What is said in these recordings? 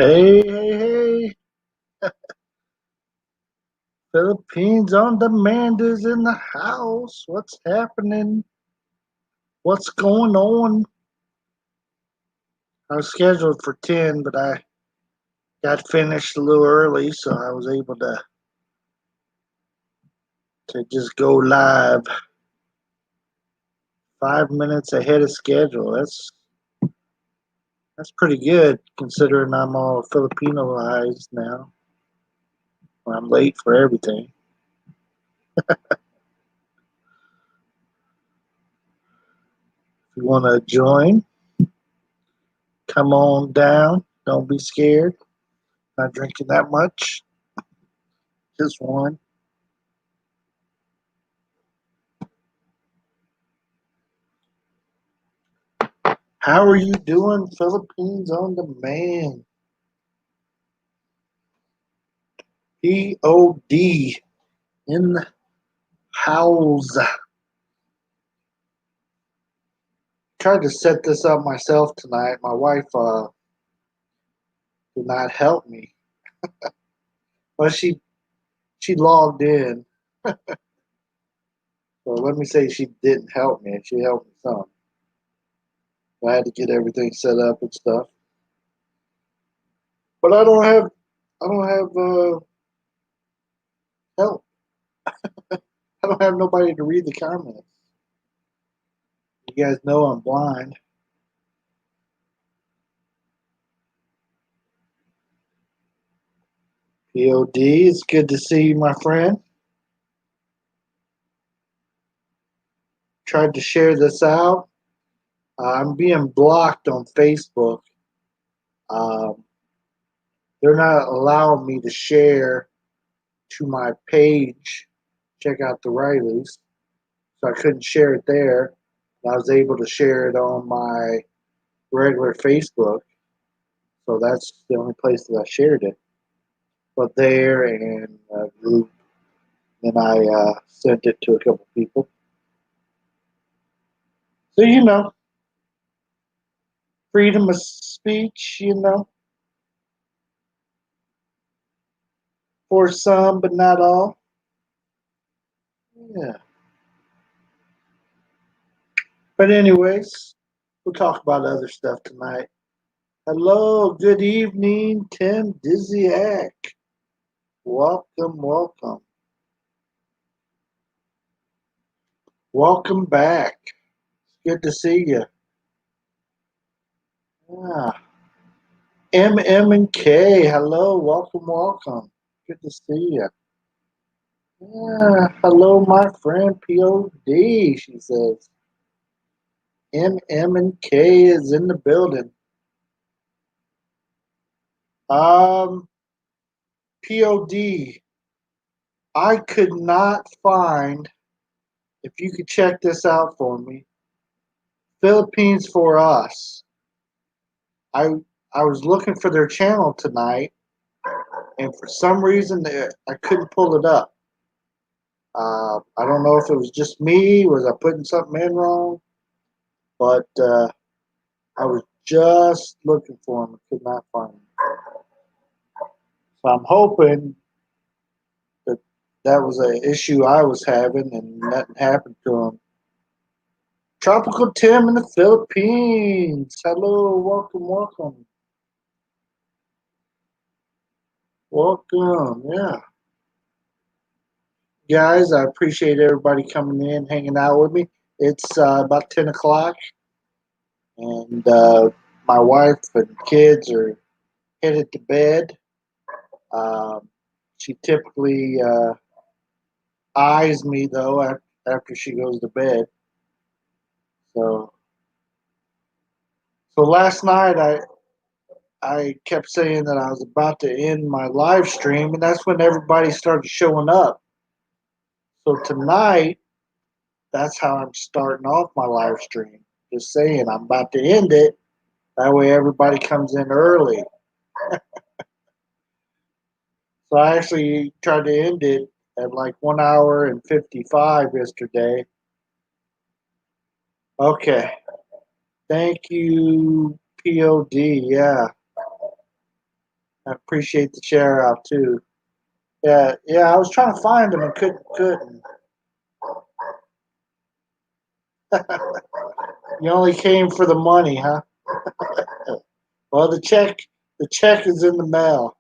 Hey, hey, hey. Philippines on Demand is in the house. What's happening? What's going on? I was scheduled for 10, but I got finished a little early, so I was able to just go live 5 minutes ahead of schedule. That's pretty good considering I'm all Filipinoized now. I'm late for everything. If you want to join, come on down. Don't be scared. Not drinking that much. Just one. How are you doing, Philippines on Demand? POD in the house. Tried to set this up myself tonight. My wife did not help me. But she logged in. So let me say she didn't help me. She helped me some. So I had to get everything set up and stuff. But I don't have help. I don't have nobody to read the comments. You guys know I'm blind. POD, it's good to see you, my friend. Tried to share this out. I'm being blocked on Facebook. Um, they're not allowing me to share to my page. Check out the Rileys. So I couldn't share it there. I was able to share it on my regular Facebook. So that's the only place that I shared it. But there and a group. Then I sent it to a couple people. So, freedom of speech, for some, but not all. Yeah. But anyways, we'll talk about other stuff tonight. Hello, good evening, Tim Dizziak. Welcome, welcome. Welcome back. It's good to see you. Yeah. M and K, hello, welcome, welcome. Good to see you. Yeah, hello, my friend POD, she says. and K is in the building. POD, I could not find, if you could check this out for me, Philippines for Us. I I was looking for their channel tonight, and for some reason I couldn't pull it up. I don't know if it was just me, was I putting something in wrong, but I was just looking for them, could not find them. So I'm hoping that that was an issue I was having and nothing happened to them. Tropical Tim in the Philippines. Hello, welcome, welcome. Welcome, yeah. Guys, I appreciate everybody coming in, hanging out with me. It's about 10 o'clock, and my wife and kids are headed to bed. She typically eyes me, though, after she goes to bed. So last night I kept saying that I was about to end my live stream, and that's when everybody started showing up. So tonight, that's how I'm starting off my live stream. Just saying, I'm about to end it. That way, everybody comes in early. So I actually tried to end it at like 1 hour and 55 yesterday. Okay. Thank you, POD. Yeah. I appreciate the share out too. Yeah, I was trying to find them and couldn't. You only came for the money, huh? Well, the check is in the mail.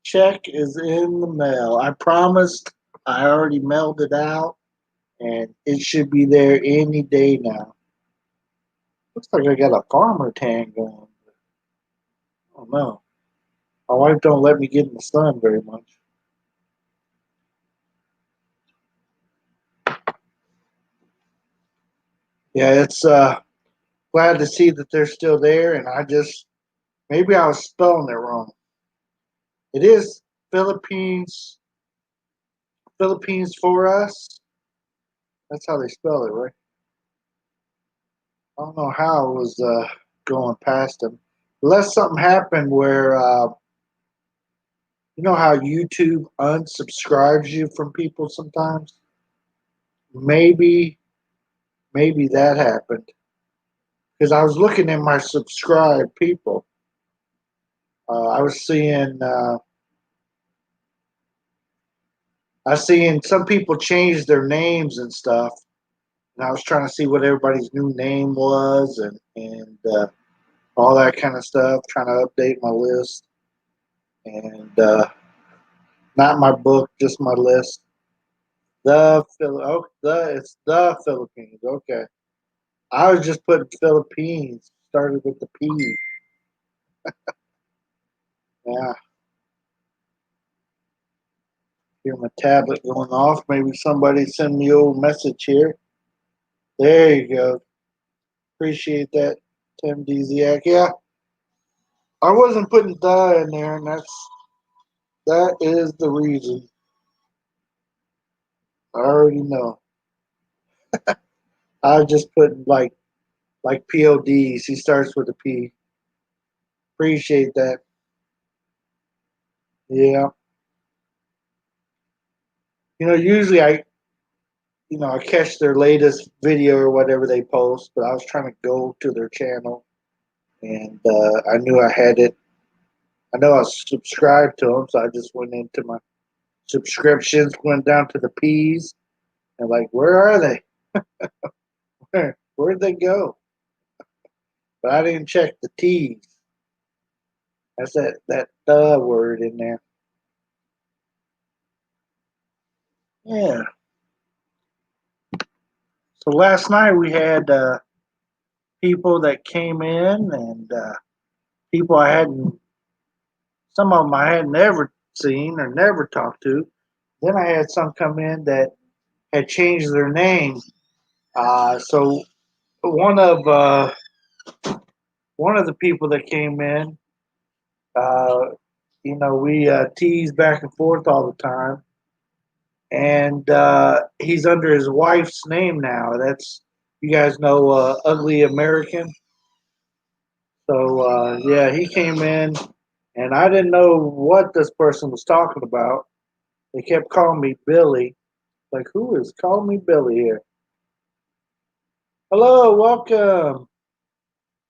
Check is in the mail. I promised. I already mailed it out, and it should be there any day now. Looks like I got a farmer tan going. Oh no, my wife don't let me get in the sun very much. Yeah, it's glad to see that they're still there, and I just maybe I was spelling it wrong. It is Philippines, Philippines for us. That's how they spell it, right? I don't know how I was going past them. Unless something happened where you know how YouTube unsubscribes you from people sometimes. Maybe that happened because I was looking at my subscribed people. I was seeing some people change their names and stuff, and I was trying to see what everybody's new name was and all that kind of stuff. Trying to update my list and not my book, just my list. It's the Philippines. Okay, I was just putting Philippines. Started with the P. Yeah, hear my tablet going off. Maybe somebody send me a old message here. There you go. Appreciate that, Tim Dziak. Yeah, I wasn't putting the in there, and that is the reason. I already know. I just put like PODs. He starts with a P. Appreciate that. Yeah. Usually I catch their latest video or whatever they post, but I was trying to go to their channel and I knew I had it. I know I was subscribed to them, so I just went into my subscriptions, went down to the P's, and like, where are they? Where'd they go? But I didn't check the T's. That's that the word in there. Yeah. So last night we had people that came in and people I hadn't, some of them I hadn't ever seen or never talked to. Then I had some come in that had changed their name. So one of uh, one of the people that came in, uh, we tease back and forth all the time, and he's under his wife's name now. That's you guys know Ugly American. So yeah, he came in, and I didn't know what this person was talking about. They kept calling me Billy. Like, who is calling me Billy here? Hello,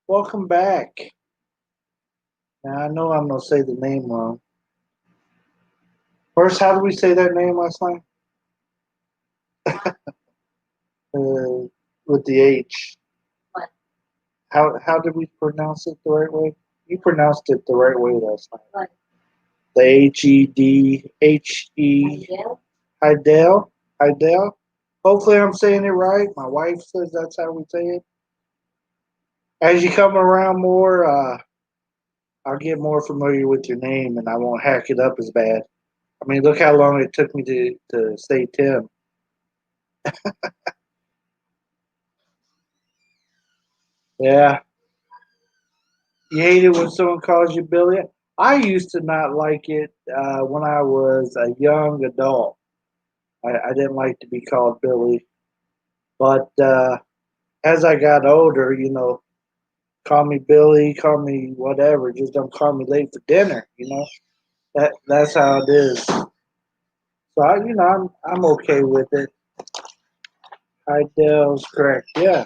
welcome back. Now I know I'm gonna say the name wrong. First, how did we say that name last night? With the H. How did we pronounce it the right way? You pronounced it the right way last night. The Hedhe. Heidel. Heidel. Hopefully, I'm saying it right. My wife says that's how we say it. As you come around more, I'll get more familiar with your name, and I won't hack it up as bad. I mean, look how long it took me to say Tim. Yeah, you hate it when someone calls you Billy. I used to not like it when I was a young adult. I didn't like to be called Billy, but as I got older, call me Billy, call me whatever. Just don't call me late for dinner. That's how it is. So I'm okay with it. Heidel's correct. Yeah.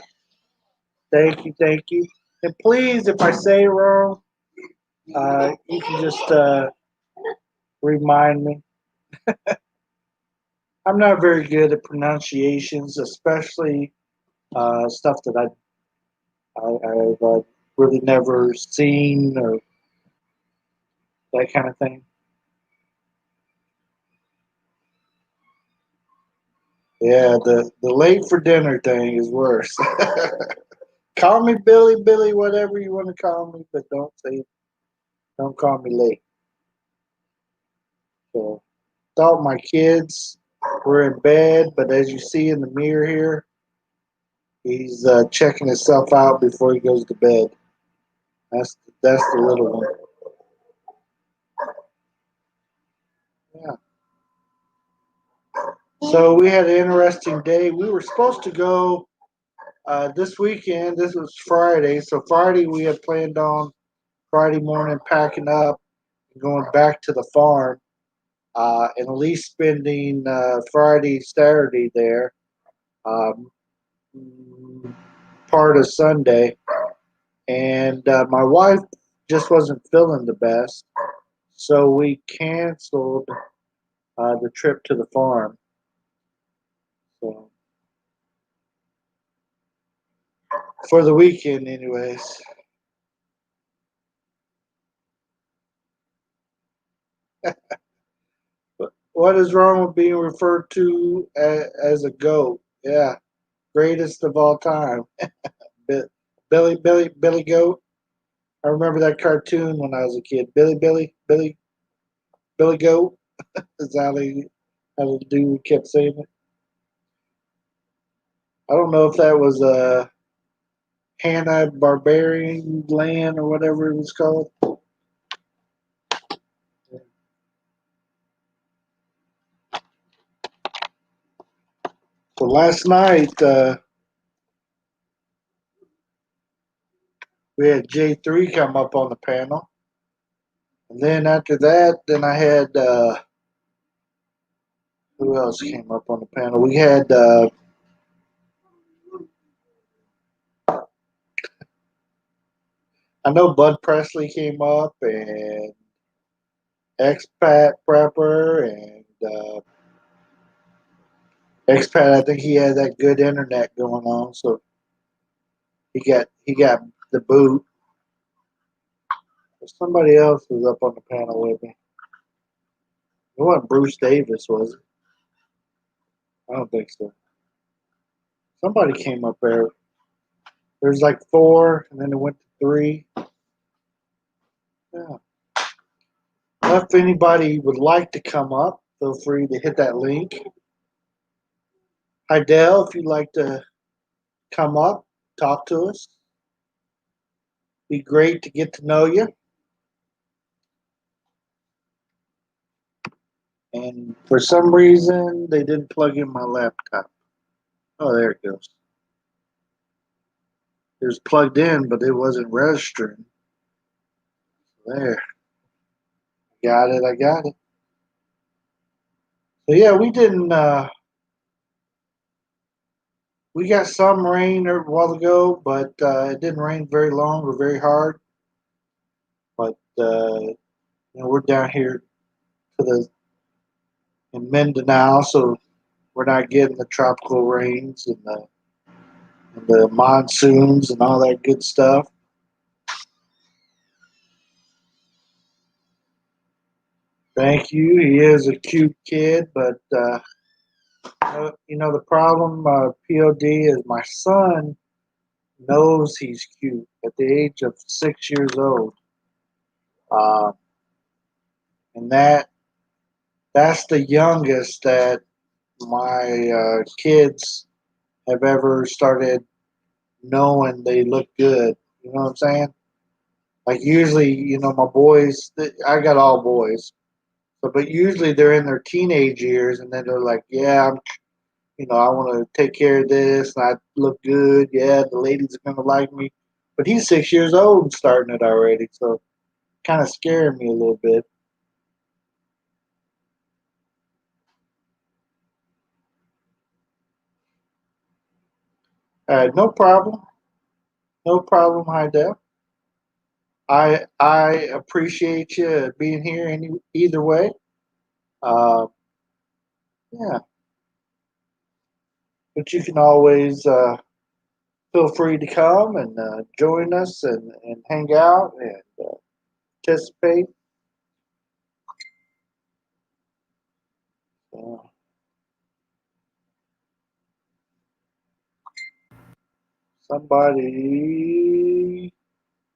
Thank you. And please, if I say it wrong, You can just remind me. I'm not very good at pronunciations, especially stuff that I've really never seen or that kind of thing. Yeah, the late for dinner thing is worse. Call me Billy, Billy, whatever you want to call me, but don't call me late. So, thought my kids were in bed, but as you see in the mirror here, he's checking himself out before he goes to bed. That's the little one. Yeah. So we had an interesting day. We were supposed to go this weekend. This was Friday. So Friday we had planned on Friday morning packing up and going back to the farm and at least spending Friday, Saturday there, um, part of Sunday. And my wife just wasn't feeling the best. So we canceled the trip to the farm. So for the weekend, anyways. What is wrong with being referred to as a goat? Yeah, greatest of all time. Billy Goat. I remember that cartoon when I was a kid. Billy Goat. Is how the dude kept saying it. I don't know if that was a Hannah Barbarian Land or whatever it was called. So last night we had J3 come up on the panel, and then after that, then I had who else came up on the panel? We had I know Bud Presley came up and Expat Prepper and Expat. I think he had that good internet going on, so he got the boot. Somebody else was up on the panel with me. It wasn't Bruce Davis, was it? I don't think so. Somebody came up there. There's like four, and then it went to three. Yeah. Well, if anybody would like to come up, feel free to hit that link. Hi, Dale, if you'd like to come up, talk to us. Be great to get to know you. And for some reason, they didn't plug in my laptop. Oh, there it goes. It was plugged in, but it wasn't registering. There. Got it. I got it. So, yeah, we didn't. We got some rain a while ago, but it didn't rain very long or very hard. But we're down here to the in Mindanao, so we're not getting the tropical rains and the monsoons and all that good stuff. Thank you. He is a cute kid, but the problem, POD, is my son knows he's cute at the age of 6 years old, uh, and that's the youngest that my kids have ever started knowing they look good. You know what I'm saying? Like usually, my boys, I got all boys, but usually they're in their teenage years, and then they're like, yeah, I want to take care of this, and I look good. Yeah, the ladies are gonna like me. But he's 6 years old and starting it already, so kind of scaring me a little bit. No problem, no problem, Heidel. I appreciate you being here either way. Uh, yeah, but you can always feel free to come and join us and hang out and participate. Uh, somebody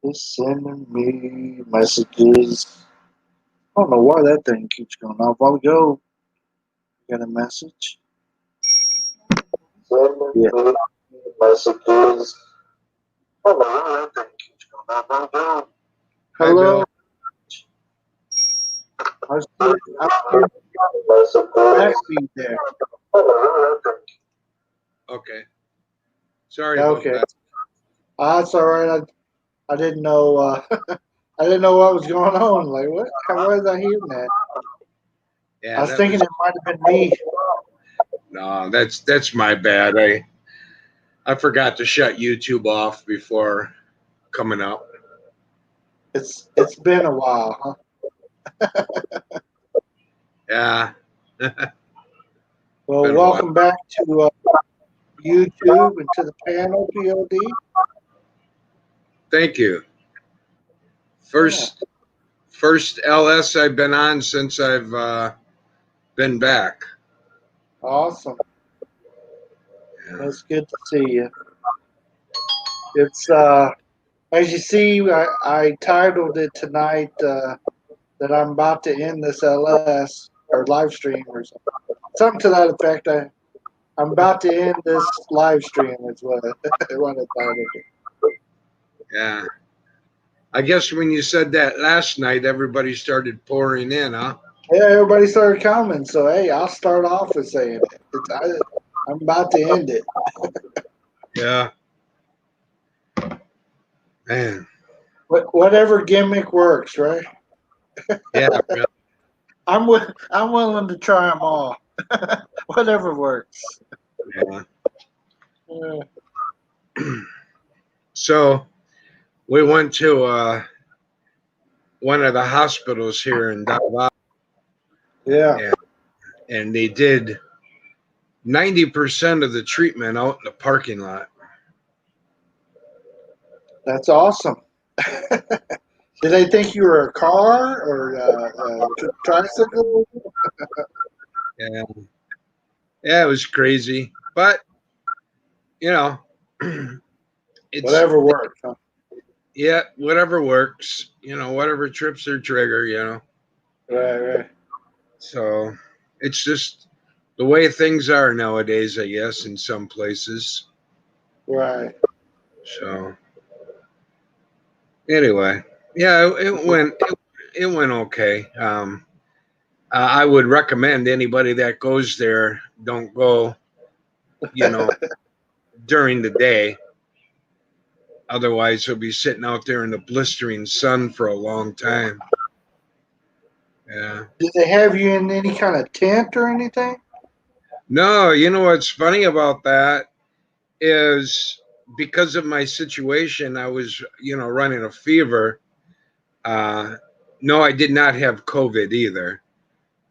is sending me messages. I don't know why that thing keeps going off. While we go, got a message. Yeah. Messages. I don't know why that thing keeps going off. While we go. Hello. I see that speed there. Okay. Sorry about that. That's all right. I didn't know. I didn't know what was going on. Like what? Why was I hearing that? Yeah, I was thinking it might have been me. No, that's my bad. I forgot to shut YouTube off before coming up. It's been a while, huh? Yeah. Well, welcome back to YouTube and to the panel, POD. Thank you. First LS I've been on since I've been back. Awesome. Yeah. That's good to see you. It's as you see, I titled it tonight that I'm about to end this LS or live stream or something to that effect. I'm about to end this live stream is what I titled it. Yeah. I guess when you said that last night, everybody started pouring in, huh? Yeah, everybody started coming. So hey, I'll start off with saying it. I'm about to end it. Yeah. Man. Whatever gimmick works, right? Yeah. I'm willing to try them all. Whatever works. Yeah. Yeah. So we went to one of the hospitals here in Davao. Yeah. And they did 90% of the treatment out in the parking lot. That's awesome. Did they think you were a car or a tricycle? Yeah. Yeah, it was crazy. But, you know, it's Whatever works, huh? Yeah, whatever works, whatever trips their trigger. Right. So it's just the way things are nowadays, I guess, in some places. Right. So anyway, yeah, it went okay. I would recommend anybody that goes there don't go, during the day. Otherwise, they'll be sitting out there in the blistering sun for a long time. Yeah. Did they have you in any kind of tent or anything? No, what's funny about that is because of my situation, I was, running a fever. No, I did not have COVID either.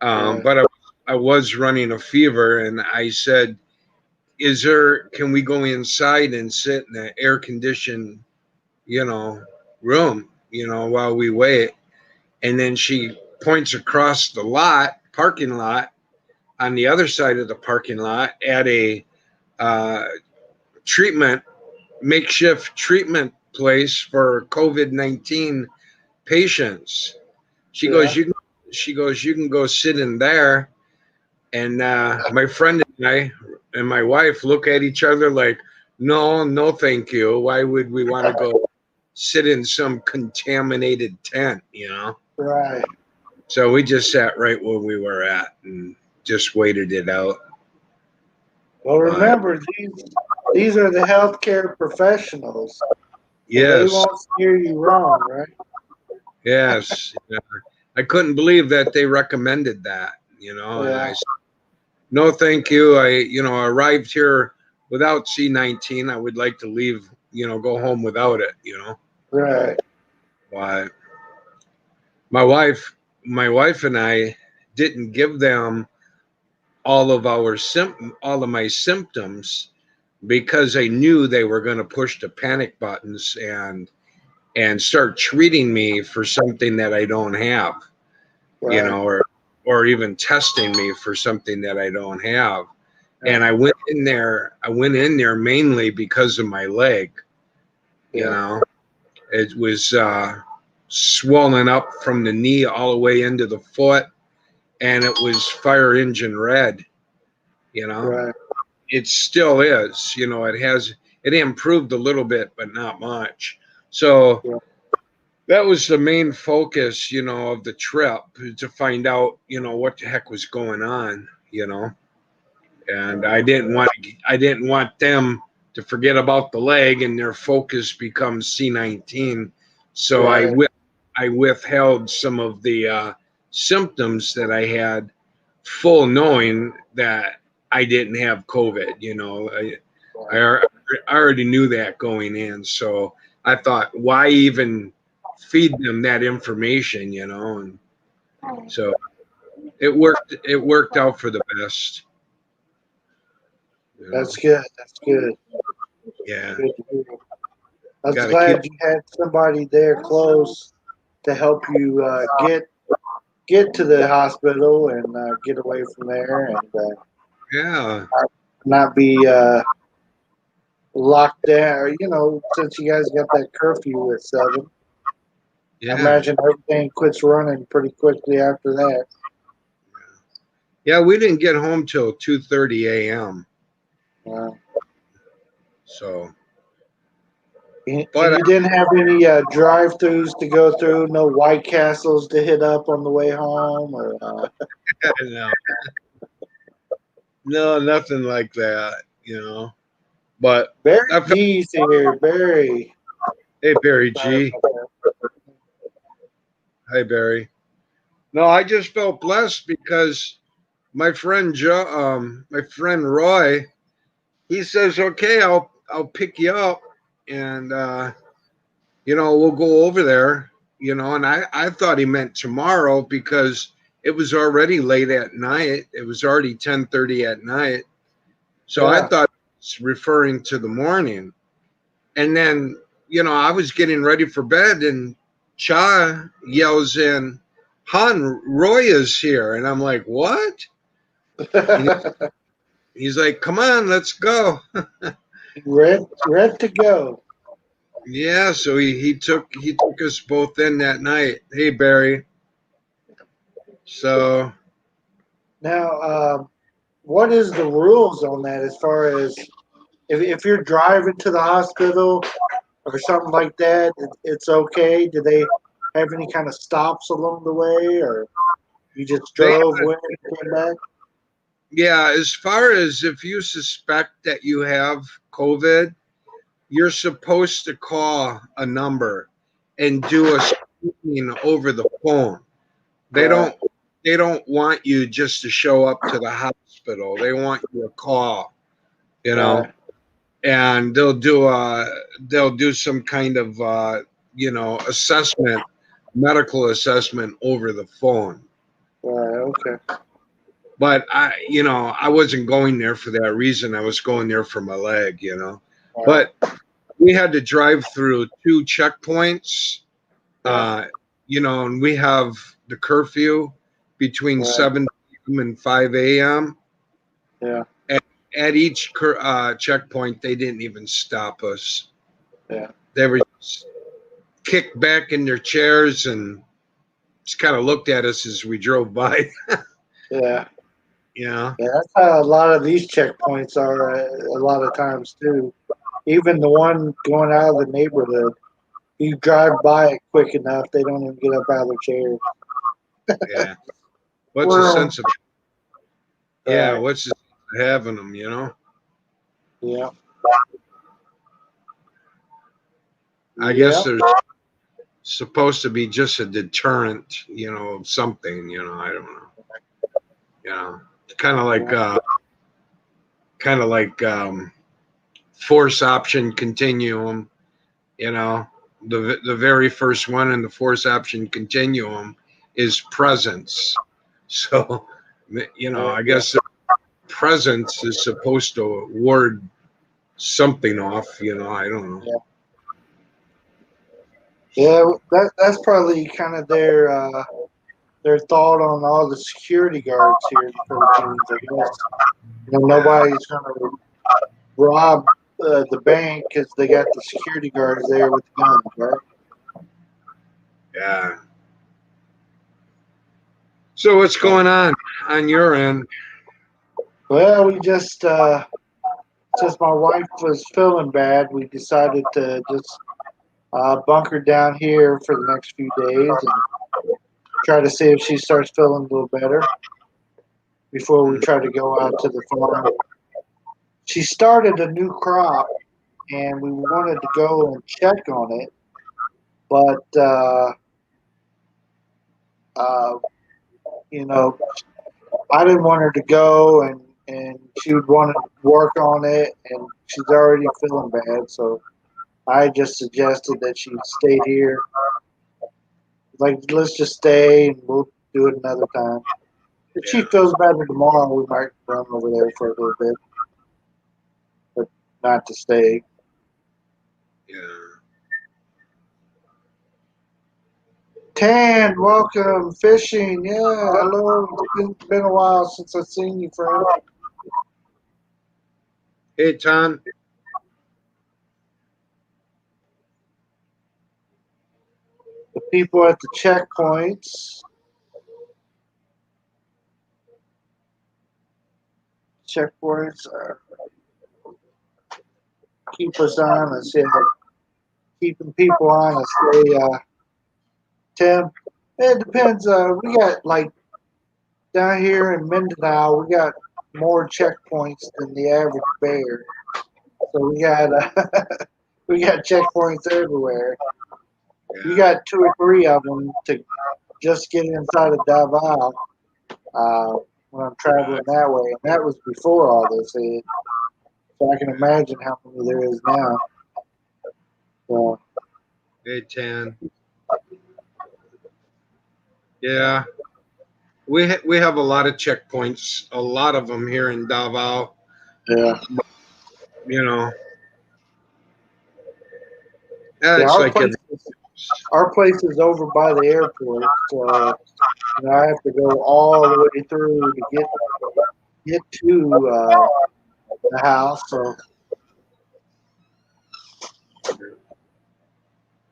Right. But I was running a fever, and I said, can we go inside and sit in the air conditioned, room, while we wait? And then she points across the parking lot on the other side of the parking lot at a uh, makeshift treatment place for COVID-19 patients. She Yeah. goes, you can go sit in there. And my friend and I and my wife look at each other like, no, thank you. Why would we want to go sit in some contaminated tent, Right. So we just sat right where we were at and just waited it out. Well, But remember these are the healthcare professionals, so they yes, won't steer you wrong, right? yes. Yeah. I couldn't believe that they recommended that, and I Yeah. said, no, thank you. I arrived here without C-19. I would like to leave, go home without it, Right. But my wife and I didn't give them all of my symptoms because I knew they were going to push the panic buttons and start treating me for something that I don't have, Right. or even testing me for something that I don't have. Yeah. And I went in there mainly because of my leg. Yeah. It was swollen up from the knee all the way into the foot, and it was fire engine red. Right. It still is. It improved a little bit, but not much. So Yeah. that was the main focus, of the trip, to find out, what the heck was going on. And I didn't want them to forget about the leg and their focus becomes C19. So Right. I withheld some of the symptoms that I had, full knowing that I didn't have COVID. I already knew that going in. So I thought, why even feed them that information, And so it worked. It worked out for the best. That's good. That's good. Yeah. Good to hear. I was Got to keep. glad you had somebody there close to help you get to the hospital and get away from there and Yeah. not be locked down. Since you guys got that curfew at 7, I Yeah. imagine everything quits running pretty quickly after that. Yeah. We didn't get home till 2:30 a.m. Uh, So, and but you didn't have any drive-throughs to go through, no White Castles to hit up on the way home, or no, no, nothing like that. But Barry I felt, G's here. Barry. hey, Barry Sorry G. about that. Hi, Barry. No, I just felt blessed because my friend my friend Roy, he says, "Okay, I'll pick you up, and we'll go over there." And I thought he meant tomorrow because it was already late at night. It was already 10:30 at night, so I Yeah. thought it's referring to the morning. And then I was getting ready for bed, and Cha yells in, "Han, Roy is here," and I'm like, "What?" And he's like, "Come on, let's go." Red to go. Yeah, so he took us both in that night. Hey, Barry. So Now, what is the rules on that as far as if you're driving to the hospital or something like that, it's okay? Do they have any kind of stops along the way, or you just they, drove when you came back? yeah, as far as if you suspect that you have COVID, you're supposed to call a number and do a screening over the phone. They Right, don't they don't want you just to show up to the hospital. They want you to call, you know, right, and they'll do some kind of assessment, medical assessment over the phone. right. Okay. But I wasn't going there for that reason. I was going there for my leg. Right. But we had to drive through 2 checkpoints, Yeah. and we have the curfew between Right. 7 p.m. and 5 a.m. Yeah. At each checkpoint, they didn't even stop us. Yeah. They were just kicked back in their chairs and just kind of looked at us as we drove by. Yeah. you know, Yeah. That's how a lot of these checkpoints are. A lot of times too. Even the one going out of the neighborhood, you drive by it quick enough, they don't even get up out of their chairs. yeah. What's the Well, sense of right. What's the sense of having them? Yeah. I guess Yeah. there's supposed to be just a deterrent, of something. I don't know. It's Yeah. kind of like force option continuum. You know, the very first one in the force option continuum is presence. So, I guess presence is supposed to ward something off. I don't know. Yeah, that's probably kind of their thought on all the security guards here in the Philippines. I guess nobody's going to rob the bank because they got the security guards there with the guns, right? Yeah. So what's going on your end? Well, we just since my wife was feeling bad, we decided to just bunker down here for the next few days and try to see if she starts feeling a little better before we try to go out to the farm. She started a new crop, and we wanted to go and check on it, but I didn't want her to go, and she would want to work on it, and she's already feeling bad, so I just suggested that she stay here. Like, let's just stay, and we'll do it another time. If she feels better tomorrow, we might run over there for a little bit, but not to stay. Yeah. Tan, welcome. Fishing, yeah, hello. It's been a while since I've seen you, friend. Hey, Tom. The people at the checkpoints. Checkpoints keep us honest, yeah. Keeping people honest. Tim, it depends. We got, like, down here in Mindanao, we got more checkpoints than the average bear. So we got we got checkpoints everywhere. Yeah. You got 2 or 3 of them to just get inside of Davao when I'm traveling that way, and that was before all this hit. So I can imagine how many there is now. So, Hey, Tan. Yeah. We have a lot of checkpoints, a lot of them here in Davao. yeah. It's like Our place is over by the airport, so I have to go all the way through to get to the house. So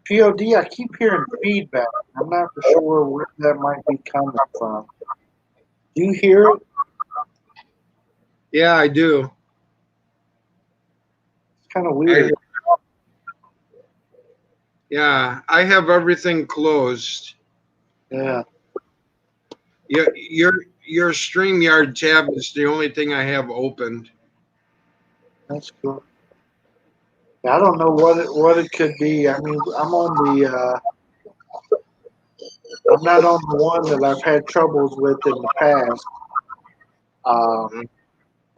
POD, I keep hearing feedback. I'm not for sure where that might be coming from. Do you hear it? Yeah, I do. It's kind of weird. Yeah, I have everything closed. Yeah. Your StreamYard tab is the only thing I have opened. That's cool. I don't know what it could be. I mean, I'm not on the one that I've had troubles with in the past.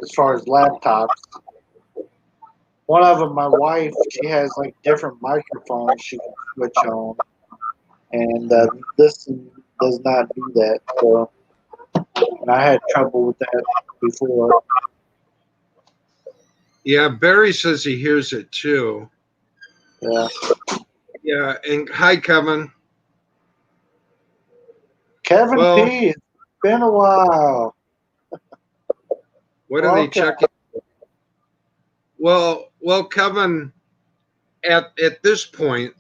As far as laptops, one of them, my wife, she has like different microphones she can switch on, and this does not do that. So, and I had trouble with that before. Yeah, Barry says he hears it too. Yeah. Yeah, and hi, Kevin. Kevin P, it's been a while. What are they checking? Well, Kevin, at this point,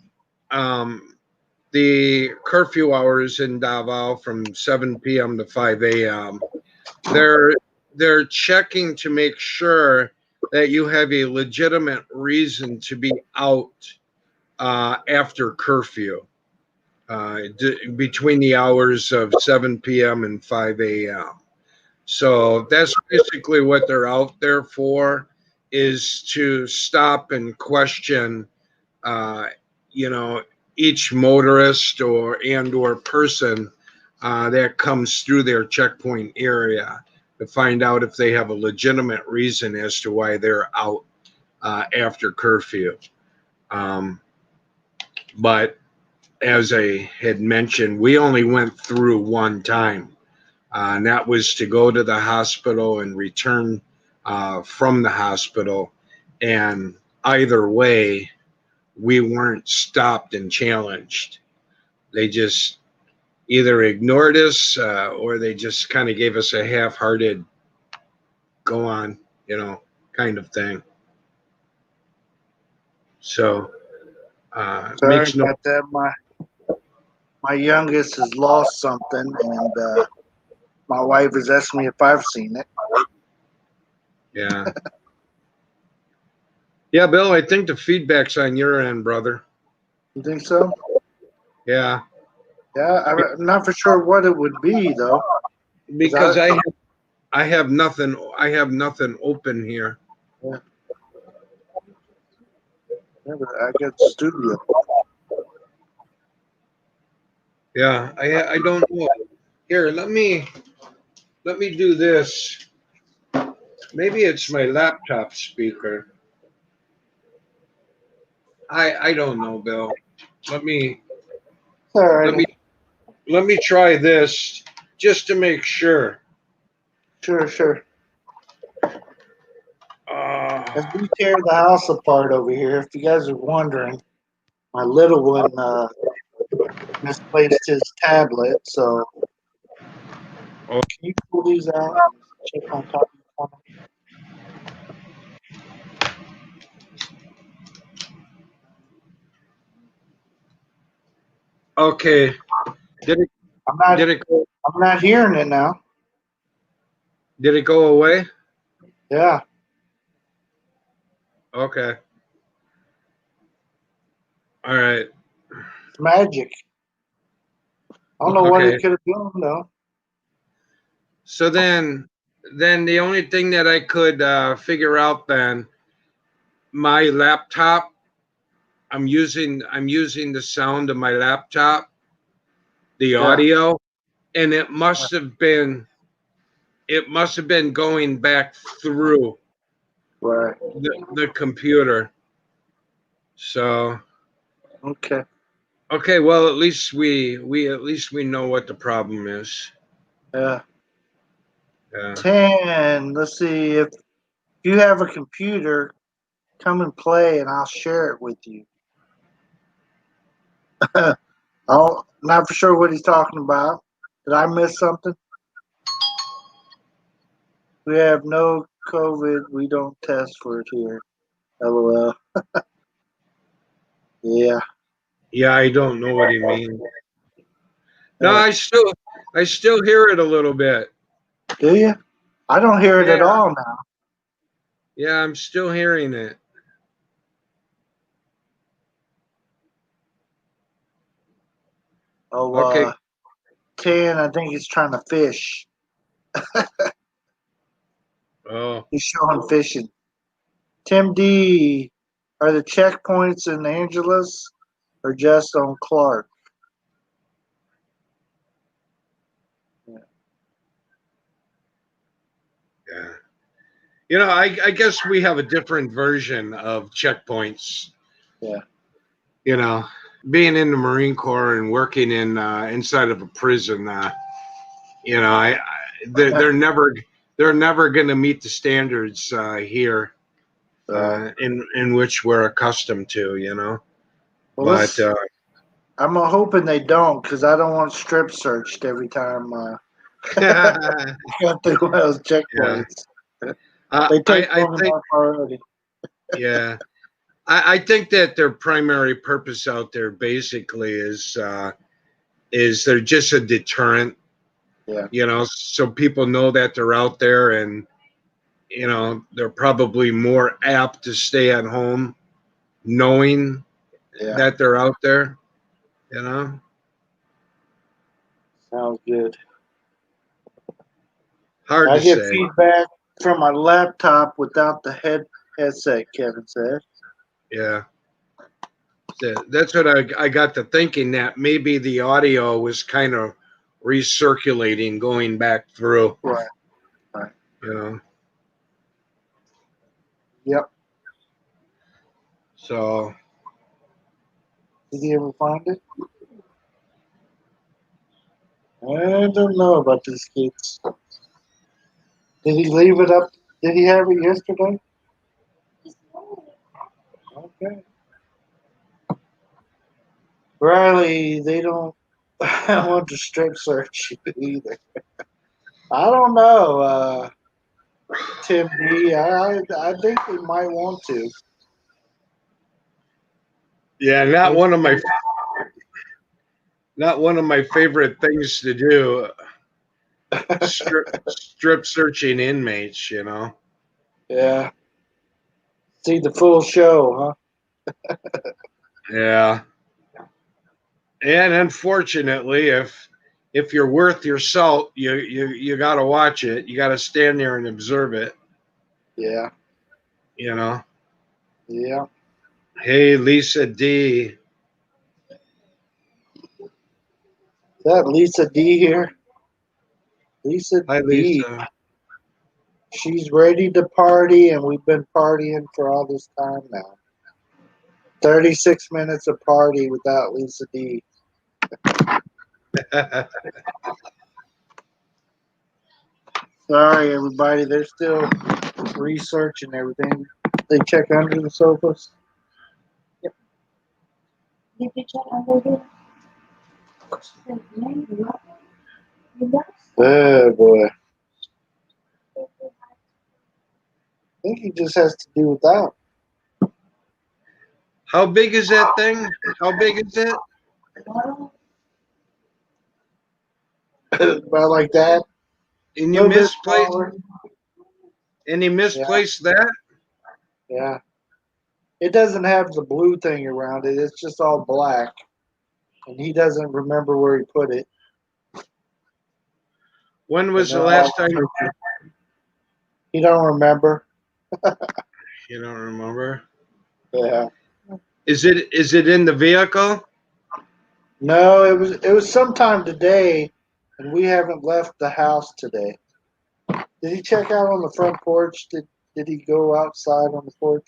the curfew hours in Davao from 7 p.m. to 5 a.m. They're checking to make sure that you have a legitimate reason to be out after curfew, between the hours of 7 p.m. and 5 a.m. So that's basically what they're out there for, is to stop and question, you know, each motorist or person that comes through their checkpoint area, to find out if they have a legitimate reason as to why they're out after curfew. But as I had mentioned, we only went through one time, and that was to go to the hospital and return from the hospital. And either way, we weren't stopped and challenged. They just either ignored us or they just kind of gave us a half-hearted go on, kind of thing. So Sorry makes no. about that. My youngest has lost something, and my wife has asked me if I've seen it. Yeah. Yeah, Bill, I think the feedback's on your end, brother. You think so? Yeah. Yeah, I'm not for sure what it would be though. Because I have nothing open here. Yeah, but I got studio. Yeah, I don't know. Here, let me do this. Maybe it's my laptop speaker. I don't know, Bill. Let me All right. try this just to make sure. Sure. Uh, As we tear the house apart over here, if you guys are wondering, my little one misplaced his tablet. So oh, can you pull these out and check on top of the okay. Did it I'm not. did it go I'm not hearing it now. away? Yeah, Okay. All right. it's magic. I don't know what Okay. it could have been though. So then the only thing that I could figure out then, my laptop, I'm using the sound of my laptop, the Yeah, audio, and it must have been going back through right. the computer. So Okay. okay, well, at least we know what the problem is. Yeah. Yeah. 10. Let's see if you have a computer. Come and play, and I'll share it with you. Not for sure what he's talking about. Did I miss something? We have no COVID. We don't test for it here. LOL. Yeah. Yeah, I don't know what he means. No, Yeah. I still hear it a little bit. Do you? I don't hear it Yeah, at all now. yeah, I'm still hearing it. Oh, Okay. 10. I think he's trying to fish. Oh, He's showing fishing. Tim D. Are the checkpoints in Angeles or just on Clark? yeah. I guess we have a different version of checkpoints. Yeah. Being in the Marine Corps and working in inside of a prison, I they're never going to meet the standards here in which we're accustomed to. Well, But I'm hoping they don't because I don't want strip searched every time yeah, got through one of those checkpoints. They take I long think enough already. yeah. I think that their primary purpose out there basically is they're just a deterrent, Yeah. so people know that they're out there, and they're probably more apt to stay at home knowing Yeah. that they're out there, you know. Sounds good. Hard I to get say. feedback from my laptop without the headset, Kevin said. Yeah. That's what I got to thinking, that maybe the audio was kind of recirculating going back through, Right. Right. you know. Yep. So Did he ever find it? I don't know about these kids. Did he leave it up? Did he have it yesterday? Okay. Riley, they don't want to strip search you either. I don't know, Tim B. I think they might want to. Yeah, not one of my favorite things to do. Strip searching inmates, you know. Yeah. See the full show, huh? Yeah. And unfortunately, if you're worth your salt, you got to watch it. You got to stand there and observe it. Yeah. You know. Yeah. Hey, Lisa D. Is that Lisa D here? Lisa Hi, D. Lisa. She's ready to party, and we've been partying for all this time now. 36 minutes of party without Lisa D. Sorry, everybody. They're still researching everything. They check under the sofas. Did you check under here? Oh, boy. I think he just has to do without. How big is that thing? How big is it? About like that. And A you little bit misplaced smaller. and you misplaced that? Yeah. It doesn't have the blue thing around it. It's just all black. And he doesn't remember where he put it. When was And the they're last all time searching. He don't remember. you don't remember? Yeah. Is it in the vehicle? No, it was sometime today, and we haven't left the house today. Did he check out on the front porch? Did he go outside on the porch?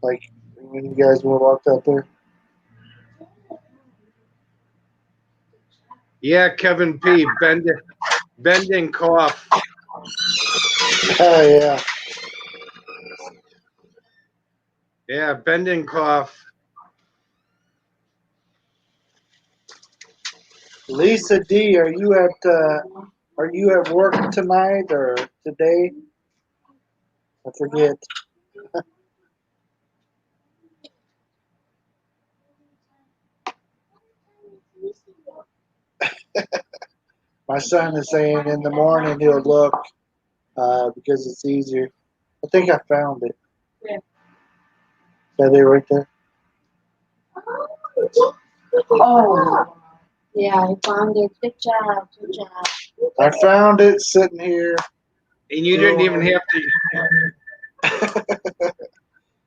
Like when you guys were walked out there? Yeah, Kevin P. Bending cough. Oh yeah. Yeah, bending cough. Lisa D, are you at work tonight or today? I forget. My son is saying in the morning he'll look because it's easier. I think I found it. Yeah. Is that it right there? Oh, yeah, I found it. Good job, good job. I found it sitting here. And you didn't even have to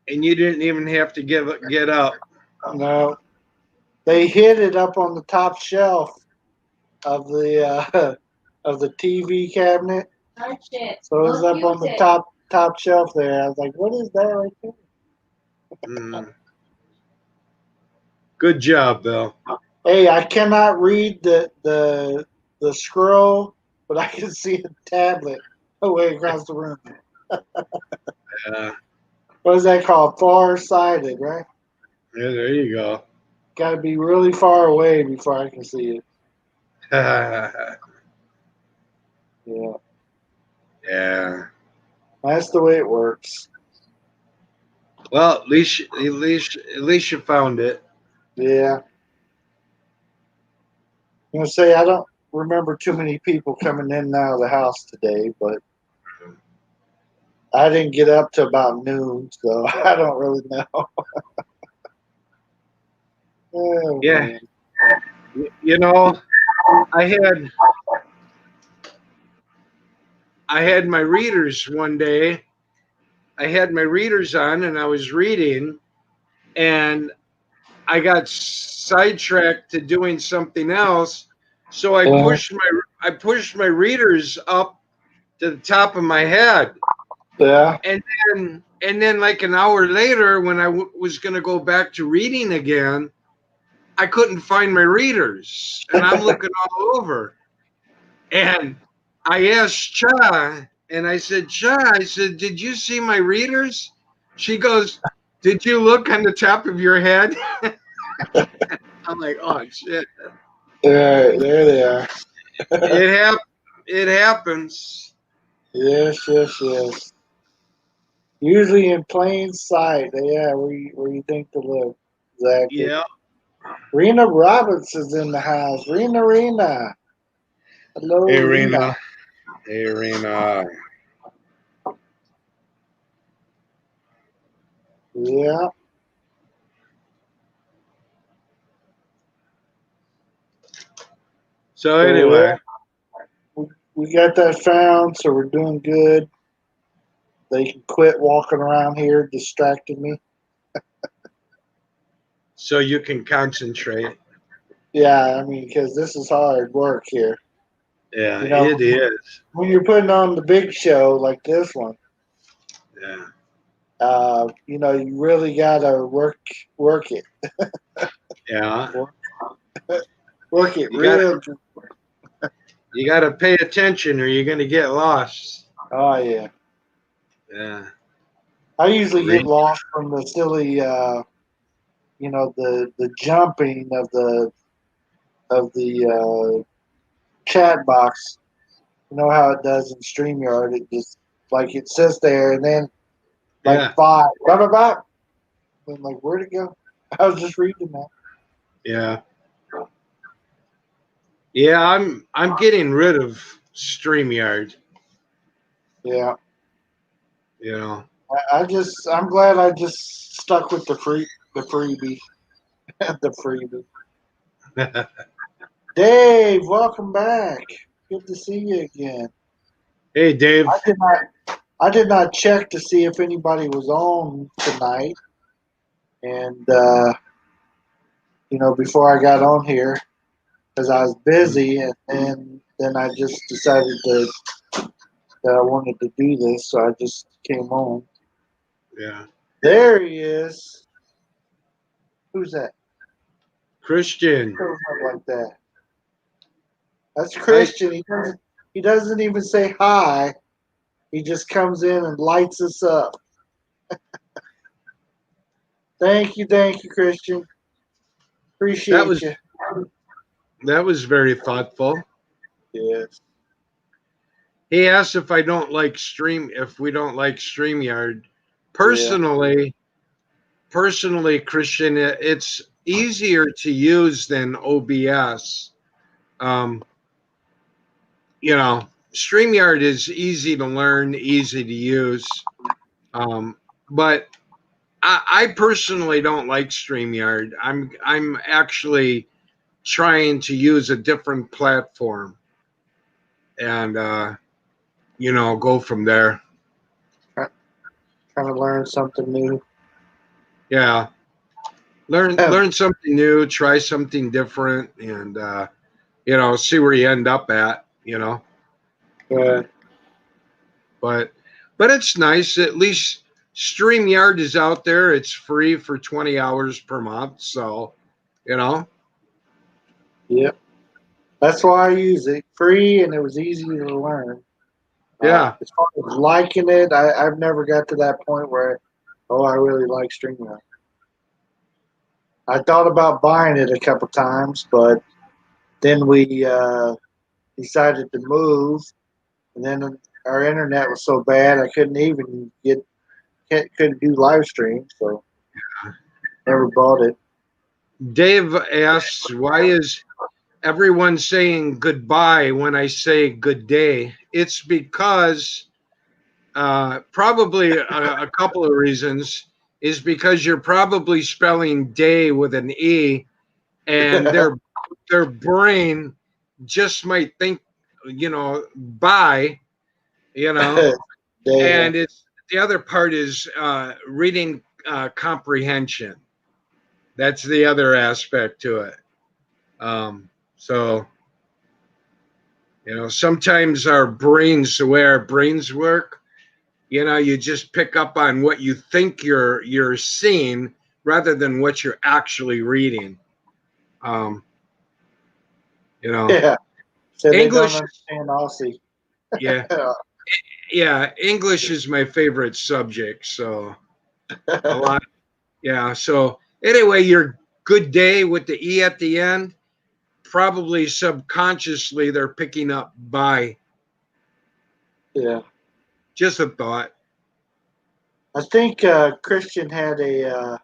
and you didn't even have to get up. No, they hid it up on the top shelf of the TV cabinet. Touch it. So it was up on the top shelf there. I was like, "What is that right there?" Mm. Good job, Bill. Hey, I cannot read the scroll, but I can see a tablet way across the room. Yeah, What is that called? Far-sighted, right? there you go. Got to be really far away before I can see it. Yeah, Yeah. that's the way it works. Well, at least you found it. Yeah. I'm gonna say I don't remember too many people coming in and out of the house today, but I didn't get up to about noon, so I don't really know. Oh, Yeah. man. You know, I had my readers one day. I had my readers on and I was reading and I got sidetracked to doing something else. So I pushed my readers up to the top of my head. Yeah. And then And then like an hour later, when I was going to go back to reading again, I couldn't find my readers. And I'm looking all over. And I asked Cha, and I said, Cha, I said, did you see my readers? She goes, did you look on the top of your head? I'm like, oh, shit. There they are. It happens. Yes, yes, yes. Usually in plain sight. Yeah, where you think to look. Exactly. Yeah. Rena Roberts is in the house. Rena. Hello, Hey, Rena. Rena. Hey, Rena. Yeah. So So anyway, we got that found, so we're doing good. They can quit walking around here distracting me. so you can concentrate. Yeah, I mean, because this is hard work here. Yeah, You know, it is. when you're putting on the big show like this one, Yeah. you really gotta work it, Yeah. work it You got real. you got to pay attention or you're going to get lost. Oh yeah, Yeah. I usually get Re- lost from the silly, the jumping of the chat box. You know how it does in StreamYard? It just like it sits there and then like Yeah. five, blah blah blah. I'm like, where'd it go? I was just reading that. Yeah. Yeah, I'm getting rid of StreamYard, Yeah, you know. I'm glad I just stuck with the freebie, the freebie. Dave, welcome back. Good to see you again. Hey, I Dave. did not, I did not check to see if anybody was on tonight, and before I got on here because I was busy, and then I just decided that I wanted to do this, so I just came on. Yeah. There he is. Who's that? Christian. Shows up like that. That's Hi. Christian. He doesn't even say hi. He just comes in and lights us up. Thank you, Christian. That Appreciate was you. that was very thoughtful. Yes. He asked if we don't like StreamYard. Yeah. Personally, Christian, it's easier to use than OBS. Um, StreamYard is easy to learn, easy to use. But I personally don't like StreamYard. I'm actually trying to use a different platform and go from there. Trying to learn something new. Yeah. Learn something new, try something different, and see where you end up at. Yeah. But it's nice. At least StreamYard is out there. It's free for 20 hours per month. So, you know. Yep. That's why I use it. Free, and it was easy to learn. Yeah. As far as liking it, I've never got to that point where, I really like StreamYard. I thought about buying it a couple times, but then we decided to move, and then our internet was so bad I couldn't even couldn't do live stream, so never bought it. Dave asks, why is everyone saying goodbye when I say good day? It's because probably a couple of reasons is because you're probably spelling day with an E, and their brain just might think, bye, Damn. and it's the other part is reading comprehension. That's the other aspect to it. So sometimes our brains, the way our brains work, you just pick up on what you think you're seeing rather than what you're actually reading. Yeah. So they don't English, understand Aussie. yeah, yeah. English is my favorite subject, so a lot. Yeah. So anyway, your good day with the E at the end, probably subconsciously they're picking up by. Yeah. Just a thought. I think Christian had a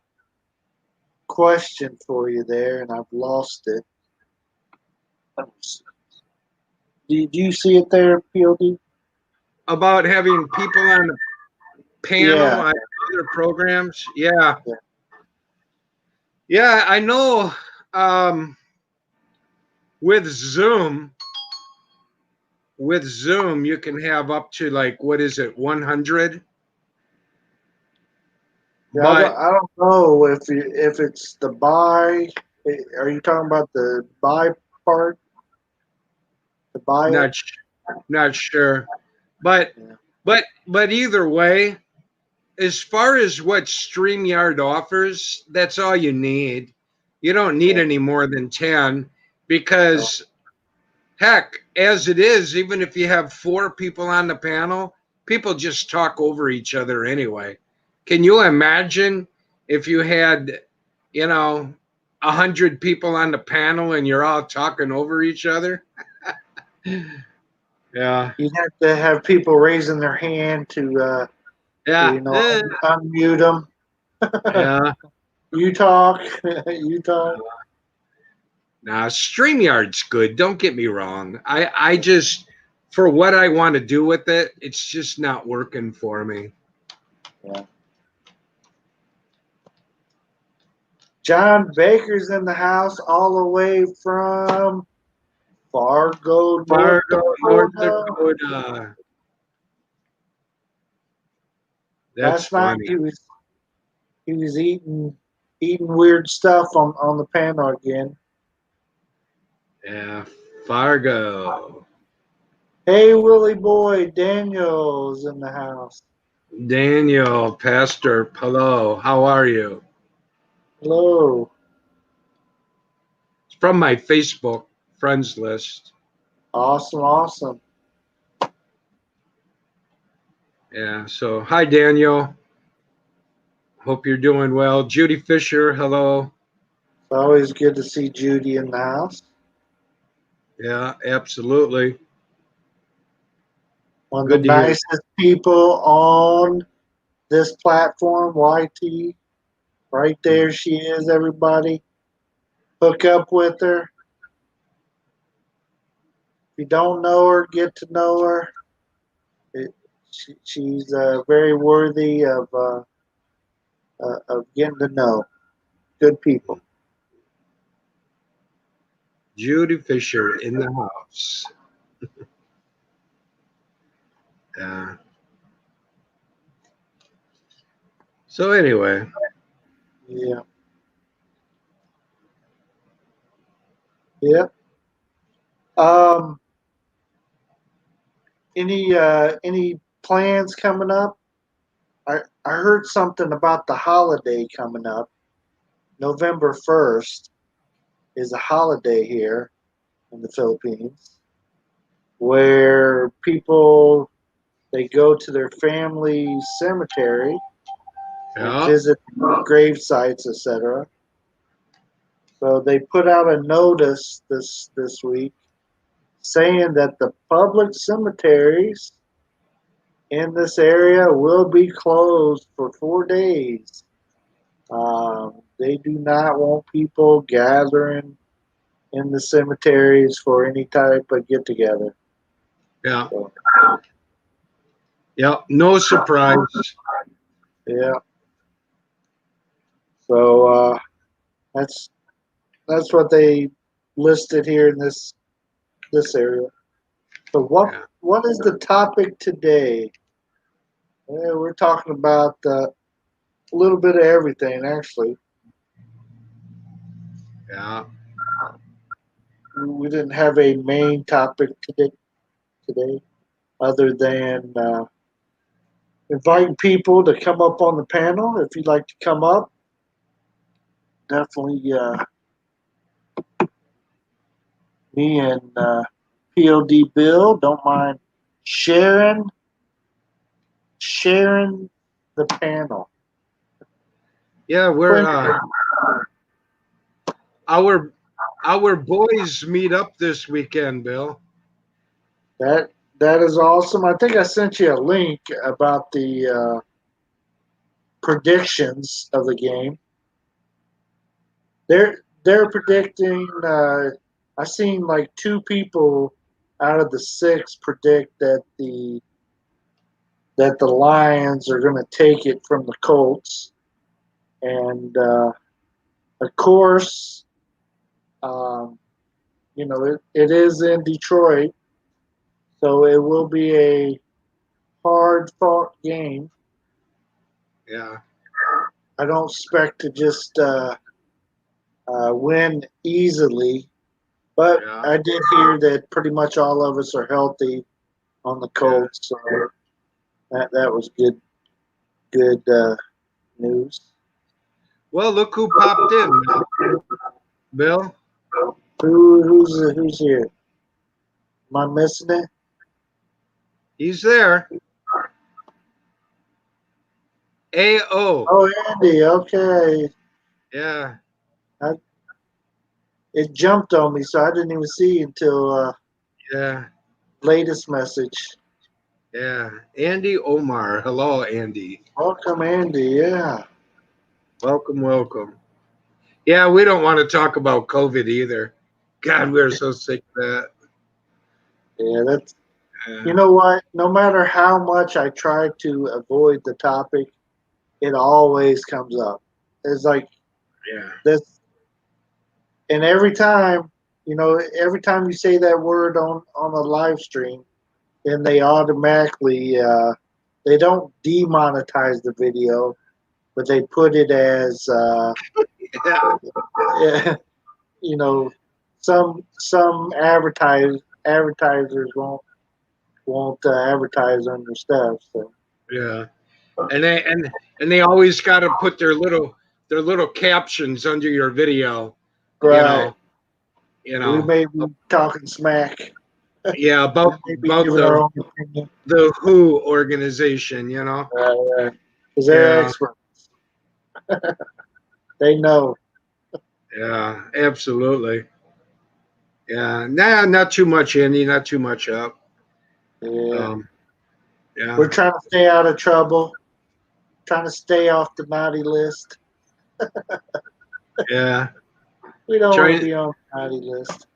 question for you there, and I've lost it. Did you see it there, POD? About having people on the panel Yeah. on other programs. Yeah. Yeah. Yeah, I know. With Zoom, you can have up to like, what is it, 100? Yeah, But I don't know if it's the buy. Are you talking about the buy part? The buy it? not not sure. But Yeah. but either way, as far as what StreamYard offers, that's all you need. You don't need Yeah. any more than 10 because heck, as it is, even if you have 4 people on the panel, people just talk over each other anyway. Can you imagine if you had, 100 people on the panel and you're all talking over each other? Yeah. You have to have people raising their hand to Yeah. unmute them. Yeah. You talk. You talk. Nah, StreamYard's good. Don't get me wrong. I just, for what I want to do with it, it's just not working for me. Yeah. John Baker's in the house all the way from Fargo, North Fargo, North Dakota. Dakota. That's Last night funny. he was eating weird stuff on the panel again. Yeah, Fargo. Hey Willie boy, Daniel's in the house. Daniel, Pastor, hello. How are you? Hello. It's from my Facebook friends list. Awesome, awesome. Yeah, so hi, Daniel. Hope you're doing well. Judy Fisher, hello. It's always good to see Judy in the house. Yeah, absolutely. One of Good the to hear. nicest people on this platform, YT. Right there she is, everybody. Hook up with her. If you don't know her, get to know her. She's very worthy of getting to know. Good people. Judy Fisher in the house. Yeah. So anyway, Yeah. Yeah. Um, any plans coming up? I heard something about the holiday coming up. November 1st is a holiday here in the Philippines where people they go to their family cemetery and yeah, visit grave sites, etc. So they put out a notice this week saying that the public cemeteries in this area will be closed for 4 days. They do not want people gathering in the cemeteries for any type of get together. yeah, So, yeah. No surprise. yeah. So that's what they listed here in this area. So Yeah, what is the topic today? We're talking about a little bit of everything, actually. yeah. We didn't have a main topic today other than inviting people to come up on the panel. If you'd like to come up, definitely me and POD Bill don't mind sharing the panel. Yeah, we're our boys meet up this weekend, Bill. That is awesome. I think I sent you a link about the predictions of the game. They're predicting. I seen like 2 people out of the 6 predict that the Lions are going to take it from the Colts, and of course, it is in Detroit, so it will be a hard fought game. Yeah. I don't expect to just win easily, but Yeah. I did hear that pretty much all of us are healthy on the Colts, so that was good news. Well, look who popped in, Bill. Who's here? Am I missing it? He's there. AO. Oh, Andy. Okay, Yeah. it jumped on me, so I didn't even see until Yeah. latest message. Yeah. Andy Omar. Hello, Andy. Welcome, Andy. Yeah. Welcome. Yeah, we don't want to talk about COVID either. God, we're so sick of that. Yeah, that's. Yeah. You know what? No matter how much I try to avoid the topic, it always comes up. It's like Yeah. this, and every time you say that word on a live stream, then they automatically they don't demonetize the video, but they put it as Yeah. some advertisers won't advertise on your stuff. So Yeah. And they always got to put their little captions under your video. You right, know. You we know. may be talking smack. Yeah. We About may be about giving our the own opinion. the WHO organization. You know. Because they're Yeah. experts. They know. Yeah. Absolutely. Yeah. Nah. Not too much, Andy. Not too much up. Yeah. Yeah. We're trying to stay out of trouble, trying to stay off the naughty list. Yeah. We don't want to Trying. be on the naughty list.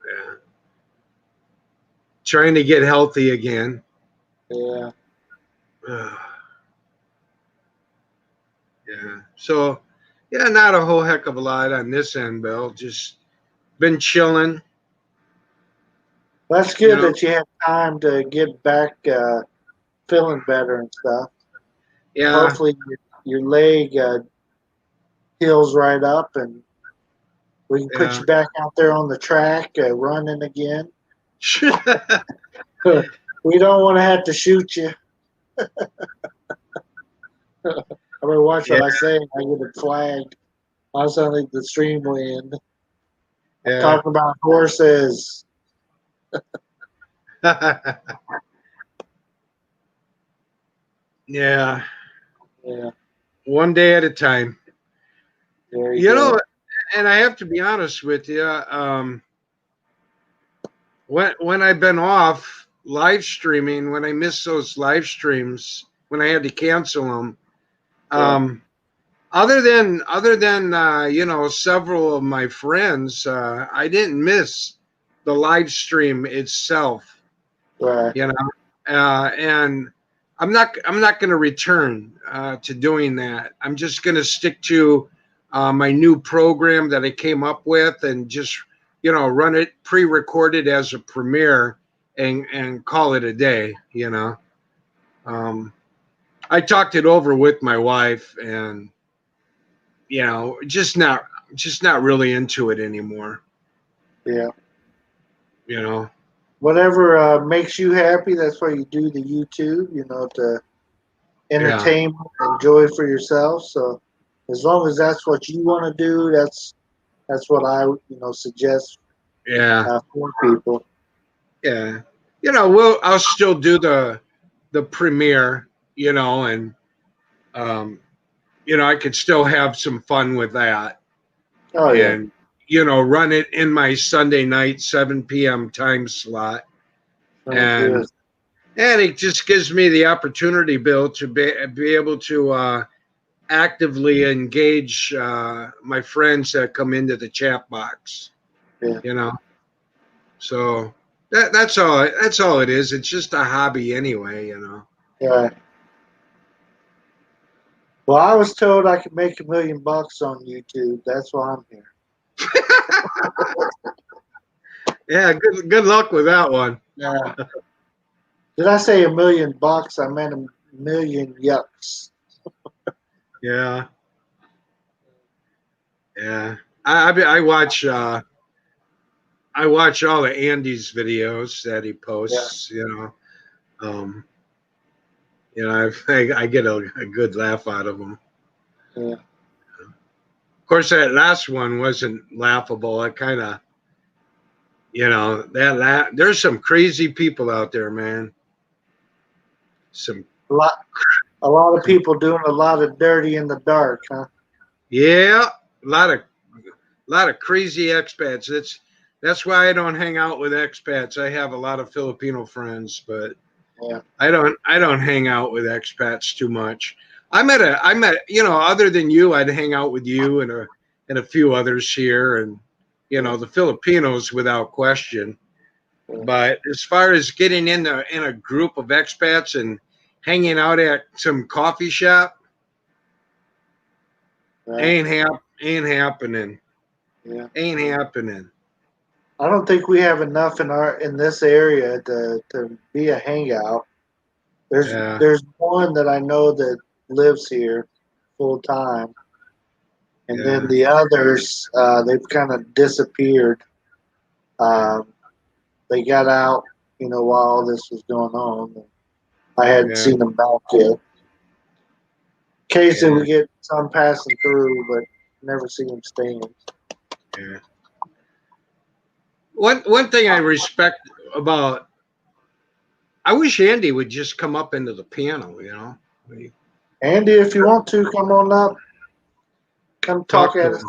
Yeah. Trying to get healthy again. Yeah. Yeah. So, yeah, not a whole heck of a lot on this end, Bill. Just been chilling. That's You good know. that you have time to get back feeling better and stuff. Yeah. Hopefully your leg heals right up and we can put Yeah. you back out there on the track running again. We don't want to have to shoot you. I mean, watch Yeah. what I say. I get it flagged. I sound like the stream wind. I'm Yeah. talking about horses. Yeah. Yeah, One day at a time. there you You go. know, and I have to be honest with you. When I've been off live streaming, when I miss those live streams, when I had to cancel them, Yeah, other than several of my friends, I didn't miss the live stream itself. right. You know, and I'm not going to return to doing that. I'm just going to stick to my new program that I came up with and just run it pre-recorded as a premiere and call it a day. Um, I talked it over with my wife, and just not really into it anymore. Yeah. You know. Whatever makes you happy, that's why you do the YouTube, to entertainment, enjoy for yourself. So as long as that's what you want to do, that's what I suggest Yeah. for people. Yeah. I'll still do the premiere, and I could still have some fun with that. Oh yeah. And run it in my Sunday night 7 p.m. time slot. And it just gives me the opportunity, Bill, to be able to actively engage my friends that come into the chat box. Yeah. So that's all it is. It's just a hobby anyway. Yeah. Well, I was told I could make $1 million on YouTube. That's why I'm here. Yeah, good luck with that one. Yeah. Did I say $1 million? I meant 1 million yucks. Yeah. Yeah. I watch all the Andy's videos that he posts. Yeah. I get a good laugh out of them. Yeah. Of course, that last one wasn't laughable. I kind of, there's some crazy people out there, man. A lot of people doing a lot of dirty in the dark, huh? Yeah, a lot of crazy expats. That's why I don't hang out with expats. I have a lot of Filipino friends, but yeah. I don't hang out with expats too much. I met other than you, I'd hang out with you and a few others here, and the Filipinos without question. Yeah. But as far as getting in a group of expats and hanging out at some coffee shop, Right. ain't happening. Yeah. Ain't happening. I don't think we have enough in this area to be a hangout. There's one that I know that lives here full time, and then the others they've kind of disappeared. They got out, while all this was going on. I hadn't seen them back yet. Occasionally we get some passing through, but never see them staying. Yeah. One thing I respect about, I wish Andy would just come up into the panel, Andy, if you want to, come on up. Come talk at us.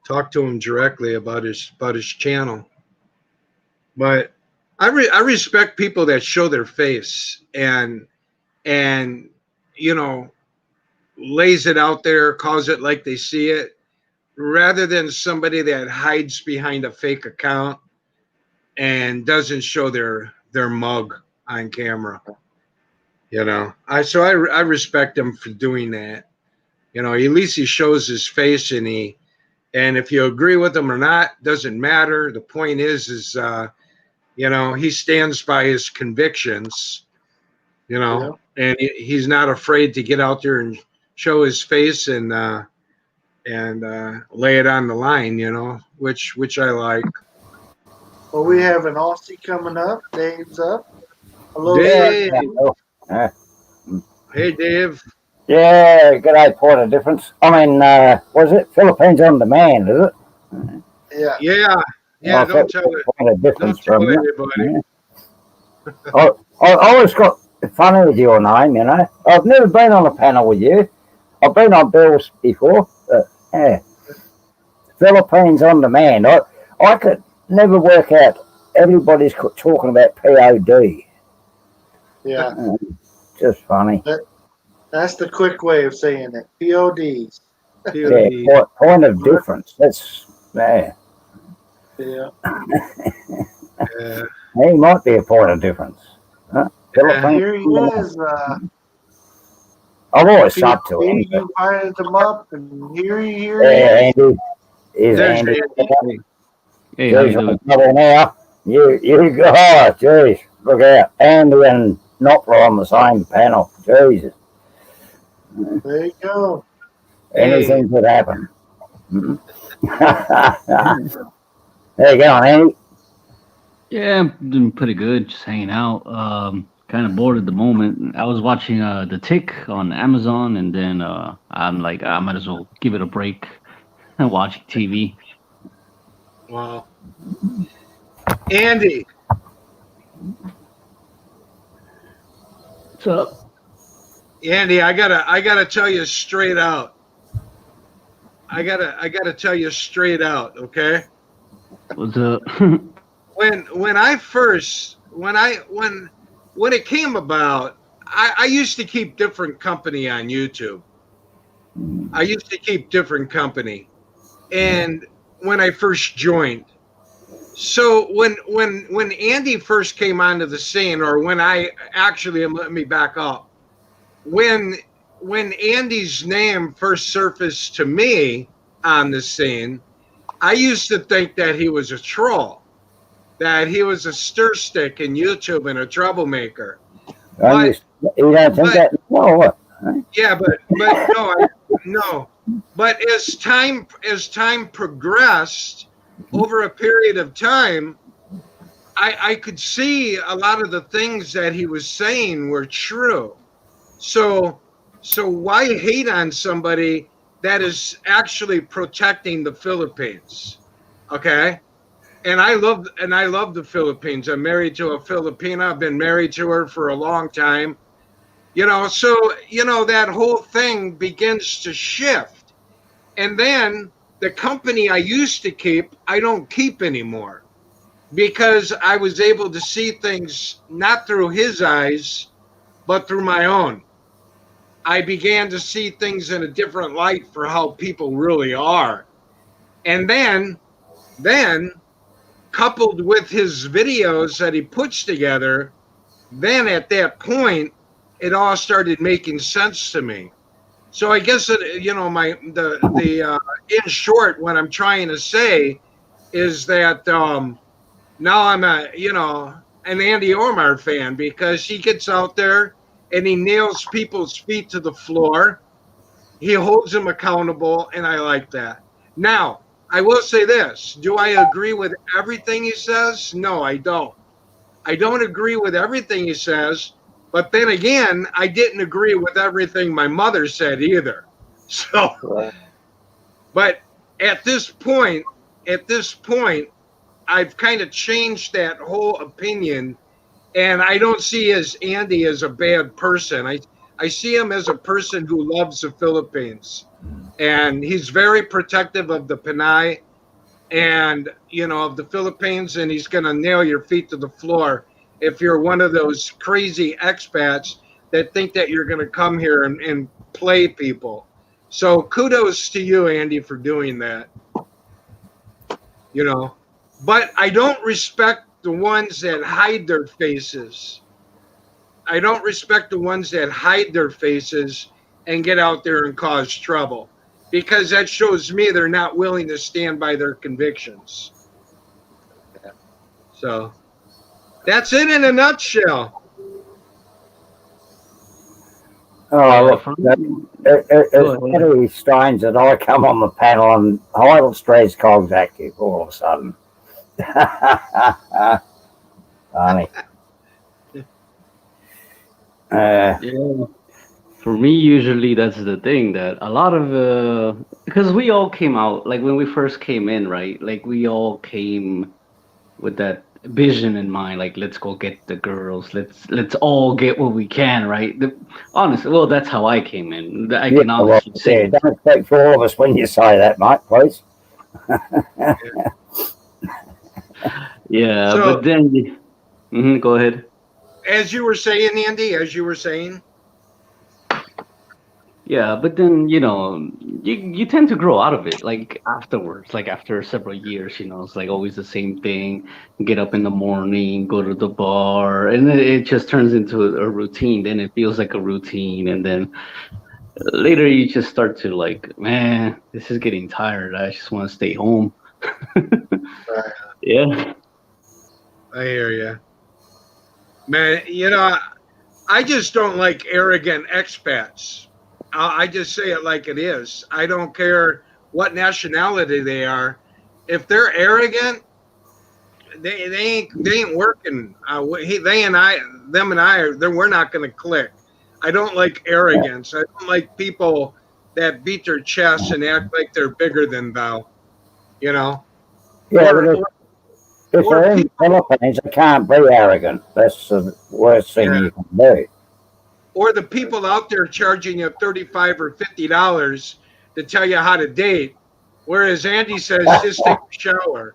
Talk to him directly about his channel. But I respect people that show their face and lays it out there, calls it like they see it, rather than somebody that hides behind a fake account and doesn't show their mug on camera. I respect him for doing that. At least he shows his face, and if you agree with him or not, doesn't matter. The point is he stands by his convictions, and he's not afraid to get out there and show his face and lay it on the line, which I like. Well, we have an Aussie coming up. Dave's up. Hello, Dave. Yeah. Hey, Dave. Yeah, good point of difference. I mean, was it Philippines on Demand, is it? Yeah. Yeah, don't tell it. Don't tell anybody. I always got funny with your name, I've never been on a panel with you. I've been on Bill's before, but yeah. Philippines on Demand. I could never work out. Everybody's talking about POD. Yeah. Just funny. That's the quick way of saying it. PODs. Yeah, point of difference. That's Yeah. He might be a point of difference. Huh? Here he is. I've always subbed to him. You invited him up, and here he is. Andy. Is Andy. Hey, how you doing? Now. You go. Oh, jeez. Look out. Andy and Knopfler on the same panel. Jesus. There you go. Anything could happen. There you go, Andy. Yeah, I'm doing pretty good. Just hanging out. kind of bored at the moment. I was watching The Tick on Amazon, and then I'm like, I might as well give it a break and watching TV. Wow. Andy, What's up? Andy, I gotta tell you straight out. I gotta tell you straight out, okay? What's up? When it came about, I used to keep different company on YouTube. I used to keep different company, and when I first joined, so when Andy first came onto the scene, or when I actually let me back up, when Andy's name first surfaced to me on the scene, I used to think that he was a troll, that he was a stir stick in YouTube and a troublemaker. But You don't think that? No, what? yeah, but no. But as time progressed, over a period of time, I could see a lot of the things that he was saying were true. So why hate on somebody that is actually protecting the Philippines? Okay? And I love the Philippines. I'm married to a Filipina. I've been married to her for a long time. So that whole thing begins to shift. And then the company I used to keep, I don't keep anymore, because I was able to see things not through his eyes, but through my own. I began to see things in a different light for how people really are. And then coupled with his videos that he puts together, then at that point, it all started making sense to me. So I guess that, in short, what I'm trying to say is that now I'm an Andy Omar fan, because he gets out there and he nails people's feet to the floor. He holds them accountable, and I like that. Now, I will say this. Do I agree with everything he says? No, I don't. I don't agree with everything he says, but then again, I didn't agree with everything my mother said either. So, but at this point, I've kind of changed that whole opinion, and I don't see Andy as a bad person. I see him as a person who loves the Philippines, and he's very protective of the Pinay and of the Philippines, and he's going to nail your feet to the floor if you're one of those crazy expats that think that you're going to come here and play people. So kudos to you, Andy, for doing that. But I don't respect the ones that hide their faces. I don't respect the ones that hide their faces and get out there and cause trouble, because that shows me they're not willing to stand by their convictions. So that's it in a nutshell. Oh, it's very strange that I come on the panel and Heidel Strays Cogs active all of a sudden. Funny. Yeah. For me, usually that's the thing, that a lot of because we all came out, like when we first came in, right? Like we all came with that vision in mind, like let's go get the girls, let's all get what we can, right? Honestly, well, that's how I came in. I can honestly say. Don't speak for all of us when you say that, mate, please. Yeah, so, but then go ahead. As you were saying, Andy, yeah, but then you tend to grow out of it, like afterwards, like after several years, it's like always the same thing. Get up in the morning, go to the bar, and then it just turns into a routine. Then it feels like a routine, and then later you just start to like, man, this is getting tired. I just want to stay home. Yeah, I hear you, man. I just don't like arrogant expats. I just say it like it is. I don't care what nationality they are. If they're arrogant, they ain't working. them and we're not going to click. I don't like arrogance. I don't like people that beat their chests and act like they're bigger than thou. You know, Yeah, or but if or they're in the people, Philippines, they can't be arrogant. That's the worst thing yeah, you can do. or the people out there charging you $35 or $50 to tell you how to date, whereas Andy says just take a shower.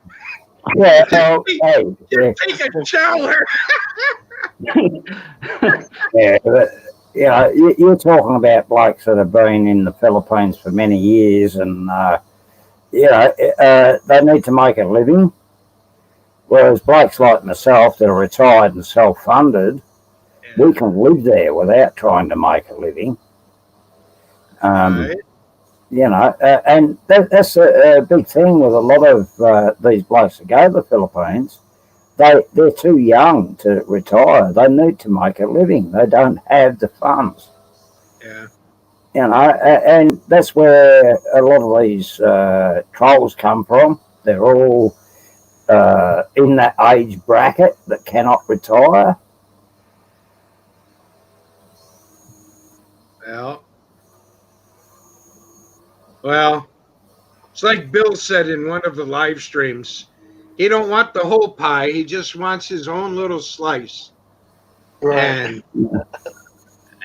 Yeah, Just well, take, hey, just take a shower. yeah, but, you're talking about blokes that have been in the Philippines for many years, and they need to make a living. Whereas blokes like myself that are retired and self-funded, we can live there without trying to make a living. Right. And that's a big thing with a lot of these blokes that go to the Philippines. They're too young to retire. They need to make a living. They don't have the funds. Yeah. And that's where a lot of these trolls come from. They're all in that age bracket that cannot retire. Well, it's like Bill said in one of the live streams. He don't want the whole pie. He just wants his own little slice. Right.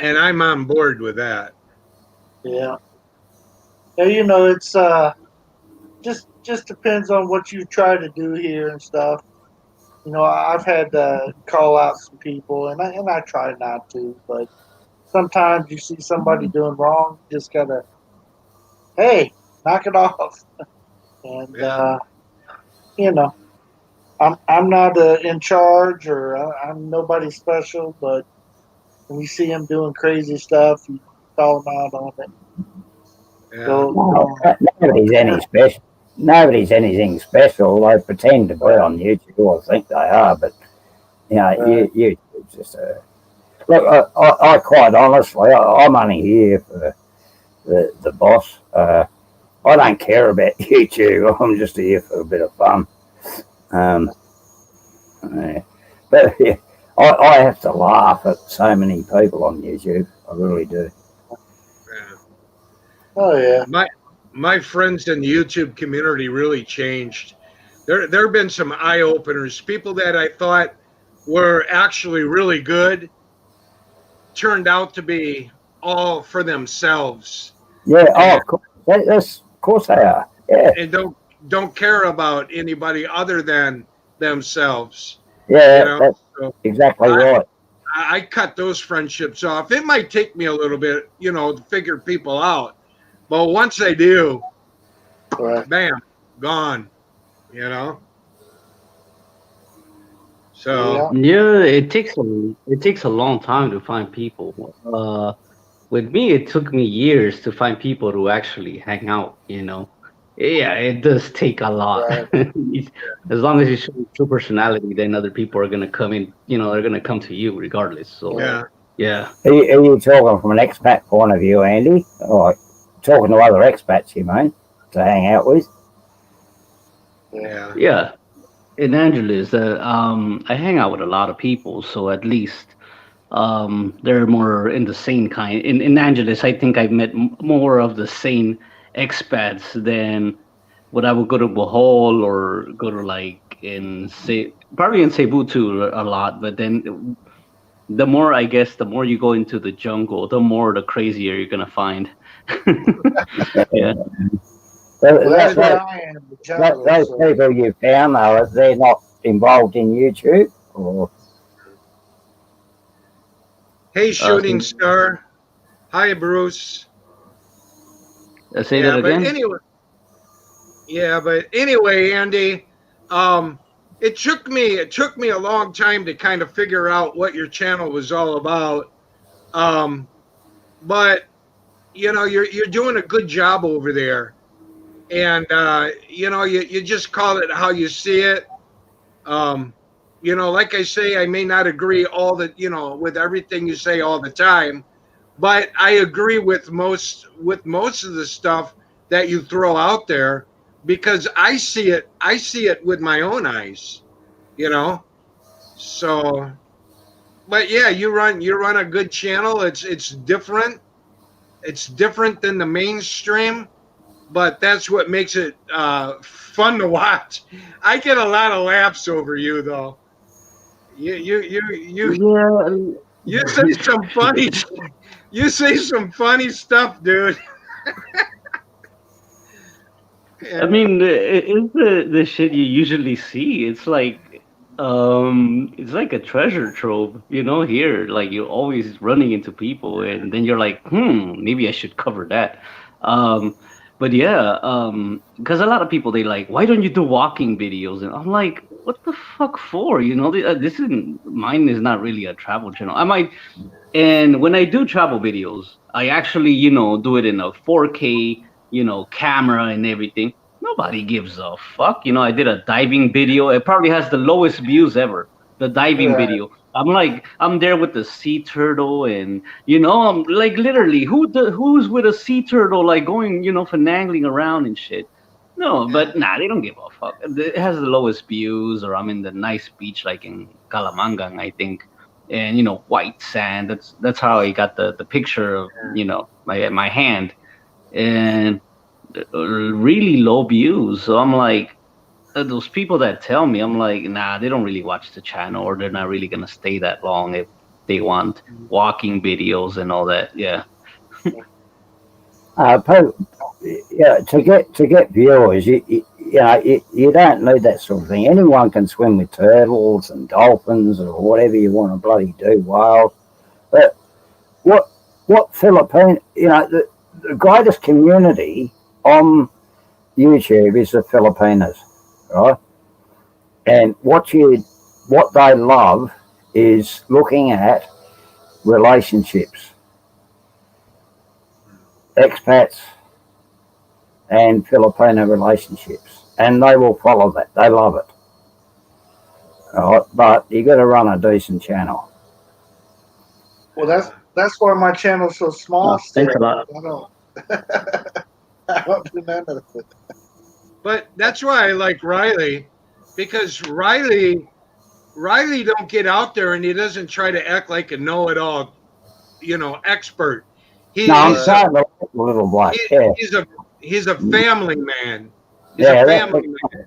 And I'm on board with that. Yeah. It's just depends on what you try to do here and stuff. I've had to call out some people, and I try not to, but sometimes you see somebody doing wrong, you just gotta, hey, knock it off. And you know, I'm not in charge, or I'm nobody special, but when you see them doing crazy stuff, you call them out on it. Yeah. Nobody's any special. Nobody's anything special. They pretend to be on YouTube or think they are, but you just look. I quite honestly, I'm only here for the boss. I don't care about YouTube. I'm just here for a bit of fun. But I have to laugh at so many people on YouTube. I really do. Oh yeah. My friends in the YouTube community really changed. There have been some eye openers. People that I thought were actually really good turned out to be all for themselves. Yeah. Of course they are. Yeah. And don't care about anybody other than themselves. Yeah. That's exactly right. I cut those friendships off. It might take me a little bit, to figure people out. But once I do, bam, gone, So yeah, it takes a long time to find people. With me, it took me years to find people to actually hang out. Yeah, it does take a lot. As long as you show true personality, then other people are gonna come in. They're gonna come to you regardless. So yeah. Are you talking from an expat point of view, Andy? Or talking to other expats, you mean, to hang out with? Yeah. In Angeles, I hang out with a lot of people, so at least they're more in the same kind. In Angeles, I think I've met more of the same expats than what I would go to Bohol or go to probably in Cebu too a lot. But then the more you go into the jungle, the crazier you're gonna find. Yeah. That's where I am. The jungle, those people you found, though, they're not involved in YouTube, or? Hey, Shooting Star. Hi, Bruce. Say that again. But anyway, Andy, it took me a long time to kind of figure out what your channel was all about. But you're doing a good job over there, and you just call it how you see it. Like I say, I may not agree with everything you say all the time, but I agree with most of the stuff that you throw out there because I see it with my own eyes, So but yeah, you run a good channel. It's different. It's different than the mainstream, but that's what makes it fun to watch. I get a lot of laughs over you though. You you say Yeah. some funny you say some funny stuff, dude. I And mean, it's the shit you usually see. It's like a treasure trove, here. Like you're always running into people, and then you're like, maybe I should cover that. Um, but yeah, because a lot of people they like, why don't you do walking videos? And I'm like, what the fuck for? This isn't mine. Is not really a travel channel. I might and when I do travel videos, I actually, do it in a 4K, camera and everything. Nobody gives a fuck. I did a diving video. It probably has the lowest views ever. The diving Right. video. I'm there with the sea turtle, and I'm like literally, who's with a sea turtle like going, finagling around and shit. No, yeah, but nah, they don't give a fuck. It has the lowest views, or I'm in the nice beach like in Calamangang, I think, and white sand. That's how I got the picture of my hand, and really low views. So I'm like, those people that tell me, I'm like, nah, they don't really watch the channel, or they're not really gonna stay that long if they want walking videos and all that. Yeah. People, yeah, to get viewers, you don't need that sort of thing. Anyone can swim with turtles and dolphins or whatever you want to bloody do, whales. But what Philippine, the greatest community on YouTube is the Filipinos, right? And what they love is looking at relationships, expats and Filipino relationships, and they will follow that. They love it. Right? But you got to run a decent channel. Well, that's why my channel's so small Thanks a still. lot. I don't, I don't do none of it. but that's why I like Riley, because Riley don't get out there and he doesn't try to act like a know-it-all, expert. No, I'm He's a starting to like the little black. he, Yeah, he's a family man. He's a yeah, family man,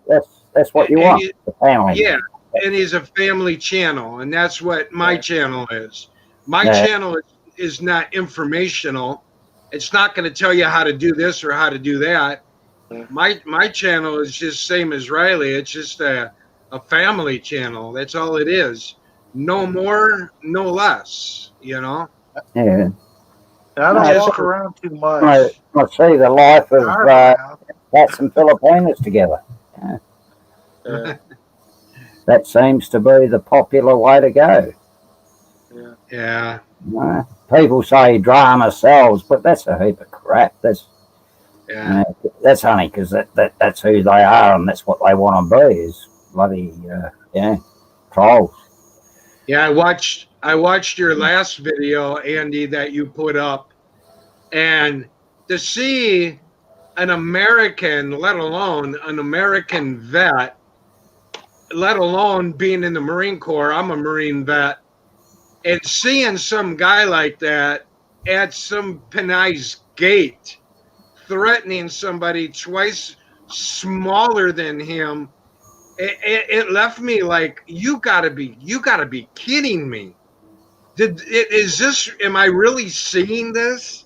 that's what you and want. The family. yeah, and he's a family channel, and that's what my channel is. My Yeah, channel is not informational. It's not going to tell you how to do this or how to do that. My channel is just same as Riley. It's just a family channel. That's all it is. No more, no less. yeah. And I don't No, Just walk around too I, much. I see the life of Tired around. cats and Filipinos together. Yeah, That seems to be the popular way to go. yeah. yeah, People say drama sells, but that's a heap of crap. yeah. That's only because that's who they are and that's what they want to be is bloody trolls. Yeah, I watched your last video, Andy, that you put up, and to see an American, let alone an American vet, let alone being in the Marine Corps, I'm a Marine vet, and seeing some guy like that at some Penai's gate threatening somebody twice smaller than him, it left me like, you gotta be kidding me. Am I really seeing this?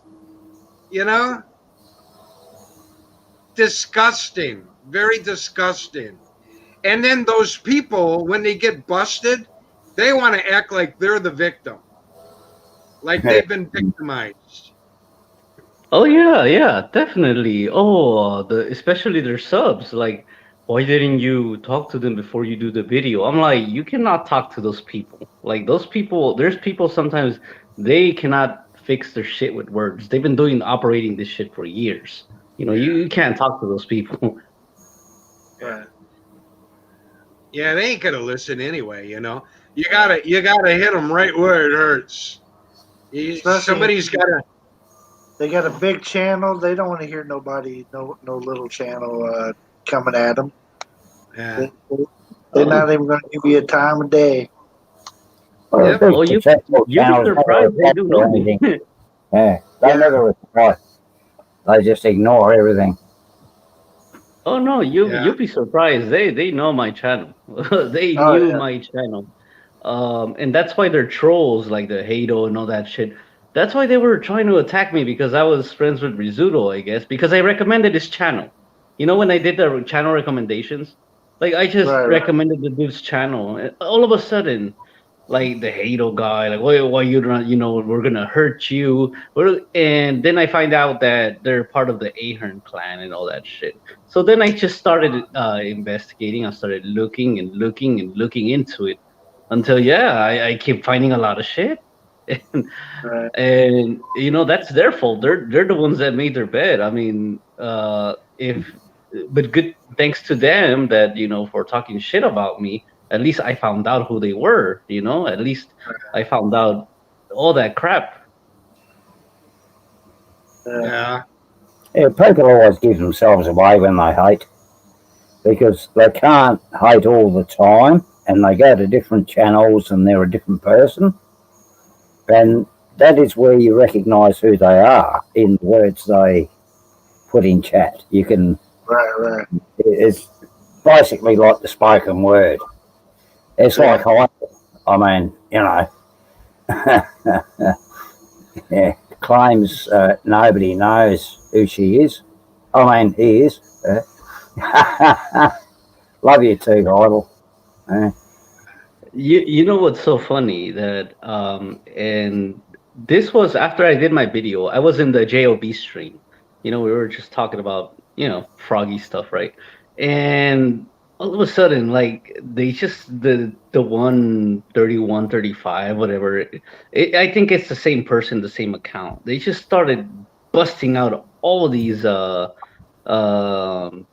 Disgusting, very disgusting. And then those people, when they get busted, they want to act like they're the victim, like they've been victimized. Oh yeah, yeah, definitely. Oh, especially their subs. Like, why didn't you talk to them before you do the video? I'm like, you cannot talk to those people. Like those people, there's people sometimes they cannot fix their shit with words. They've been operating this shit for years. You can't talk to those people. Yeah. Yeah, they ain't gonna listen anyway. You gotta hit them right where it hurts. Especially Somebody's gotta. they got a big channel. They don't want to hear nobody, no little channel coming at them. Yeah. They're not even going to give you a time of day. Well, Yep. big Oh, successful you'd be channels never surprised they reply do to know me. anything. Yeah, they Yeah. never reply. They just ignore everything. Oh no, Yeah. you'd be surprised. They know my channel. They Oh knew yeah. my channel. And that's why they're trolls like the Hado and all that shit. That's why they were trying to attack me because I was friends with Rizzuto, I guess, because I recommended his channel. You know when I did the channel recommendations? Like I just Right. recommended the dude's channel. And all of a sudden, like the Hado guy, like why you not, we're gonna hurt you. And then I find out that they're part of the Ahern clan and all that shit. So then I just started investigating. I started looking and looking and looking into it until yeah, I keep finding a lot of shit. And, Right. and that's their fault. They're the ones that made their bed. I mean, if but good thanks to them that for talking shit about me. At least I found out who they were. At least I found out all that crap. Yeah. Yeah, people always give themselves away when they hate because they can't hate all the time and they go to different channels and they're a different person. And that is where you recognise who they are in the words they put in chat. You can, Right. it's basically like the spoken word. It's Yeah. like I mean, yeah, claims nobody knows who she is. I mean, he is. Love you too, Idol. You know what's so funny that and this was after I did my video. I was in the JOB stream. We were just talking about, froggy stuff, right? And all of a sudden, like they just the 131, 35, whatever. I think it's the same person, the same account. They just started busting out all these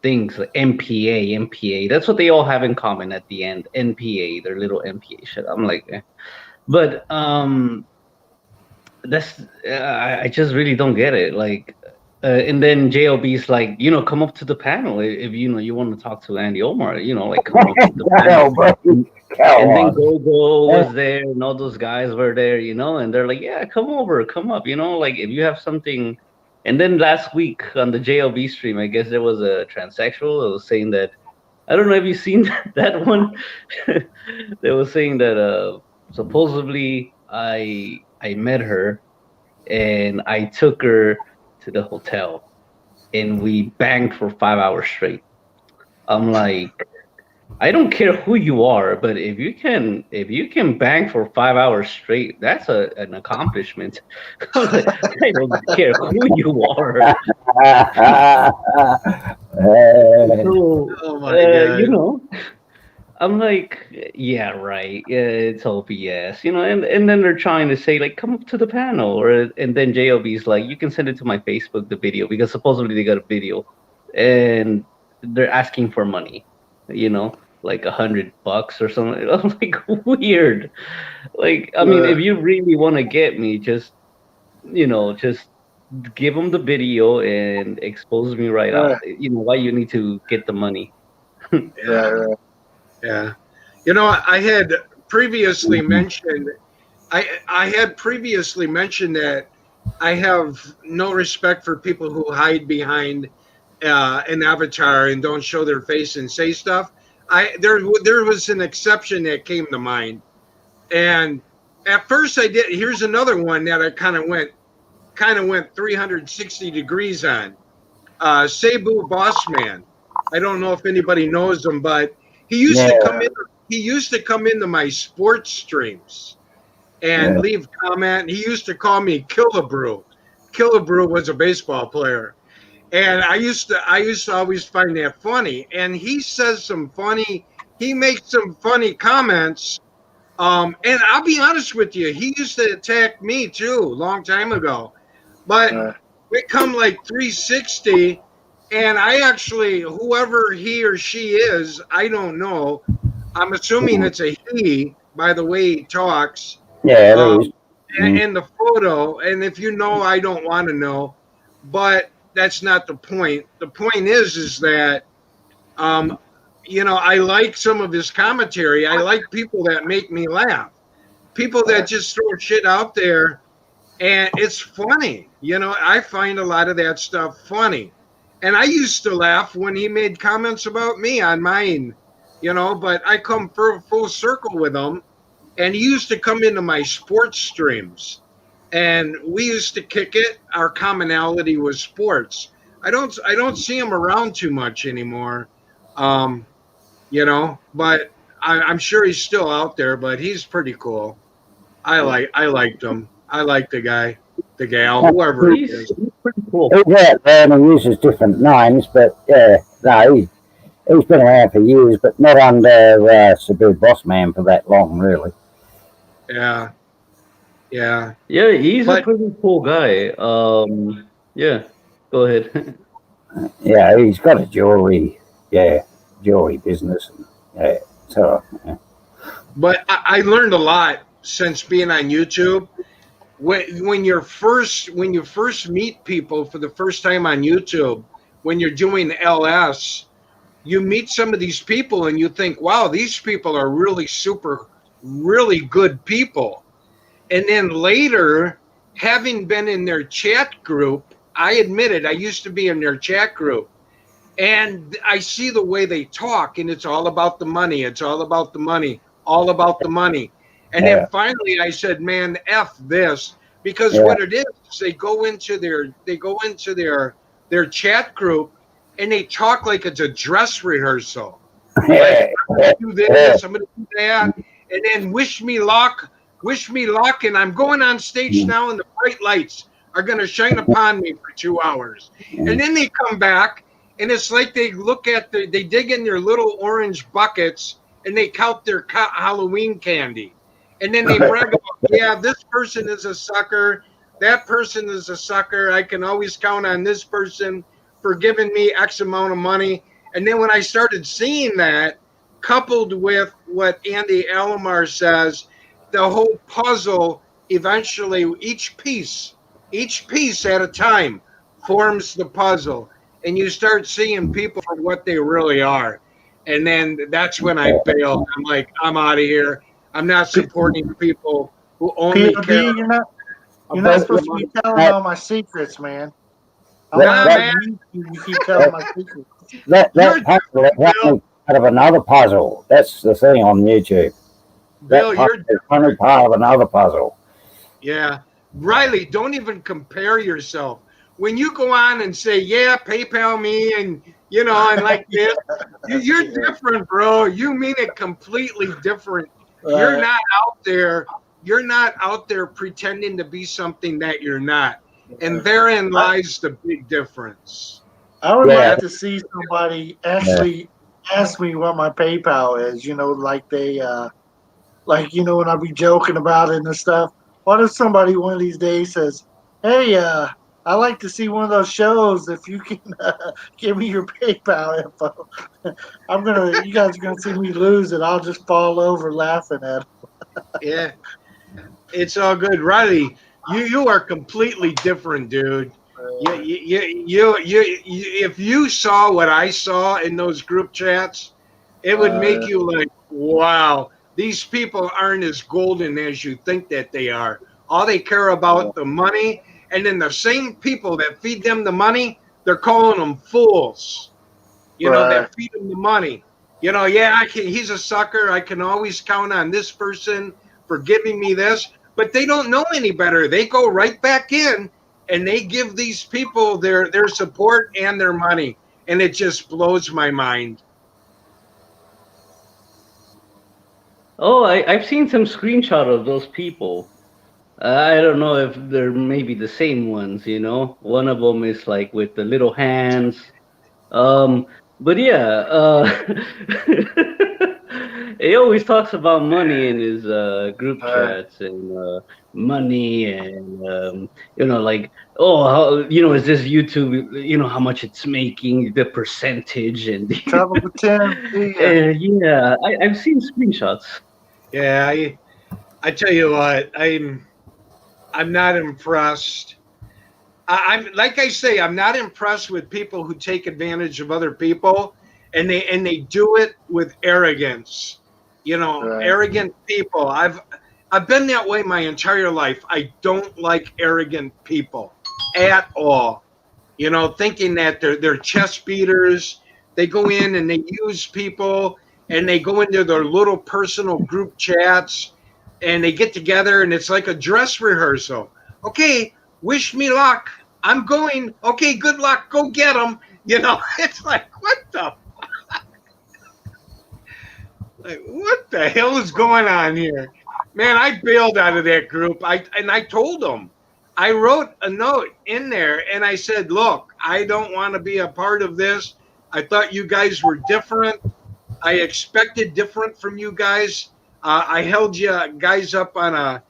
things like MPA. That's what they all have in common at the end. NPA, their little MPA shit. I'm like, eh. But that's I just really don't get it. Like, and then JLB's like, come up to the panel if you want to talk to Andy Omar. Like, come up to the panel. Hell, bro. And, Go and then on. Gogo was there, and all those guys were there, and they're like, yeah, come over, come up, like if you have something. And then last week on the JLB stream, I guess there was a transsexual that was saying that, I don't know if you've seen that one. They were saying that supposedly I met her and I took her to the hotel and we banged for 5 hours straight. I'm like, I don't care who you are, but if you can bang for 5 hours straight, that's an accomplishment. I don't care who you are. So Oh my God. I'm like, yeah, right. Yeah, it's all BS, and then they're trying to say like, come up to the panel, and then JLB's like, you can send it to my Facebook, the video, because supposedly they got a video, and they're asking for money, like $100 or something. I'm like, weird. Like, I mean, if you really want to get me, just give them the video and expose me right out. Why you need to get the money? Yeah. Yeah. I had previously mentioned that I have no respect for people who hide behind an avatar and don't show their face and say stuff. There was an exception that came to mind, and at first I did. Here's another one that I kind of went 360 degrees on. Cebu Bossman. I don't know if anybody knows him, but he used to come in. He used to come into my sports streams and leave comment. He used to call me Killabrew. Killabrew was a baseball player, and I used to always find that funny. And he says he makes some funny comments. And I'll be honest with you, he used to attack me too a long time ago, but we come like 360. And I actually, whoever he or she is, I don't know. I'm assuming it's a he by the way he talks. Yeah, it is. And the photo. And if you know, I don't want to know. But that's not the point. The point is that, I like some of his commentary. I like people that make me laugh. people that just throw shit out there, and it's funny. I find a lot of that stuff funny. And I used to laugh when he made comments about me on mine, but I come full circle with him. And he used to come into my sports streams, and we used to kick it. Our commonality was sports. I don't see him around too much anymore, but I'm sure he's still out there. But he's pretty cool. I liked him. I like the guy, the gal, whoever it is. He's pretty cool. He's out there and he uses different names, but yeah, no, he's been around for years, but not under Cebu Boss Man for that long, really. Yeah. Yeah, he's a pretty cool guy. Yeah, go ahead. Yeah, he's got a jewelry business. Yeah, so. Yeah. But I learned a lot since being on YouTube. When you first meet people for the first time on YouTube, when you're doing LS, you meet some of these people and you think, wow, these people are really good people. And then later, having been in their chat group, I admit it, I used to be in their chat group. And I see the way they talk, and it's all about the money. It's all about the money, all about the money. And then finally I said, man, F this. Because what it is they go into their chat group and they talk like it's a dress rehearsal. Like, I'm gonna do this, I'm gonna do that, and then wish me luck, and I'm going on stage now, and the bright lights are gonna shine upon me for 2 hours. And then they come back, and it's like they dig in their little orange buckets and they count their Halloween candy. And then they brag about, yeah, this person is a sucker, that person is a sucker, I can always count on this person for giving me X amount of money. And then when I started seeing that, coupled with what Andy Alomar says, the whole puzzle eventually, each piece at a time forms the puzzle. And you start seeing people for what they really are. And then that's when I failed. I'm like, I'm out of here. I'm not supporting people who only care. You're not supposed to be telling all my secrets, man. You keep telling my secrets. That puzzle is part of another puzzle. That's the thing on YouTube. Bill, you're only part of another puzzle. Yeah. Riley, don't even compare yourself. When you go on and say, yeah, PayPal me and, and like this, you're different, bro. You mean it completely different. You're not out there pretending to be something that you're not. And therein lies the big difference. I would like to see somebody actually ask me what my PayPal is, like they, when I be joking about it and stuff. What if somebody one of these days says, hey, I like to see one of those shows if you can give me your PayPal info. You guys are going to see me lose it. I'll just fall over laughing at it. Yeah. It's all good. Riley, you are completely different, dude. You if you saw what I saw in those group chats, it would make you like, wow, these people aren't as golden as you think that they are. All they care about the money, and then the same people that feed them the money, they're calling them fools. That feed them the money. He's a sucker. I can always count on this person for giving me this, but they don't know any better. They go right back in and they give these people their support and their money, and it just blows my mind. Oh, I've seen some screenshot of those people. I don't know if they're maybe the same ones, One of them is like with the little hands. But yeah, he always talks about money in his group chats and money and like, oh, how, is this YouTube? How much it's making, the percentage and Trouble with Tim. Yeah, I've seen screenshots. Yeah, I tell you what, I'm not impressed. I'm like I say, I'm not impressed with people who take advantage of other people, and they do it with arrogance. Arrogant people. I've been that way my entire life. I don't like arrogant people at all. You know, thinking that they're chest beaters. They go in and they use people, and they go into their little personal group chats, and they get together, and it's like a dress rehearsal. Okay, wish me luck. I'm going. Okay, good luck. Go get them. You know, it's like, what the hell is going on here? Man, I bailed out of that group. I told them. I wrote a note in there and I said, look, I don't want to be a part of this. I thought you guys were different. I expected different from you guys. I held you guys up on a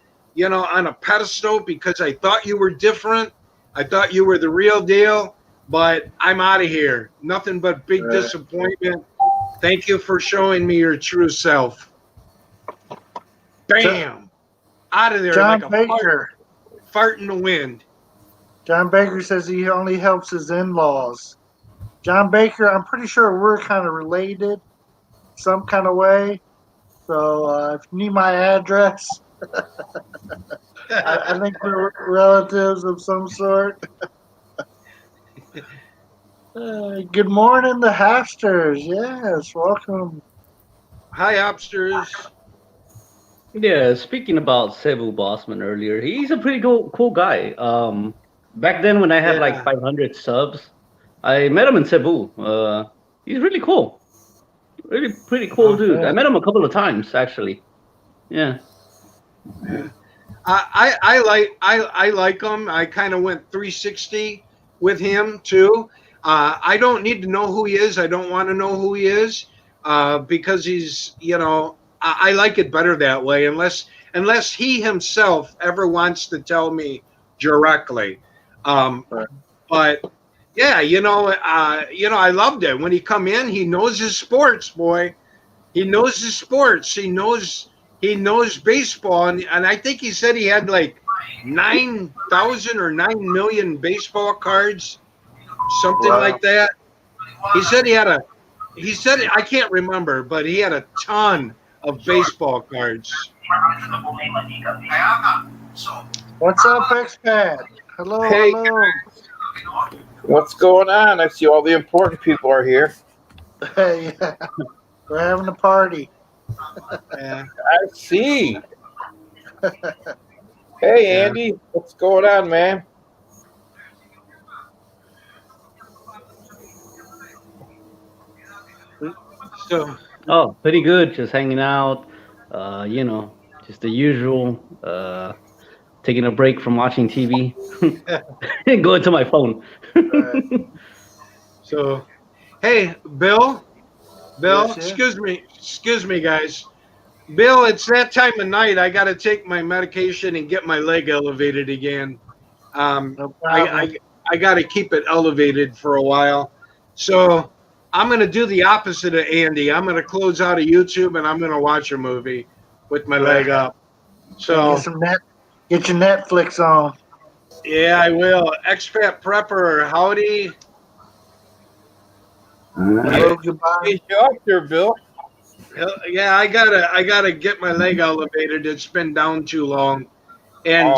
pedestal because I thought you were different. I thought you were the real deal, but I'm out of here. Nothing but big disappointment. Thank you for showing me your true self. Bam! Out of there John like a Baker. Fart in the wind. John Baker says he only helps his in-laws. John Baker, I'm pretty sure we're kind of related some kind of way. So if you need my address, I think we're relatives of some sort. Good morning, the Hapsters. Yes, welcome. Hi, Hopsters. Yeah, speaking about Cebu Bossman earlier, he's a pretty cool guy. Back then when I had like 500 subs, I met him in Cebu. He's really cool. Really pretty cool dude. I met him a couple of times actually. Yeah. I like him. I kind of went 360 with him too. I don't need to know who he is. I don't want to know who he is because he's, I like it better that way unless he himself ever wants to tell me directly. But yeah, I loved it when he come in. He knows his sports, boy. He knows his sports. He knows baseball, and I think he said he had like 9,000 or 9 million baseball cards, something like that. He said I can't remember, but he had a ton of baseball cards. What's up, expat? Hello, Hey, hello. What's going on? I see all the important people are here. Hey, we're having a party. Yeah. I see. Hey, Andy, what's going on, man? So, Pretty good. Just hanging out. Just the usual. Taking a break from watching TV. Going to my phone. so, hey, Bill, Yes, excuse me, guys. Bill, it's that time of night. I got to take my medication and get my leg elevated again. no I got to keep it elevated for a while. So I'm going to do the opposite of Andy. I'm going to close out of YouTube and I'm going to watch a movie with my leg up. So get your Netflix on. yeah, I will. Expat Prepper, howdy. Hello, goodbye. Hey, you out there, Bill? Yeah, I gotta get my leg elevated. It's been down too long. And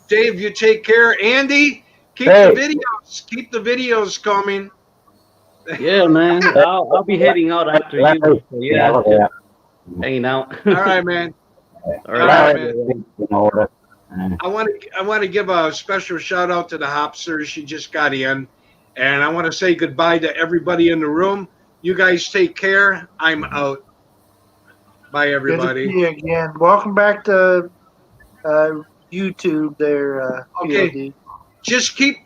Dave, you take care. Andy, keep the videos coming. Yeah, man. I'll be heading out after you. So yeah, just hanging out. All right, man. All right, man. I want to give a special shout out to the Hopsters. She just got in, and I want to say goodbye to everybody in the room. You guys take care. I'm out. Bye, everybody. Good to see you again. Welcome back to YouTube there. Okay. POD. Just keep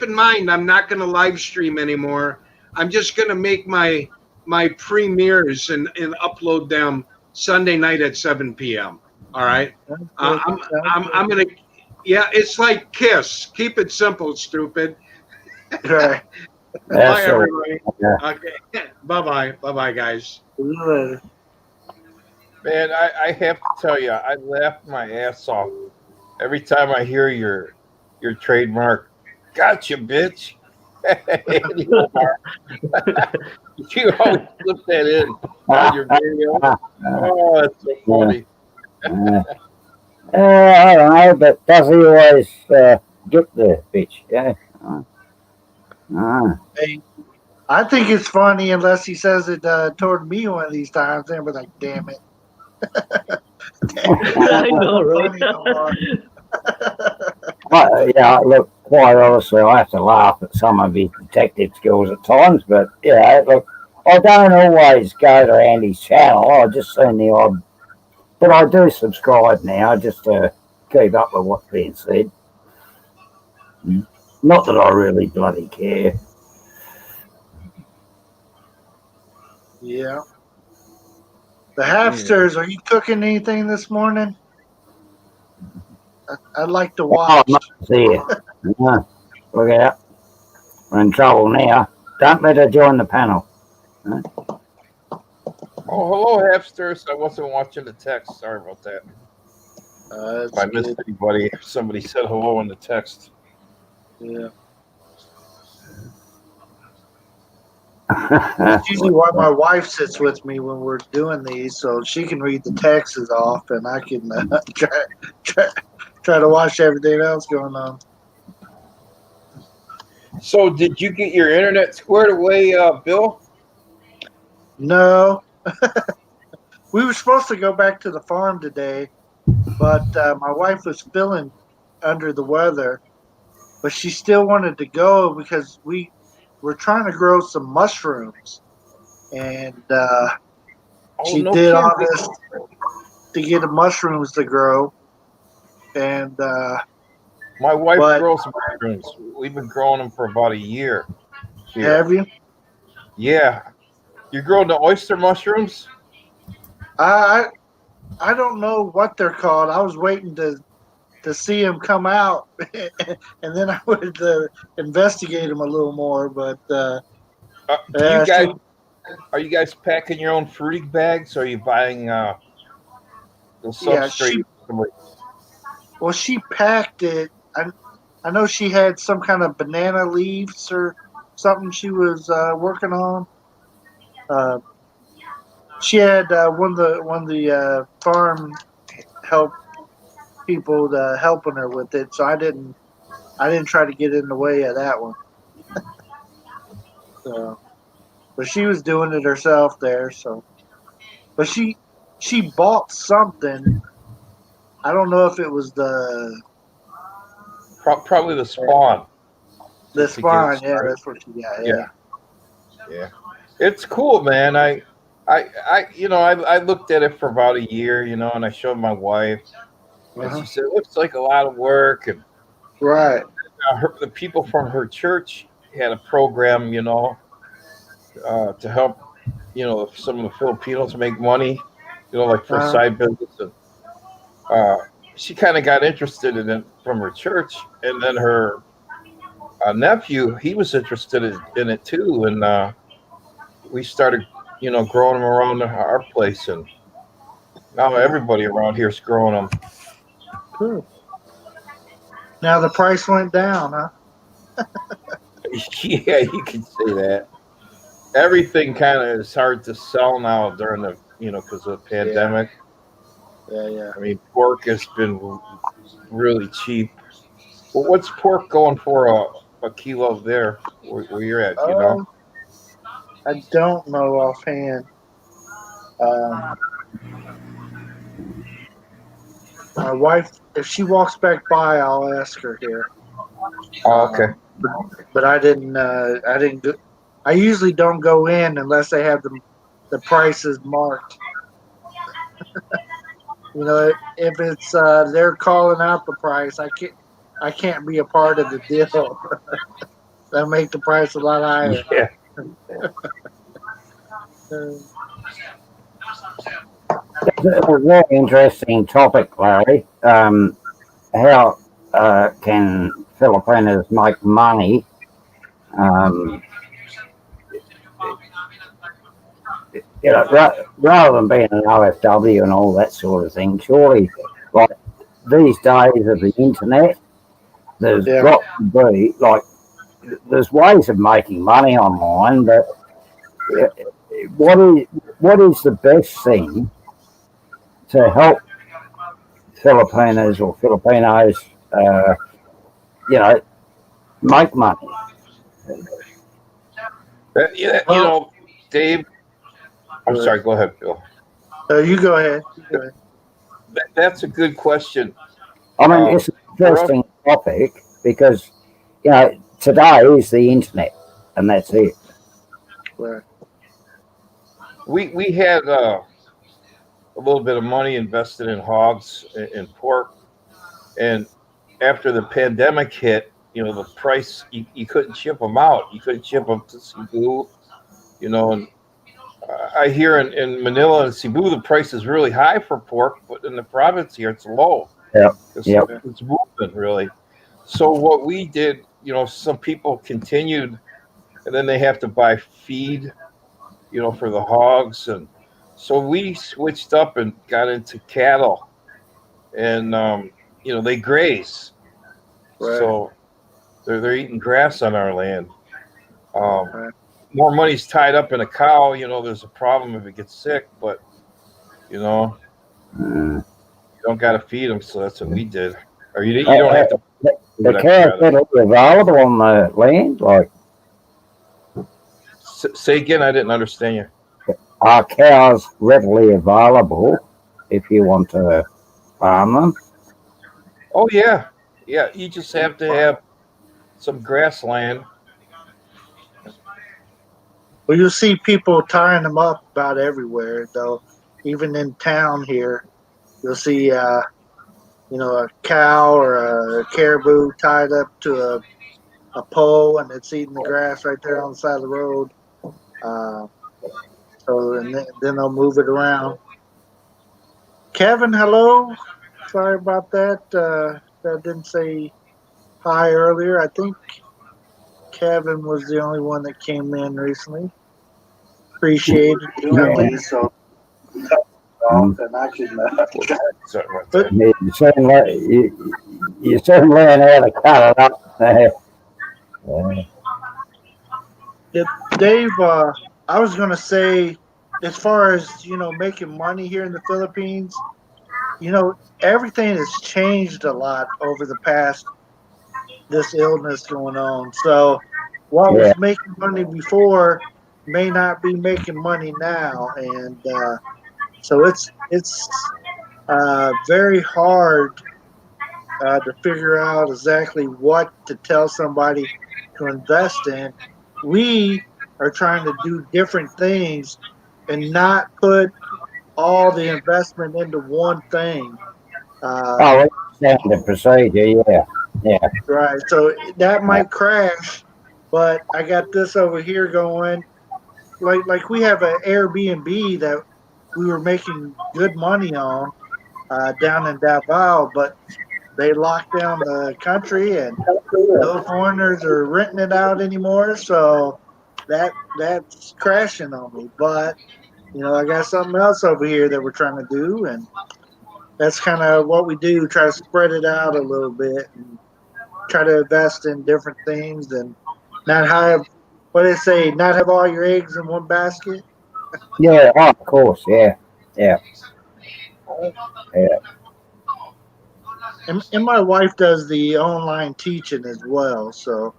in mind, I'm not going to live stream anymore. I'm just going to make my premieres and upload them Sunday night at 7 p.m. All right. I'm gonna. Yeah, it's like Kiss. Keep it simple, stupid. Right. Bye, everybody. Okay. Bye, guys. See you later. Man, I have to tell you, I laugh my ass off every time I hear your trademark. Gotcha, bitch. You always slip that in on your video. Oh, that's so funny. I don't know, but does he always get the bitch? Yeah. Hey, I think it's funny unless he says it toward me one of these times. Then we're like, damn it. I know, right? Funny no more. Yeah, look, quite honestly, I have to laugh at some of his detective skills at times, but yeah, look, I don't always go to Andy's channel. I just seen the odd, but I do subscribe now just to keep up with what's being said. Not that I really bloody care. Yeah. The Halfsters, are you cooking anything this morning? I'd like to Oh, watch. I must see you. Yeah, look out. We're in trouble now. Don't let her join the panel. Oh, hello, Halfsters. I wasn't watching the text. Sorry about that. If I missed anybody, somebody said hello in the text. Yeah. That's usually why my wife sits with me when we're doing these, so she can read the texts off, and I can try to watch everything else going on. So, did you get your internet squared away, Bill? No. We were supposed to go back to the farm today, but my wife was feeling under the weather, but she still wanted to go because we were trying to grow some mushrooms, and she no did kidding. all this to get the mushrooms to grow, and my wife grows mushrooms. We've been growing them for about a year. Here. Have you? Yeah. You're growing the oyster mushrooms? I don't know what they're called. I was waiting to see them come out, and then I would investigate them a little more. But are you guys packing your own fruiting bags, or are you buying the substrate? Well, she packed it. I know she had some kind of banana leaves or something she was working on. She had one of the farm help people helping her with it, so I didn't try to get in the way of that one. So, but she was doing it herself there. So, but she bought something. I don't know if it was probably the spawn. The spawn, yeah, that's what she got. Yeah. It's cool, man. I looked at it for about a year, and I showed my wife, and she said it looks like a lot of work. And right, the people from her church had a program, to help, some of the Filipinos make money, like for side business. And she kind of got interested in it from her church, and then her nephew, he was interested in it too, and we started, growing them around our place, and now everybody around here is growing them. Cool. Now the price went down, huh? Yeah, you can say that. Everything kind of is hard to sell now during the, because of the pandemic. Yeah. I mean, pork has been really cheap. Well, what's pork going for a kilo there where you're at, I don't know offhand. My wife, if she walks back by, I'll ask her here. Oh, okay. But I didn't. I usually don't go in unless they have the prices marked. If it's they're calling out the price, I can't be a part of the deal. That make the price a lot higher. Yeah. It's a very interesting topic, Larry. How can Filipinos make money? Rather than being an OFW and all that sort of thing, surely, like these days of the internet, there's got to be, like, there's ways of making money online, but what is the best thing to help Filipinos or Filipinos, make money? Yeah, Dave. I'm Good. sorry. Go ahead, Bill. You go ahead. That's a good question. I mean, it's an interesting topic because, today is the internet, and that's it. Right. We had a little bit of money invested in hogs and pork, and after the pandemic hit, the price you couldn't ship them out. You couldn't ship them to Cebu, and I hear in Manila and Cebu the price is really high for pork, but in the province here it's low. Yep. It's moving really. So what we did, some people continued, and then they have to buy feed, for the hogs, and so we switched up and got into cattle, and they graze, Right. so they're eating grass on our land. Right. More money's tied up in a cow. There's a problem if it gets sick, but you don't got to feed them, so that's what we did. Or you don't have to. The cows readily available on the land, like. Say again, I didn't understand you. Are cows readily available if you want to farm them? Oh yeah. You just have to have some grassland. Well, you'll see people tying them up about everywhere, though. Even in town here, you'll see, a cow or a caribou tied up to a pole, and it's eating the grass right there on the side of the road. And then they'll move it around. Kevin, hello. Sorry about that. I didn't say hi earlier. I think Kevin was the only one that came in recently. Appreciate it. Yeah. So, and I can. But You certainly learn how to cut it up. Dave, I was going to say, as far as, making money here in the Philippines, everything has changed a lot over the past, this illness going on. So what was making money before may not be making money now. And so it's very hard to figure out exactly what to tell somebody to invest in. We are trying to do different things and not put all the investment into one thing. Standard procedure, yeah. Right. So that might crash, but I got this over here going. Like we have an Airbnb that we were making good money on down in Davao, but they locked down the country and no foreigners are renting it out anymore. So that's crashing on me. But I got something else over here that we're trying to do, and that's kind of what we do. Try to spread it out a little bit and try to invest in different things and not have what they say, not have all your eggs in one basket. Yeah, of course, yeah. And my wife does the online teaching as well, so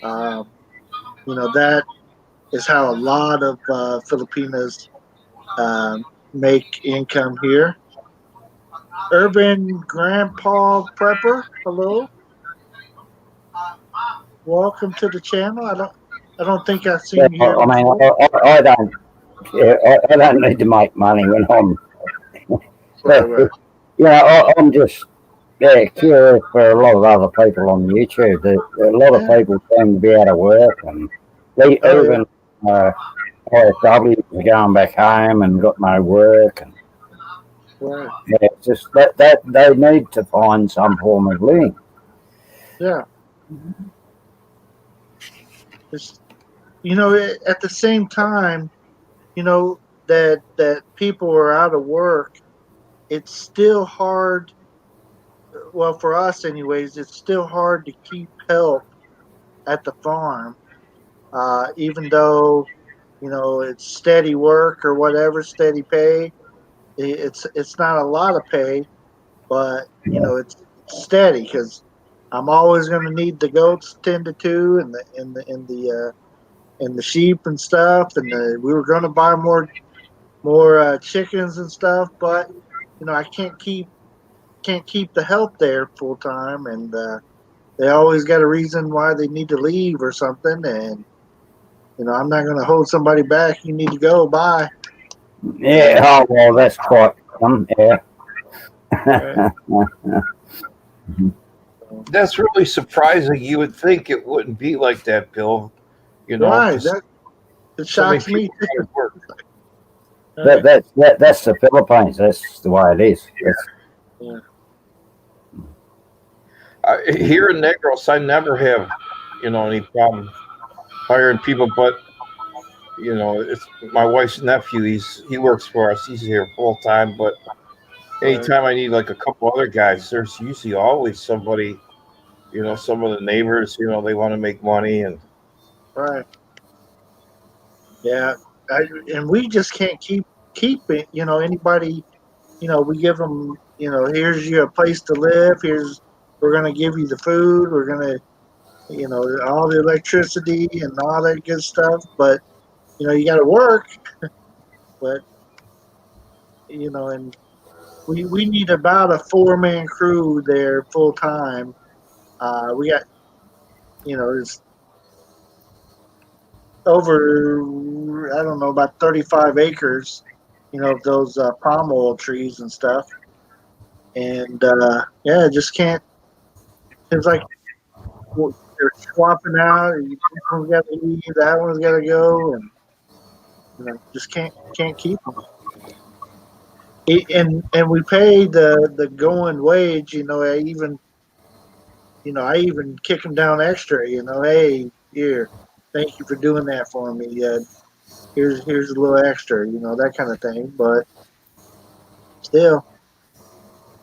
that is how a lot of Filipinos make income here. Urban Grandpa Prepper, hello. Welcome to the channel. I don't think I've seen you here. I mean, I don't. I don't need to make money when I'm. Right. I'm just curious for a lot of other people on YouTube. A lot of people seem to be out of work, and even ISWs are going back home and got no work, and it's just that they need to find some form of living. Yeah. It's, at the same time, that people are out of work, it's still hard. Well, for us, anyways, it's still hard to keep help at the farm, even though it's steady work or whatever, steady pay. It's not a lot of pay, but it's steady because I'm always going to need the goats tended to, and the sheep and stuff, and we were going to buy more chickens and stuff, but I can't keep the help there full time, and they always got a reason why they need to leave or something, and I'm not going to hold somebody back. You need to go. Bye. Yeah, oh, well, that's quite yeah. Right. That's really surprising. You would think it wouldn't be like that, Bill. Right. That It so many shocks me. people out of work. That's the Philippines. That's the way it is. Yeah. Here in Negros, I never have, any problem hiring people. But it's my wife's nephew. He works for us. He's here full time. But anytime I need like a couple other guys, there's usually always somebody. Some of the neighbors, they want to make money and. Right. Yeah. And we just can't keep it. Anybody. We give them. Here's your place to live. We're gonna give you the food. We're gonna. All the electricity and all that good stuff. But you got to work. But and we need about a 4-man crew there full time. We got it's over, I don't know, about 35 acres, of those palm oil trees and stuff. And yeah, just can't. Seems like they're swapping out. This one's got to leave, that one's got to go, and just can't keep them. And we pay the going wage. I even kick them down extra. Hey, here, thank you for doing that for me. Here's a little extra. That kind of thing. But still,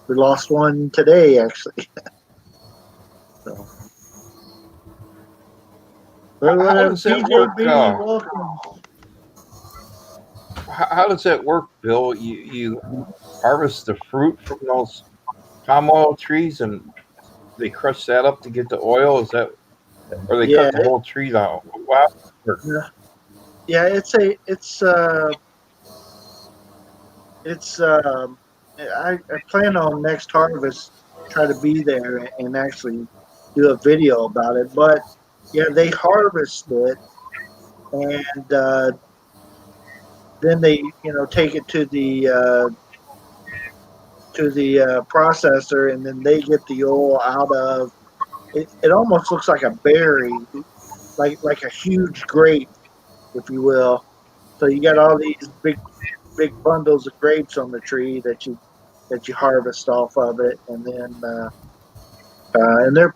we lost one today, actually. So. But How does that work? Welcome. How does that work, Bill? You harvest the fruit from those palm oil trees and they crush that up to get the oil. Is that, or they cut the whole tree down? Wow. Yeah, I plan on next harvest try to be there and actually do a video about it. But yeah, they harvest it and then they take it to the processor, and then they get the oil out of it. It almost looks like a berry, like a huge grape, if you will. So you got all these big bundles of grapes on the tree that you harvest off of it, and then and they're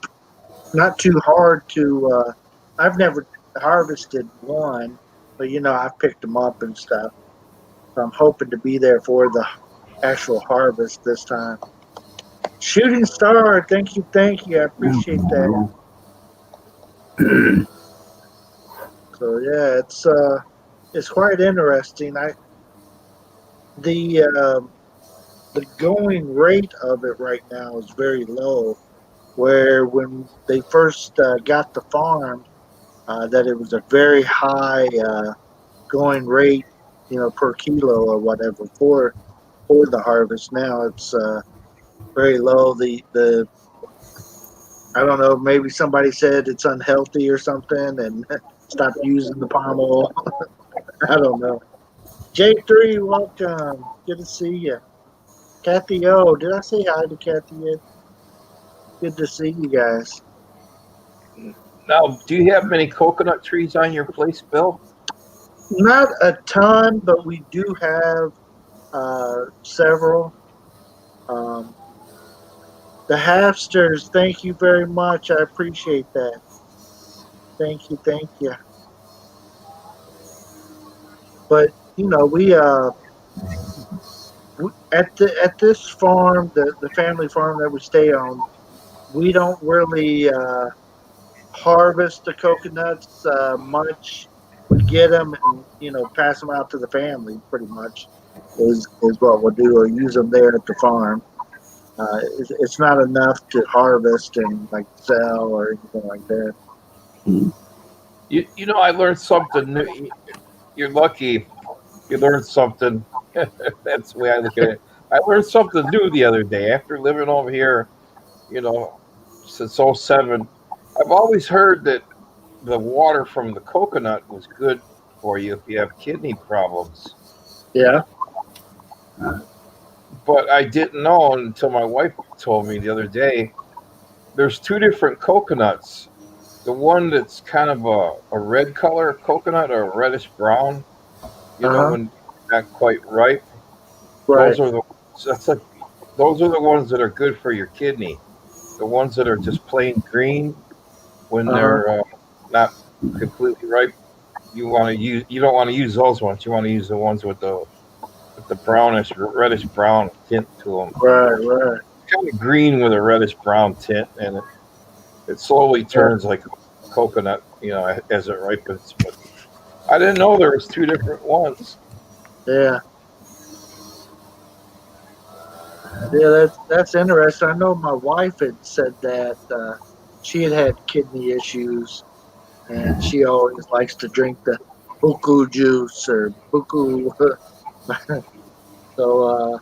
not too hard to. I've never harvested one, but I've picked them up and stuff. So I'm hoping to be there for the actual harvest this time. Shooting Star, thank you. I appreciate that. So yeah, it's quite interesting. The going rate of it right now is very low. Where when they first got the farm, that it was a very high going rate, per kilo or whatever for the harvest. Now it's very low. The I don't know, maybe somebody said it's unhealthy or something and stopped using the palm oil. I don't know. J3, welcome. Good to see you. Kathy O, did I say hi to Kathy yet? Good to see you guys. Now, do you have many coconut trees on your place, Bill? Not a ton, but we do have several. The Halfsters, thank you very much. I appreciate that. Thank you. But we at this farm, the family farm that we stay on, we don't really harvest the coconuts much. We get them and pass them out to the family. Pretty much is what we'll do, or use them there at the farm. It's not enough to harvest and like sell or anything like that. You know, I learned something new. You're lucky. You learned something. That's the way I look at it. I learned something new the other day after living over here, since '07. I've always heard that the water from the coconut was good for you if you have kidney problems. Yeah. But I didn't know until my wife told me the other day. There's two different coconuts. The one that's kind of a red color coconut or a reddish brown, when not quite ripe. Right. Those are the ones that are good for your kidney. The ones that are just plain green, when they're not completely ripe, you don't want to use those ones. You want to use the ones with the brownish, reddish brown tint to them. Right. Kind of green with a reddish brown tint, and it slowly turns like coconut, as it ripens. But I didn't know there was two different ones. Yeah. Yeah, that's interesting. I know my wife had said that she had kidney issues, and she always likes to drink the buku juice or buku. So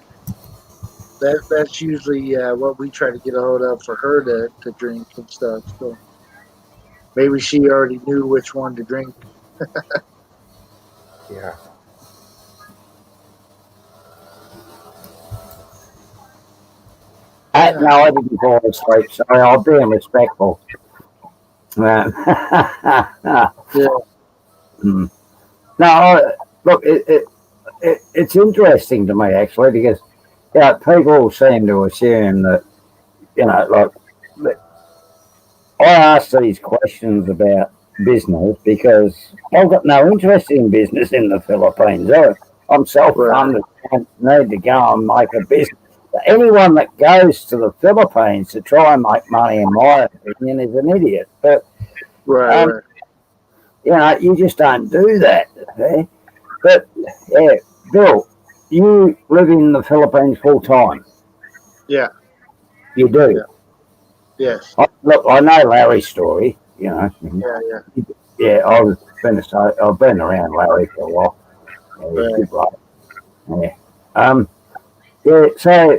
that's usually what we try to get a hold of for her to drink and stuff. So maybe she already knew which one to drink. Yeah. No, I didn't fall asleep. Sorry, I'll be respectful. Yeah. No, look, it's interesting to me actually because people seem to assume that I ask these questions about business because I've got no interest in business in the Philippines. I'm self-funded. I need to go and make a business. Anyone that goes to the Philippines to try and make money, in my opinion, is an idiot. But you just don't do that. Okay? But Bill, you live in the Philippines full time. Yeah. You do. Yeah. Yes. Look, I know Larry's story. Yeah. Yeah, I've been around Larry for a while. So,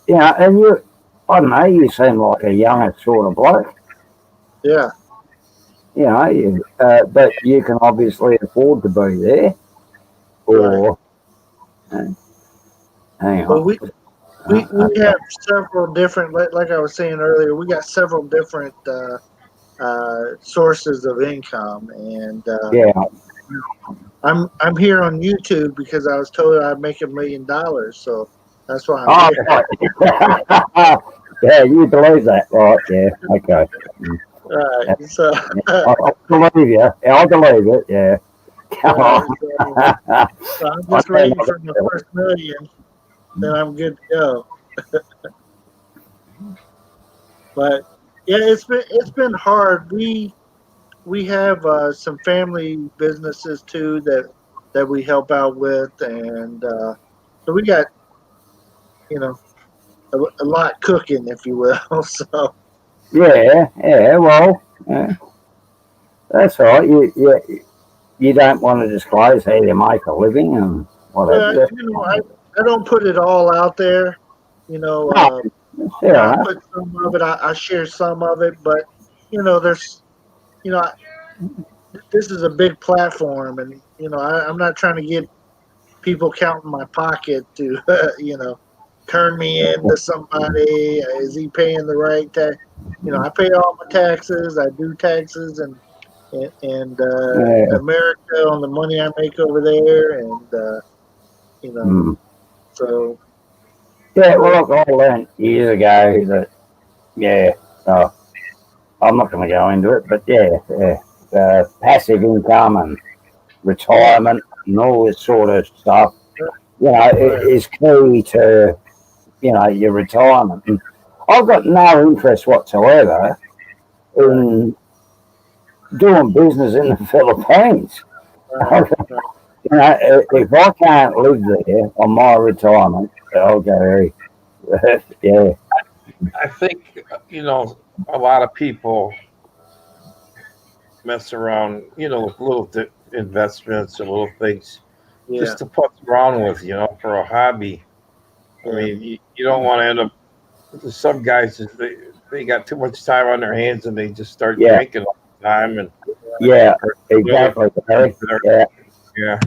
and you, I don't know, you seem like a younger sort of bloke. Yeah. But you can obviously afford to be there. Or, hang on. Well, we have several different, like I was saying earlier, we got several different sources of income, and I'm here on YouTube because I was told I'd make $1 million, so that's why I'm here. Right. Yeah, you believe that, right? Yeah, okay. Right. So I'll believe you. I'll believe it. Yeah. Come on. So I'm just waiting for the first $1 million, then I'm good to go. But yeah, it's been hard. We have some family businesses too that we help out with, and so we got a lot cooking, if you will. So well, that's all right. You don't want to disclose how you make a living and whatever. I don't put it all out there. I put some of it. I share some of it, but there's this is a big platform, and I'm not trying to get people counting my pocket to turn me into somebody. Is he paying the right tax? I pay all my taxes. I do taxes and America on the money I make over there, and so. Yeah, well, look, I learned years ago that I'm not going to go into it, but passive income and retirement and all this sort of stuff, is key to your retirement. And I've got no interest whatsoever in doing business in the Philippines. Right, right. You know, if I can't live there on my retirement, I'll go. Yeah, I think a lot of people mess around, with little investments and little things Yeah, just to fuck around with, for a hobby. I yeah, mean, you don't want to end up. There's some guys they got too much time on their hands and they just start yeah, drinking all the time and yeah, or doing exactly. Gary. it. Yeah, Yeah.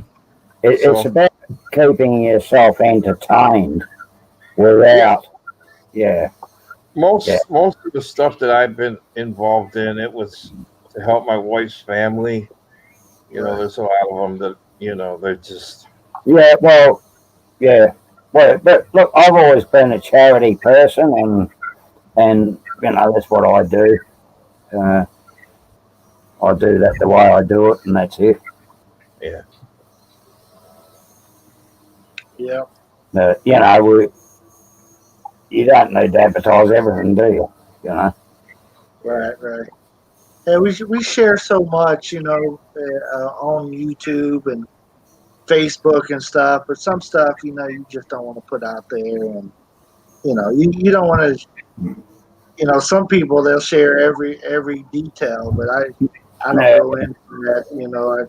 it's So about keeping yourself entertained yeah, without. Yeah, yeah, most of the stuff that I've been involved in, it was to help my wife's family. right. There's a lot of them that they're just yeah. Well, yeah. Well, but look, I've always been a charity person, and that's what I do. Uh, I do that the way I do it, and that's it. yeah. Yeah, You don't need to advertise everything, do you? You know. right, right. Yeah, we share so much, on YouTube and Facebook and stuff. But some stuff, you just don't want to put out there, and you don't want to. Some people they'll share every detail, but I don't No, go into that.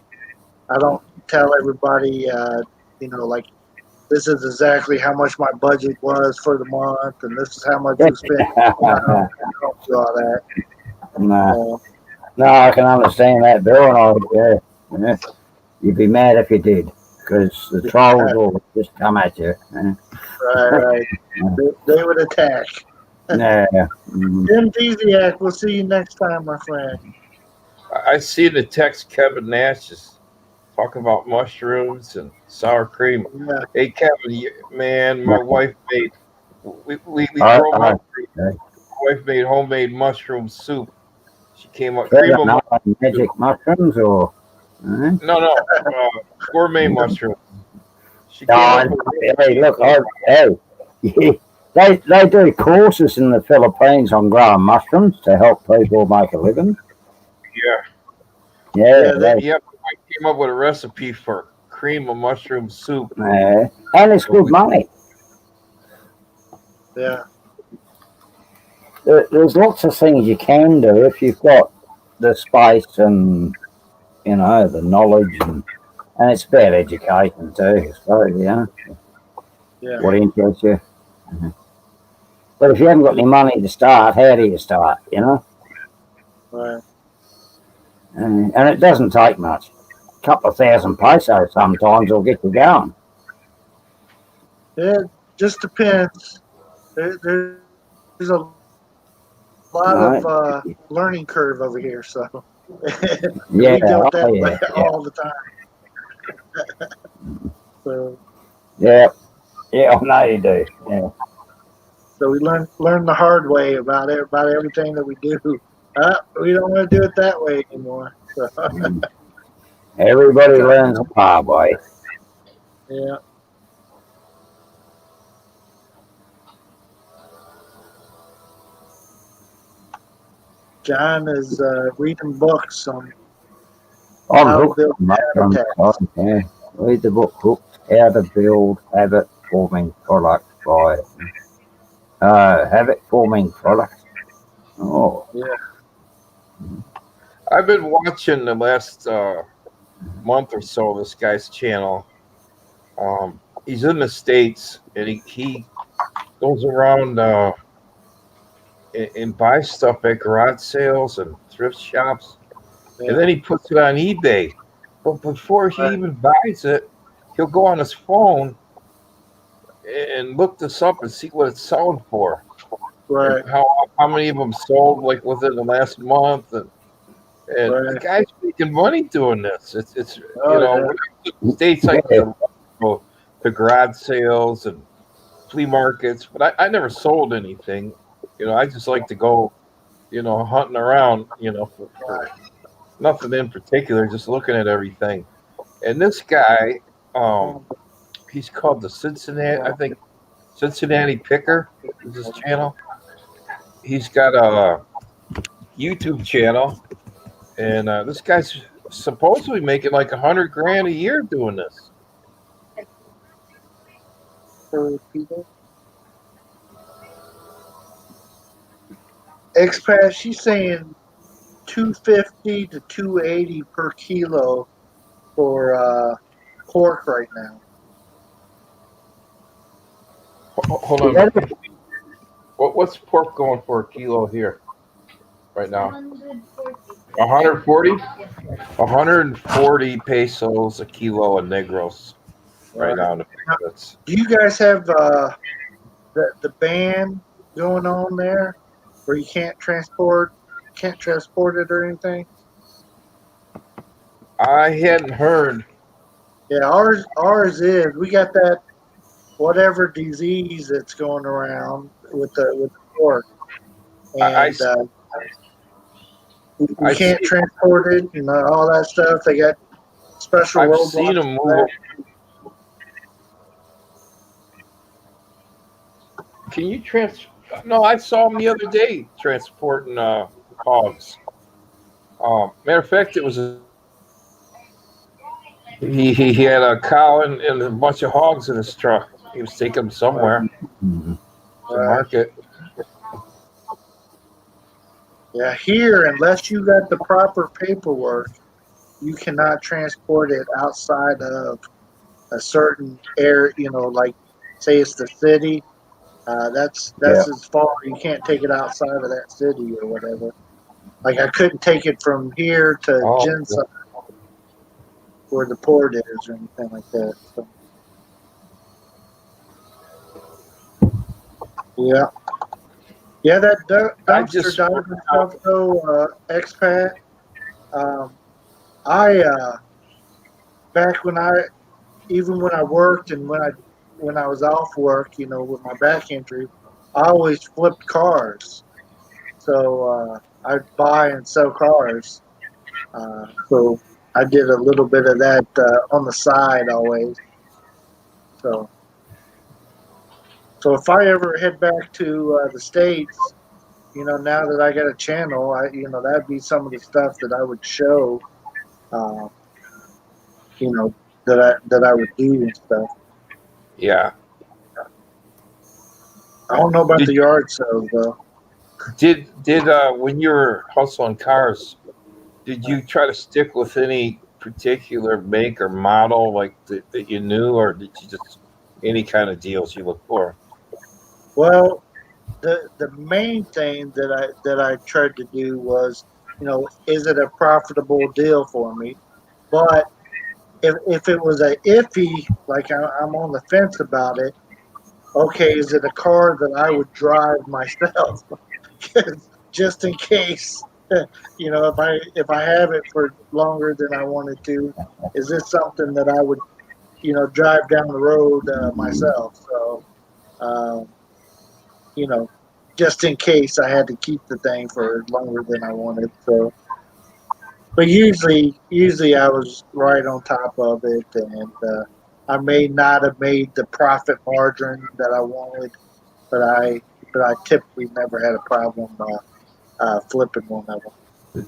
I don't tell everybody. Like this is exactly how much my budget was for the month, and this is how much we spent. I don't do all that. no, Uh, no, I can understand that, Bill, and yeah. You'd be mad if you did, because the trolls will just come at you. right, right. They would attack. Yeah. Mhm. Jim Desiak, we'll see you next time, my friend. I see the text Kevin Nash is talking about mushrooms and sour cream. Yeah, Hey Kevin, man, my wife made we I, grow I, mushrooms. My wife made homemade mushroom soup. She came up Fair cream of enough, mushroom. magic mushrooms or. Uh, No, gourmet mushrooms. She came oh, up with a hey, recipe look, for hey, they do courses in the Philippines on growing mushrooms to help people make a living. yeah. Yeah, yeah. Yep, I came up with a recipe for cream of mushroom soup. and it's good money. Yeah, There's lots of things you can do if you've got the space and the knowledge and it's about education too, I suppose, yeah, what interests you. Mhm. But if you haven't got any money to start, how do you start, right. And it doesn't take much. A couple of thousand pesos sometimes will get you going. Yeah, it just depends. There's a lot of Right? learning curve over here, so Yeah, we go oh that way yeah, yeah, all the time. So, yeah, yeah, I know you do. Yeah. so we learn the hard way about everything that we do. We don't want to do it that way anymore. So, Everybody okay. learns the hard way. Yeah. John is reading books on I'm how to hooked build on mushrooms. habitats. Yeah. Read the book Hooked, How to Build Habit Forming Products by Habit Forming Products. Oh, Yeah. I've been watching the last month or so this guy's channel. He's in the States and he goes around and buys stuff at garage sales and thrift shops, Yeah. and then he puts it on eBay. But before he Right. even buys it, he'll go on his phone and look this up and see what it's selling for, and Right. how many of them sold like within the last month, and the Right. guy's making money doing this. It's Oh yeah. when I was in the States, I used yeah. to go to garage sales and flea markets, but I never sold anything. I just like to go, hunting around, for nothing in particular, just looking at everything. And this guy, he's called the Cincinnati Picker is his channel. He's got a YouTube channel, And this guy's supposedly making like $100,000 a year doing this. For people. Expat, she's saying 250 to 280 per kilo for pork right now. Hold on. What's pork going for a kilo here right now? 140? 140 pesos a kilo of negros right now. Do you guys have the ban going on there where you can't transport it or anything? I hadn't heard. Yeah, ours is. We got that whatever disease that's going around with the pork, and we can't transport it. You know, all that stuff. They got special I've roadblocks. seen them move. Can you No, I saw him the other day transporting hogs. Matter of fact, it was he had a cow and a bunch of hogs in his truck. He was taking them somewhere to market. Yeah, here, unless you got the proper paperwork, you cannot transport it outside of a certain area. You know, like say it's the city. That's as far. You can't take it outside of that city or whatever. Like I couldn't take it from here to Gensa, where the port is, or anything like that. So, yeah. Yeah, that dumpster diving stuff, though, expat. Back when I worked and when I was off work, you know, with my back injury, I always flipped cars. So I'd buy and sell cars. So I did a little bit of that on the side always. So if I ever head back to the States, you know, now that I got a channel, that'd be some of the stuff that I would show, you know, that I would do and stuff. Yeah. I don't know about the yard sales though. Did when you were hustling cars, did you try to stick with any particular make or model like that you knew, or did you just any kind of deals you look for? Well, the main thing that I tried to do was, you know, is it a profitable deal for me? But if it was a iffy, like I'm on the fence about it, okay, is it a car that I would drive myself? Just in case, you know, if I have it for longer than I wanted to, is this something that I would, you know, drive down the road myself? So, you know, just in case I had to keep the thing for longer than I wanted. So, but usually I was right on top of it, and I may not have made the profit margin that I wanted, but I typically never had a problem flipping one of them.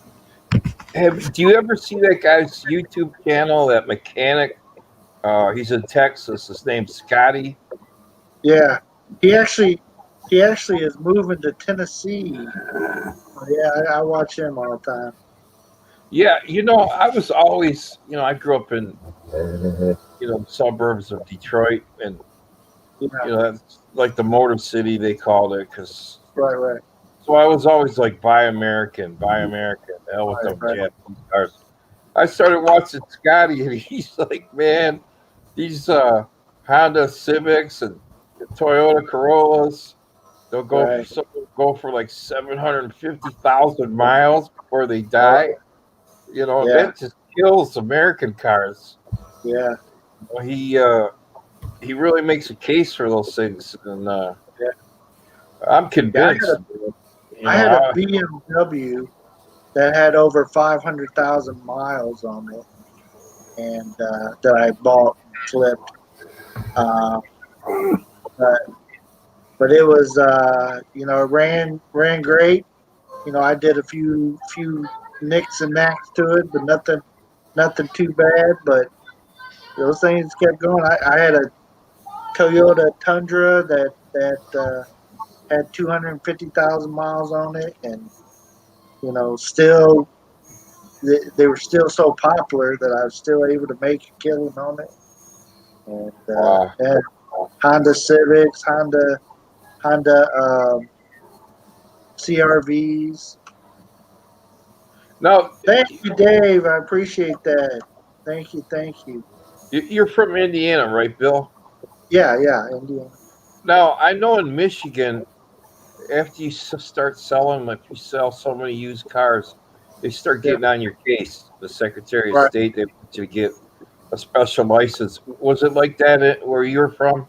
Do you ever see that guy's YouTube channel, that mechanic? He's in Texas. His name's Scotty. Yeah, he actually is moving to Tennessee. Yeah, I watch him all the time. Yeah, you know, I was always, you know, I grew up in, you know, suburbs of Detroit, and you know, that's like the Motor City they called it, because right. So I was always like, buy American, hell with them Japanese cars. I started watching Scotty, and he's like, man, these Honda Civics and Toyota Corollas, they'll go for like 750,000 miles before they die. You know, and that just kills American cars. Yeah. Well, he really makes a case for those things, and I'm convinced. I had a BMW that had over 500,000 miles on it, and that I bought and flipped. But it was, you know, it ran great. You know, I did a few nicks and knacks to it, but nothing too bad. But those things kept going. I had a Toyota Tundra that had 250,000 miles on it, and still they were still so popular that I was still able to make a killing on it. And Wow. had Honda Civics, Honda CRVs. Now, Thank you, Dave. I appreciate that. Thank you, thank you. you're from Indiana, right, Bill? Yeah, Indiana. Now, I know in Michigan, after you start selling, like you sell so many used cars, they start Yeah, getting on your case. The Secretary of right. State, they want you to get a special license. Was it like that where you're from?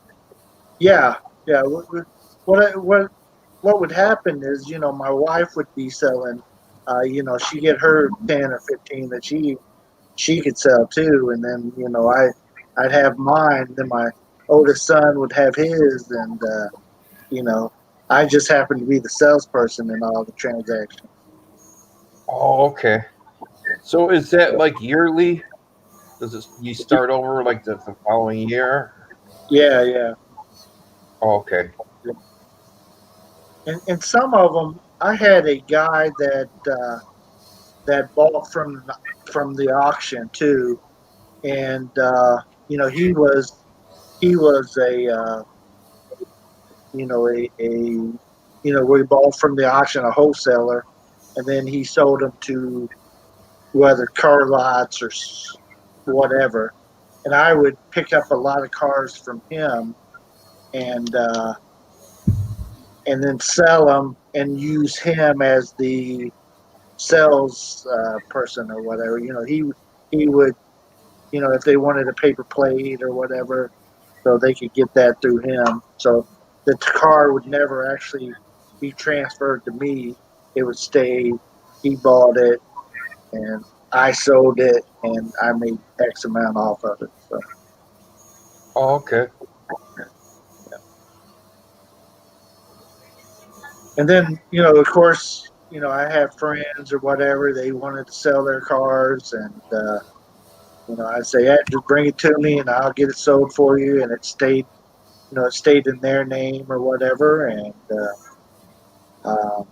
Yeah, yeah. What would happen is, my wife would be selling. She get her 10 or 15 that she could sell too, and then I'd have mine. Then my oldest son would have his, and you know, I just happened to be the salesperson in all the transactions. Oh, okay. So is that like yearly? Does it you start over like the following year? Yeah, yeah. Oh, okay. And some of them, I had a guy that bought from the auction too, and he was we bought from the auction, a wholesaler, and then he sold them to whether car lots or whatever. And I would pick up a lot of cars from him and and then sell them and use him as the sales person or whatever. He would if they wanted a paper plate or whatever, so they could get that through him. So the car would never actually be transferred to me. It would stay. He bought it, and I sold it, and I made X amount off of it. So, Oh, okay. and then of course, I have friends or whatever. They wanted to sell their cars, and I say, hey, just bring it to me, and I'll get it sold for you. And it stayed in their name or whatever, and um,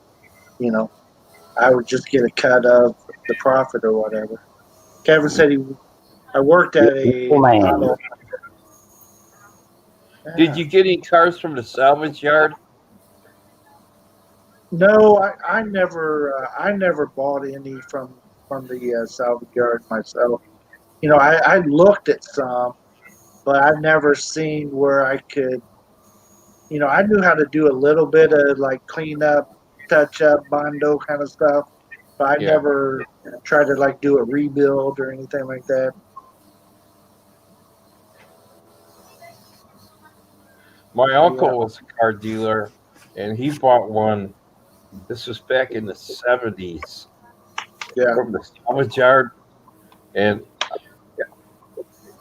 you know, I would just get a cut of the profit or whatever. Kevin said I worked at a Oh, man. auto. Did Yeah. you get any cars from the salvage yard? No, I never bought any from the salvage yard myself. I looked at some, but I've never seen where I could. I knew how to do a little bit of like clean up, touch up, bondo kind of stuff, but I Yeah. never tried to like do a rebuild or anything like that. My Yeah, uncle was a car dealer, and he bought one. This was back in the 70s yeah, from the salvage yard, and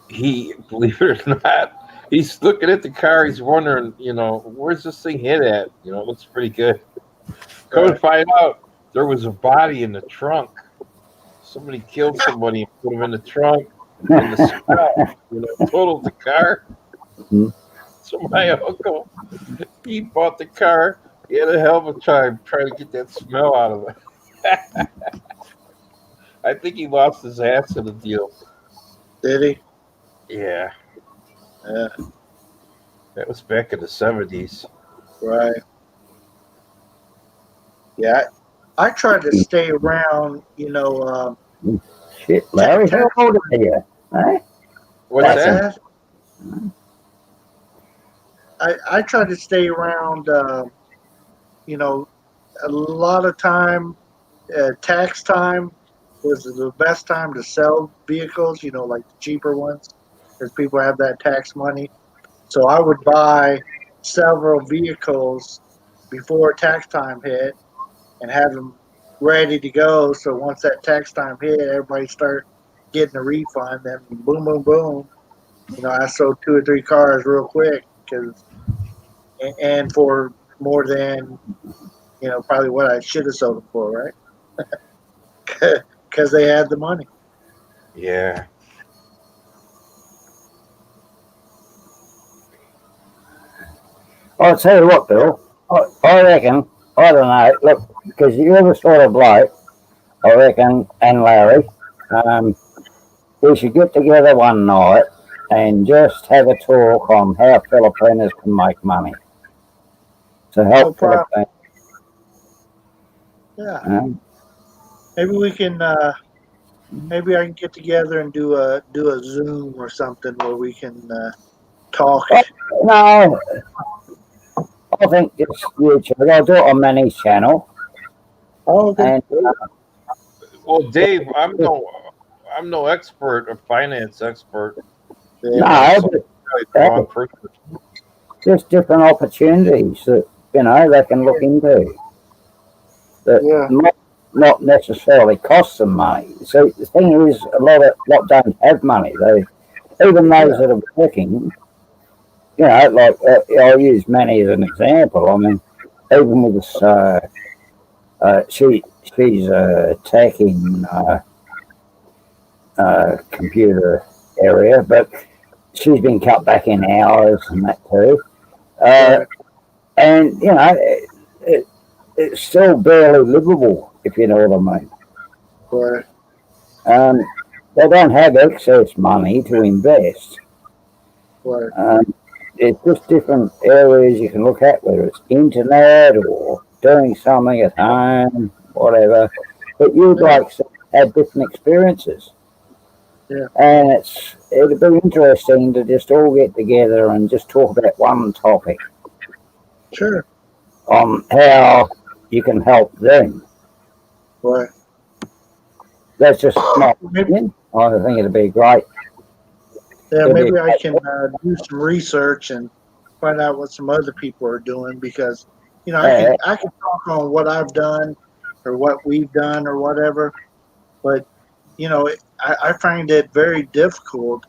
he, believe it or not, he's looking at the car. He's wondering, where's this thing hit at? It looks pretty good. Come to right. find out, there was a body in the trunk. Somebody killed somebody and put him in the trunk, and the smell, totaled the car. So my uncle, he bought the car. He had a hell of a time trying to get that smell out of it. I think he lost his ass in the deal. Did he? Yeah, Yeah, that was back in the 70s. right. Yeah, I tried to stay around. Shit, Te- Larry, how Texas. old are you? Eh? What's What's that? that? I tried to stay around. A lot of time, tax time was the best time to sell vehicles. Like the cheaper ones, because people have that tax money. So I would buy several vehicles before tax time hit and have them ready to go. So once that tax time hit, everybody start getting a refund. Then boom, boom, boom. I sold two or three cars real quick and for more than probably what I should have sold them for, right? because they had the money. Yeah. I'll tell you what, Bill. I reckon, I don't know, look, because you're the sort of bloke, I reckon, and Larry, we should get together one night and just have a talk on how Filipinos can make money to No help problem. Filipinos. Yeah. Maybe we can. Maybe I can get together and do a Zoom or something where we can talk. No, I think it's YouTube. I'll do it on Manny's channel. Oh, okay. And Well, Dave, I'm no expert, a finance expert. Yeah. no, Wrong person. just different opportunities that they can look into that Yeah. not necessarily cost them money. So the thing is, a lot don't have money. Even those that are working, like I'll use Manny as an example. I mean, even with this, she's tech in computer area, but she's been cut back in hours and that too. And it's still barely livable, if you know what I mean. Right. They don't have excess money to invest. Right. It's just different areas you can look at, whether it's internet or doing something at home, whatever. But you'd like to have different experiences. Yeah. And it'd be interesting to just all get together and just talk about one topic Sure. on how you can help them. Right. That's just my opinion. I think it'd be great. Yeah, maybe I can do some research and find out what some other people are doing because, I can talk on what I've done or what we've done or whatever, but I find it very difficult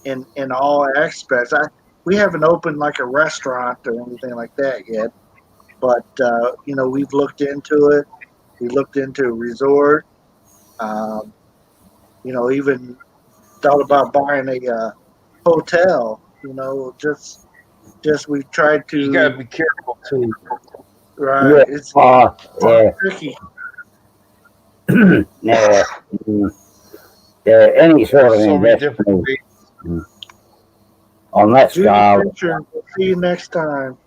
in all aspects. We haven't opened like a restaurant or anything like that yet, but we've looked into it. We looked into a resort. Even thought about buying a hotel. Just we've tried to. You gotta be careful too. Right, Yeah. it's Yeah. tricky. Yeah. Yeah. Any sort of So many investment different ways. on that Do the scale. picture. We'll see you next time.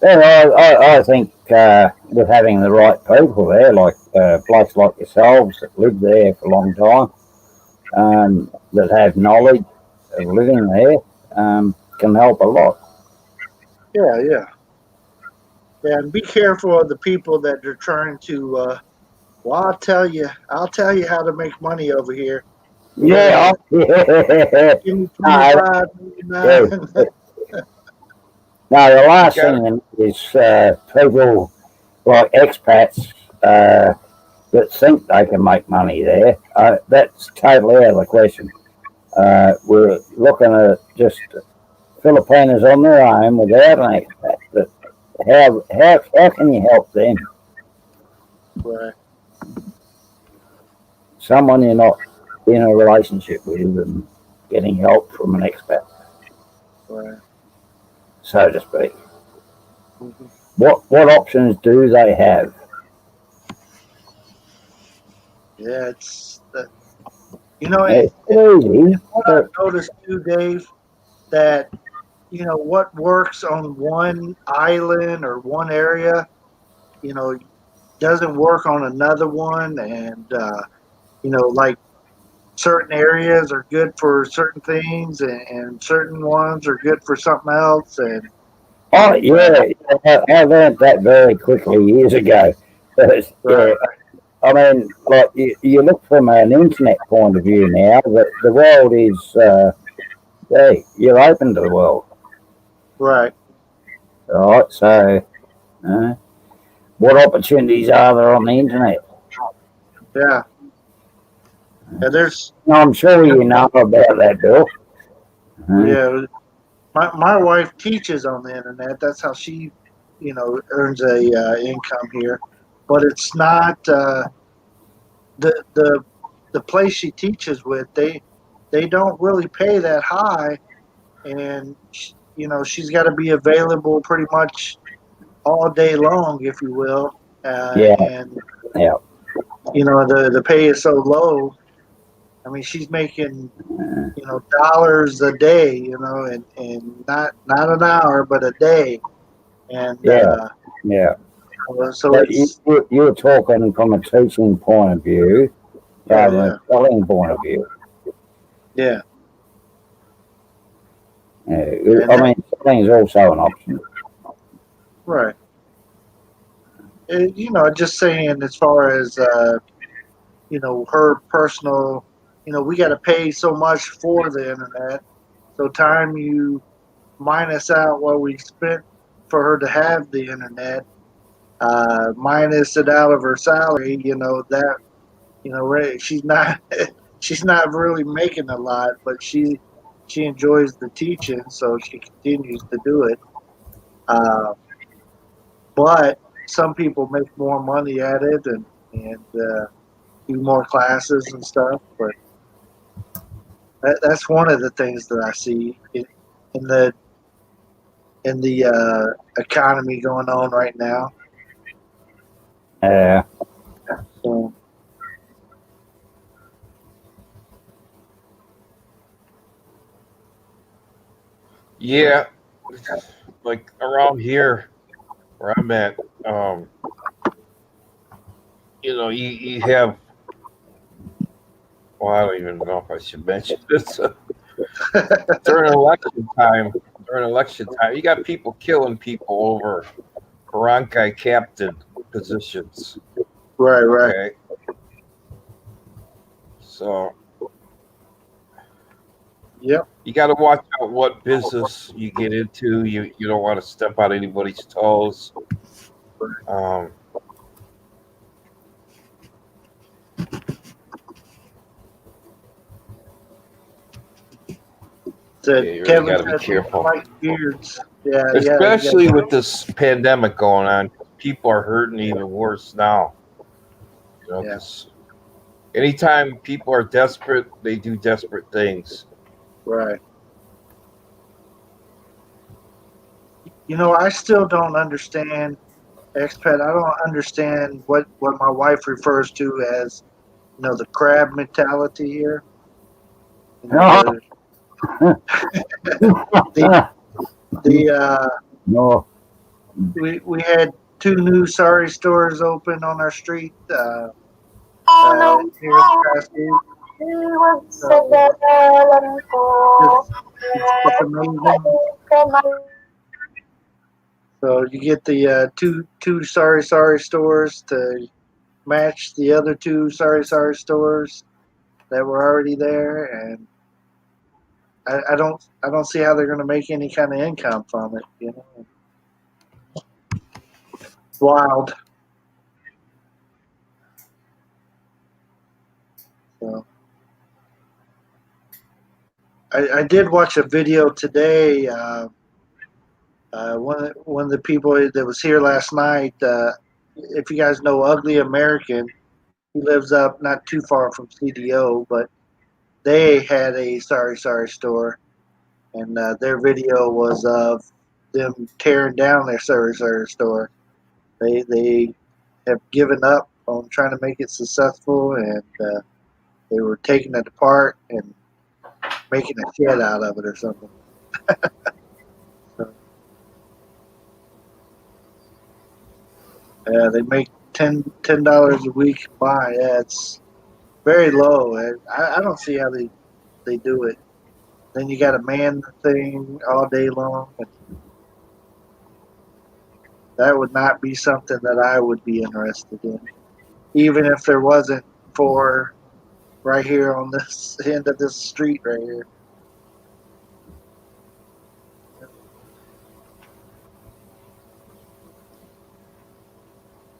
Yeah, I think with having the right people there, like blokes like yourselves that live there for a long time, that have knowledge of living there, can help a lot. Yeah. And be careful of the people that are trying to. Well, I'll tell you how to make money over here. Yeah, yeah. Give me No, 25, yeah. 99. No, the last You thing is people like expats that think they can make money there. That's totally out of the question. We're looking at just Filipinos on their own without an expat. But how can you help them? Right. Someone you're not in a relationship with and getting help from an expat, Right. so to speak. Mm-hmm. What options do they have? Yeah, it's It's easy, what I've noticed too, Dave, that what works on one island or one area, doesn't work on another one, and like certain areas are good for certain things, and certain ones are good for something else, and oh yeah, I learned that very quickly years ago. Yeah, I mean, like you look from an internet point of view now, the world is, hey, you're open to the world, right. right? So, what opportunities are there on the internet? Yeah. Yeah, there's. I'm sure you know about that, Bill. Yeah, my wife teaches on the internet. That's how she earns a income here, but it's not the place she teaches with. They don't really pay that high, and she's got to be available pretty much all day long, if you will. Yeah. And Yeah. the pay is so low. I mean, she's making dollars a day, and not an hour, but a day. And Yeah. Yeah. so So it's you're talking from a teaching point of view rather than a selling point of view. yeah. Yeah. I mean, selling is also an option. Right. Just saying as far as her personal, we got to pay so much for the internet. So time you minus out what we spent for her to have the internet, minus it out of her salary, she's not she's not really making a lot, but she enjoys the teaching, so she continues to do it. But some people make more money at it and do more classes and stuff. But that's one of the things that I see in the economy going on right now. Yeah. So, Yeah, like around here where I'm at, you have. Well, I don't even know if I should mention this. During election time, you got people killing people over barangay captain positions. right. Okay, so Yep. you got to watch out what business you get into. You don't want to step on anybody's toes. You really got to be careful. Beards. Yeah, especially with this pandemic going on. People are hurting even worse now. Because anytime people are desperate, they do desperate things. Right. I still don't understand expat. I don't understand what my wife refers to as, the crab mentality here. No. We had 2 new sari stores open on our street here in the past week. It's amazing. So you get the two sari stores to match the other 2 sari stores that were already there, and I don't see how they're going to make any kind of income from it. It's wild. So I did watch a video today. One of the people that was here last night. If you guys know Ugly American, he lives up not too far from CDO, but they had a sari store, and their video was of them tearing down their sari store. They have given up on trying to make it successful, and they were taking it apart and making a shed out of it or something. They make $10 a week by. Yeah, it's very low, and I don't see how they do it. Then you got to man the thing all day long, and that would not be something that I would be interested in, even if there wasn't 4 right here on this end of this street right here.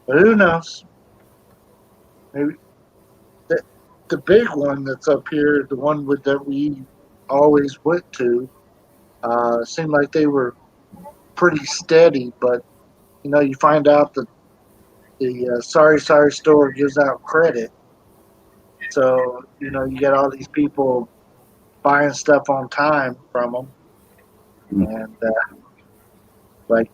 But who knows? Maybe the big one that's up here, the one that we always went to, seemed like they were pretty steady, but you find out that the Sorry store gives out credit. So, you get all these people buying stuff on time from them. And, I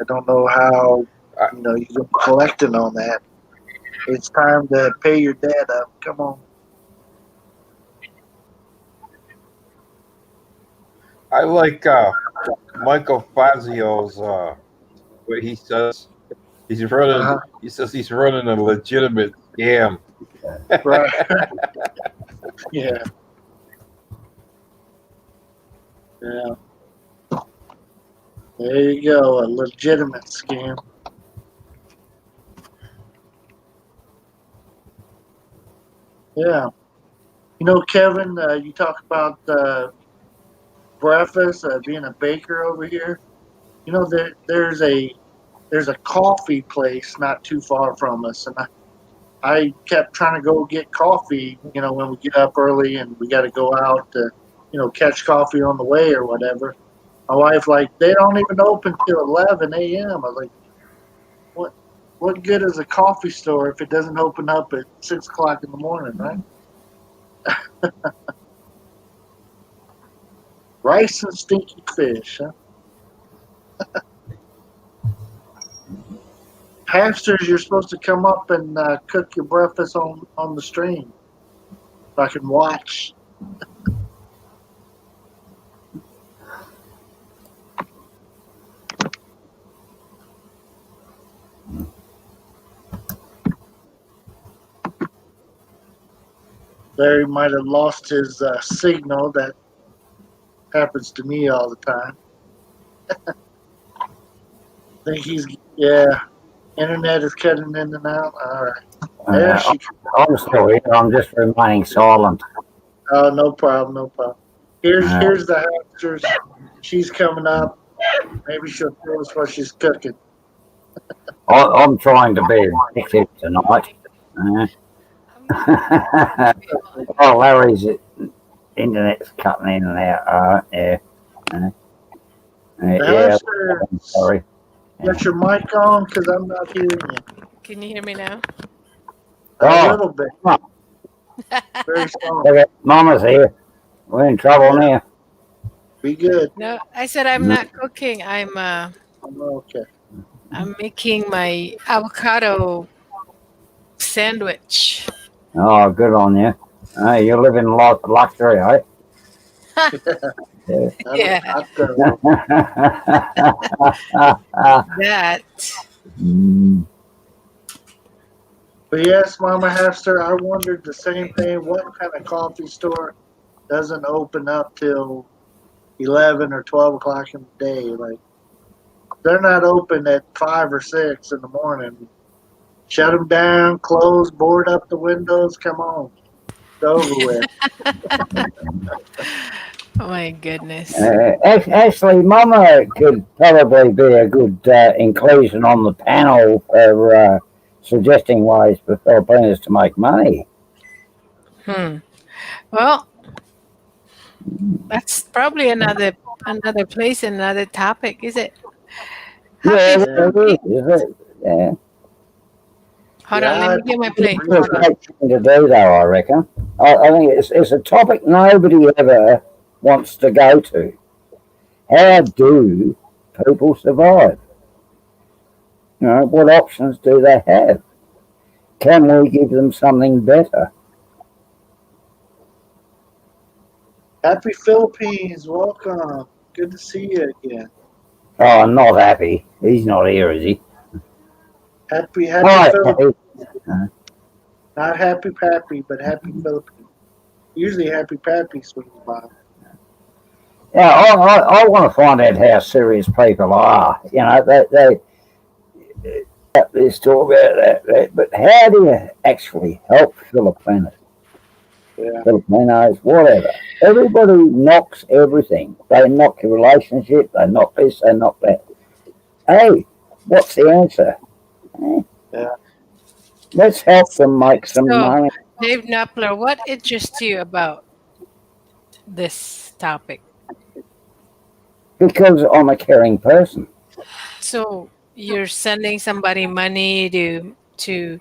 don't know how, you're collecting on that. It's time to pay your debt up. Come on. I like Michael Fazio's what he says. He's running. Uh-huh. He says he's running a legitimate scam. Right. Yeah. Yeah. There you go. A legitimate scam. Yeah. Kevin, you talk about breakfast, being a baker over here. There's a coffee place not too far from us, and I kept trying to go get coffee. When we get up early and we got to go out to, catch coffee on the way or whatever. My wife they don't even open till 11 a.m. I was like, what good is a coffee store if it doesn't open up at 6 o'clock in the morning, right? Rice and stinky fish, huh? Hamsters, you're supposed to come up and cook your breakfast on the stream so I can watch. Larry might have lost his signal. That happens to me all the time. I think internet is cutting in and out. All right. There she comes. I'm still here. I'm just remaining silent. Oh, no problem, no problem. Here's the hamsters. She's coming up. Maybe she'll tell us what she's cooking. I'm trying to be active tonight. Oh, Larry's internet's cutting in and out. Yeah. Hamster, Sorry. got your mic on because I'm not hearing you. Can you hear me now? A little bit. Very strong. Okay, Mama's here. We're in trouble now. Be good. No, I said I'm not cooking. I'm Okay. I'm making my avocado sandwich. Oh, good on you. You're living luxury, eh? Yeah. That. But yes, Mama Hamster, I wondered the same thing. What kind of coffee store doesn't open up till 11 or 12 o'clock in the day? They're not open at 5 or 6 in the morning. Shut them down, close, board up the windows. Come on. It's over with. Oh my goodness. Actually, Mama could probably be a good inclusion on the panel for suggesting ways for Filipinos to make money. Well, that's probably another place, another topic, is it? Yeah, yeah. Hold on, let me get my plate. It's a great thing to do, though, I reckon. I think it's a topic nobody ever wants to go to. How do people survive? What options do they have? Can we give them something better? Happy Philippines. Welcome. Good to see you again. Oh, I'm not happy. He's not here, is he? Happy Right. Philippines. Not Happy Pappy, but Happy Philippines. Usually Happy Pappy swings by. Yeah, I want to find out how serious people are. They this talk about that, but how do you actually help Filipinos? Yeah. Filipinos, whatever. Everybody knocks everything. They knock your relationship. They knock this. They knock that. Hey, what's the answer? Yeah. Let's help them make some money. Dave Knopfler, what interests you about this topic? Because I'm a caring person. So, you're sending somebody money to for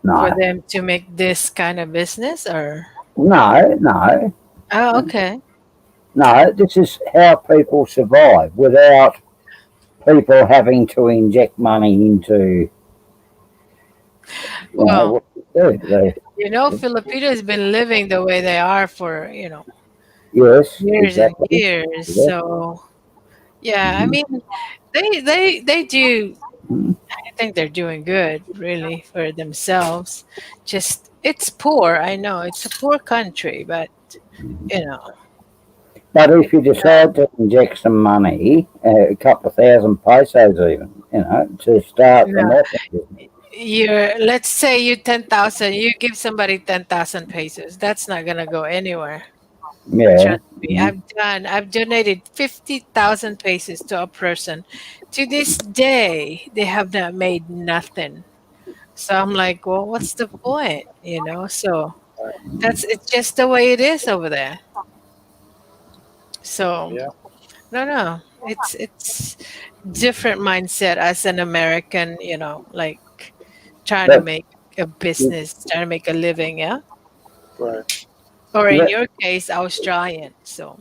No, them to make this kind of business, or no. oh, okay. No, this is how people survive without people having to inject money into, Well, what they do. Filipino has been living the way they are for Yes, years and exactly. years. Yeah. So yeah, I Mhm. mean, they do. Mhm. I think they're doing good, really, for themselves. Just it's poor. I know it's a poor country, but you know, But if it's you decide to inject some money, a couple of thousand pesos even, to start them no. off. You're let's say you 10,000. You give somebody 10,000 pesos. That's not gonna go anywhere. Yeah. Trust me. Mhm. I've donated 50,000 pesos to a person. To this day, they have not made nothing. So I'm like, well, what's the point? So it's just the way it is over there. So Yeah. no. It's different mindset as an American, like trying to But, make a business, trying to make a living, yeah? Right. Or in that, your case, Australian. So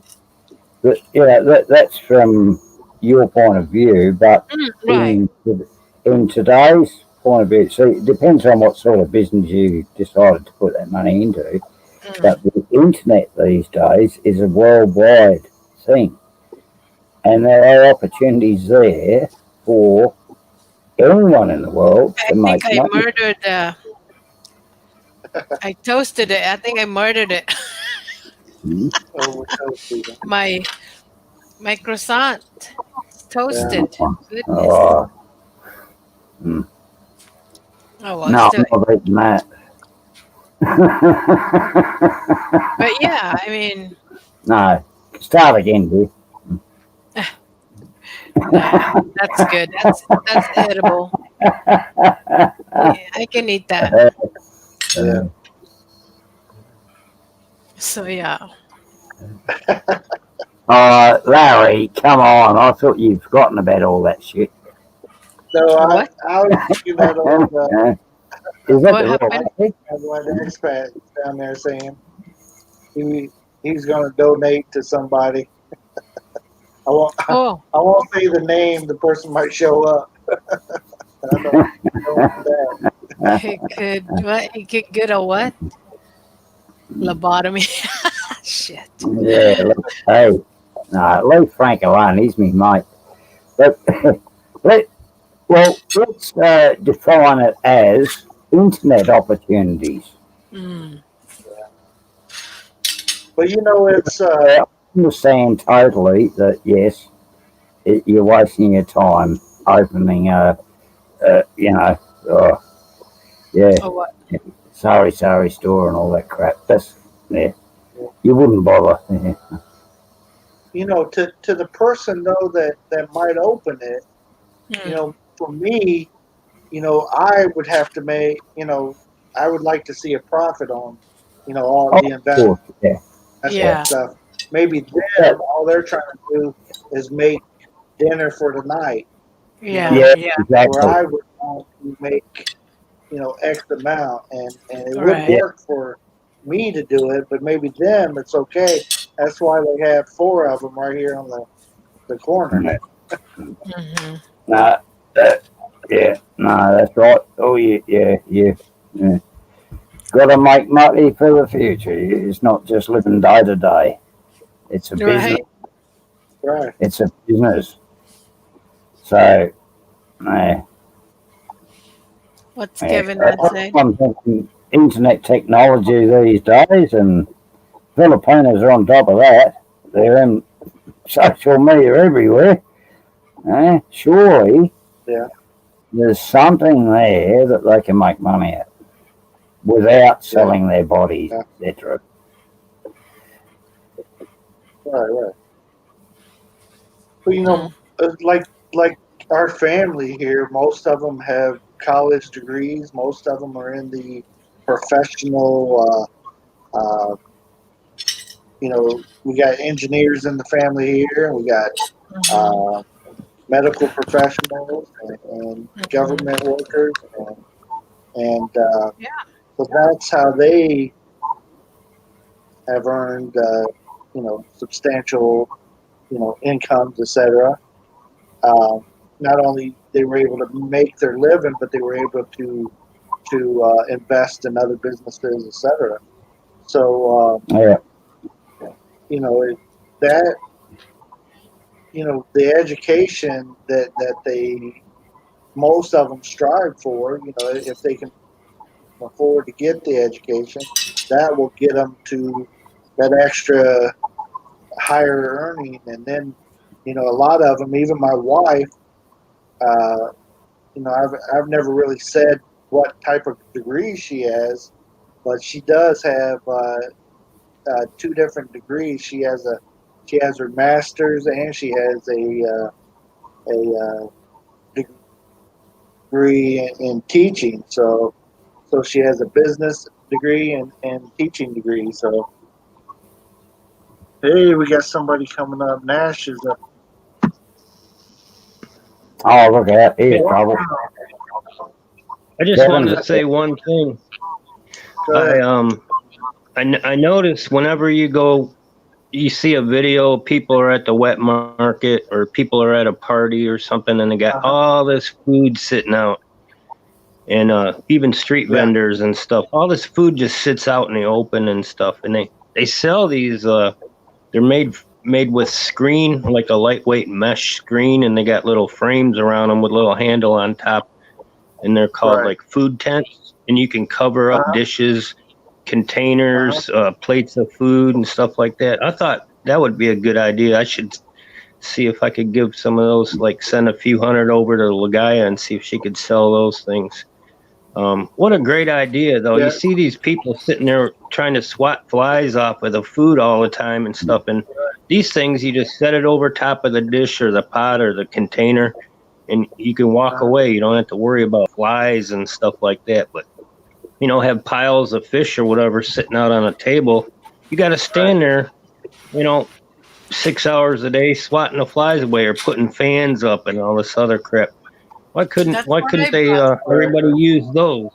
that's from your point of view, but right. in in today's point of view, see, it depends on what sort of business you decided to put that money into. Mm. But the internet these days is a worldwide thing, and there are opportunities there for anyone in the world I to think make I money. murdered I toasted it. I think I murdered it. Mhm. Overdose, Stephen. my my croissant. It's Yeah. toasted. Goodness. Oh, mm. Oh well, No, still. I'm not eating that. But yeah, I mean, No, start again, dude. nah, that's good. That's edible. Yeah, I can eat that. Yeah. So yeah. Larry, come on. I thought you'd forgotten about all that shit. So What? I was thinking that old Is that What the real happened? Larry? one expat down there saying he he's going to donate to somebody. I won't I Oh, won't say the name. The person might show up. I don't want that. he could what? He could get a what? Lobotomy. Shit. Yeah, hey, no, leave Frank alone. He's me mate. But let, let's define it as internet opportunities. Mm. But it's I understand totally that, yes, you're wasting your time opening you know, uh, yeah, Oh what? sorry store and all that crap. That's, yeah, you wouldn't bother. Yeah. to the person though that might open it. Mm. For me, I would have to make. I would like to see a profit on, all Oh, the of course, yeah. investment Yeah. stuff. Maybe Yeah, them, all they're trying to do is make dinner for the night. Yeah. yeah, Yeah. Where exactly. I would want to make X amount, and it would Right. Yeah, work for me to do it, but maybe them it's okay. That's why they have four of them right here on the corner. yeah. Hmm. No, that, yeah, no, that's right. Oh, yeah. Got to make money for the future. It's not just living day to day. It's a business. Right. Right. It's a business. So, yeah, What's yeah. Kevin had said? I'm thinking internet technology these days, and Filipinos are on top of that. They're in social media everywhere. Surely Yeah. there's something there that they can make money at without Yeah. selling their bodies, Yeah. etc. Right. Right. But Mm. like our family here, most of them have college degrees. Most of them are in the professional. We got engineers in the family here, and we got Hmm. uh, medical professionals and government workers, and Yeah. so that's how they have earned substantial incomes, etc. Not only they were able to make their living, but they were able to invest in other businesses, etc. So Yeah. That the education that they most of them strive for, if they can afford to get the education, that will get them to that extra higher earning. And then a lot of them, even my wife, uh, I've never really said what type of degree she has, but she does have two different degrees. She has her master's and she has a degree in teaching. So she has a business degree and teaching degree. So hey, we got somebody coming up. Nash is up. Oh, look at that. Here's Yeah. trouble. I just wanted to say one thing. I notice whenever you see a video, people are at the wet market or people are at a party or something, and they got all this food sitting out, and even street vendors and stuff. All this food just sits out in the open and stuff, and they sell these. They're made with screen, like a lightweight mesh screen, and they got little frames around them with a little handle on top, and they're called like food tents, and you can cover up dishes, containers, plates of food and stuff like that. I thought that would be a good idea. I should see if I could give some of those, like send a few hundred over to Lagaya and see if she could sell those things. What a great idea, though. You see these people sitting there trying to swat flies off of the food all the time and stuff. And these things, you just set it over top of the dish or the pot or the container, and you can walk away. You don't have to worry about flies and stuff like that. But, have piles of fish or whatever sitting out on a table. You got to stand there, 6 hours a day swatting the flies away or putting fans up and all this other crap. Why couldn't they everybody use those?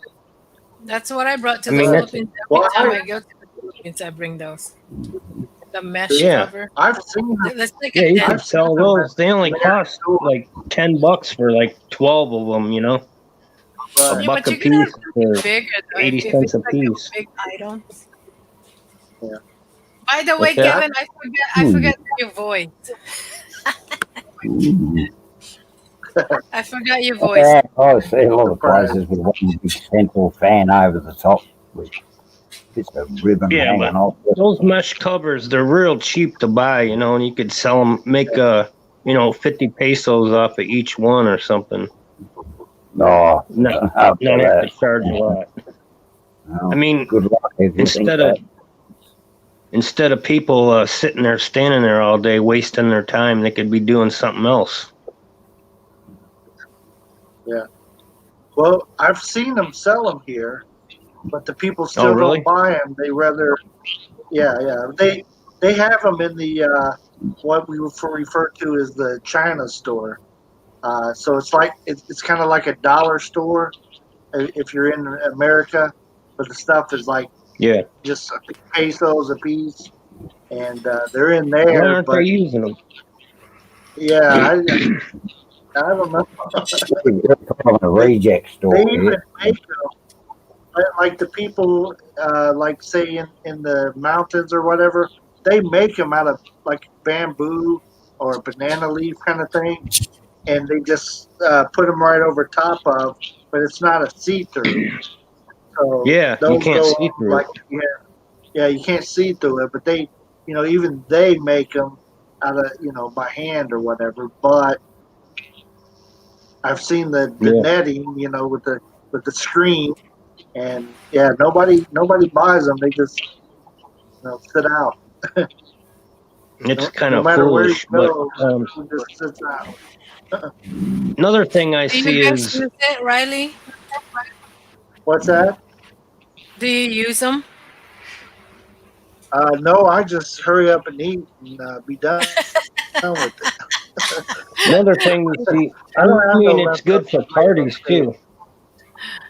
That's what I brought to the Philippines. Every time I go to the Philippines, I bring those. The mesh cover. I've seen them. You can sell those. They only cost like $10 for like 12 of them, a buck a piece for 80 cents a piece. Big items. Yeah. By the way, Kevin, I forgot your voice. I forgot your voice. I see a lot of places with one big central fan over the top with bits of ribbon hanging off. Those mesh covers, they're real cheap to buy, and you could sell them, make 50 pesos off of each one or something. No, not have to charge a lot. No, I mean, good luck instead of people sitting there, standing there all day, wasting their time, they could be doing something else. Yeah. Well, I've seen them sell them here, but the people still don't buy them. They rather, They have them in the what we refer to as the China store. So it's like it's kind of like a dollar store if you're in America, but the stuff is like just pesos a piece, and they're in there. Why aren't they using them? Yeah, I don't know. A reject store. They even make them, like the people, like say in the mountains or whatever, they make them out of like bamboo or banana leaf kind of thing, and they just put them right over top of, but it's not a see-through. So you can't see through it. You can't see through it, but they, even they make them out of, by hand or whatever, but I've seen the netting, with the screen, and nobody buys them. They just sit out. It's kind of foolish, but it just sits out. Another thing I see is use it, Riley? What's that? Do you use them? No, I just hurry up and eat and be done with it. Another thing you see, I don't have no it's good for leftover parties steak. too. You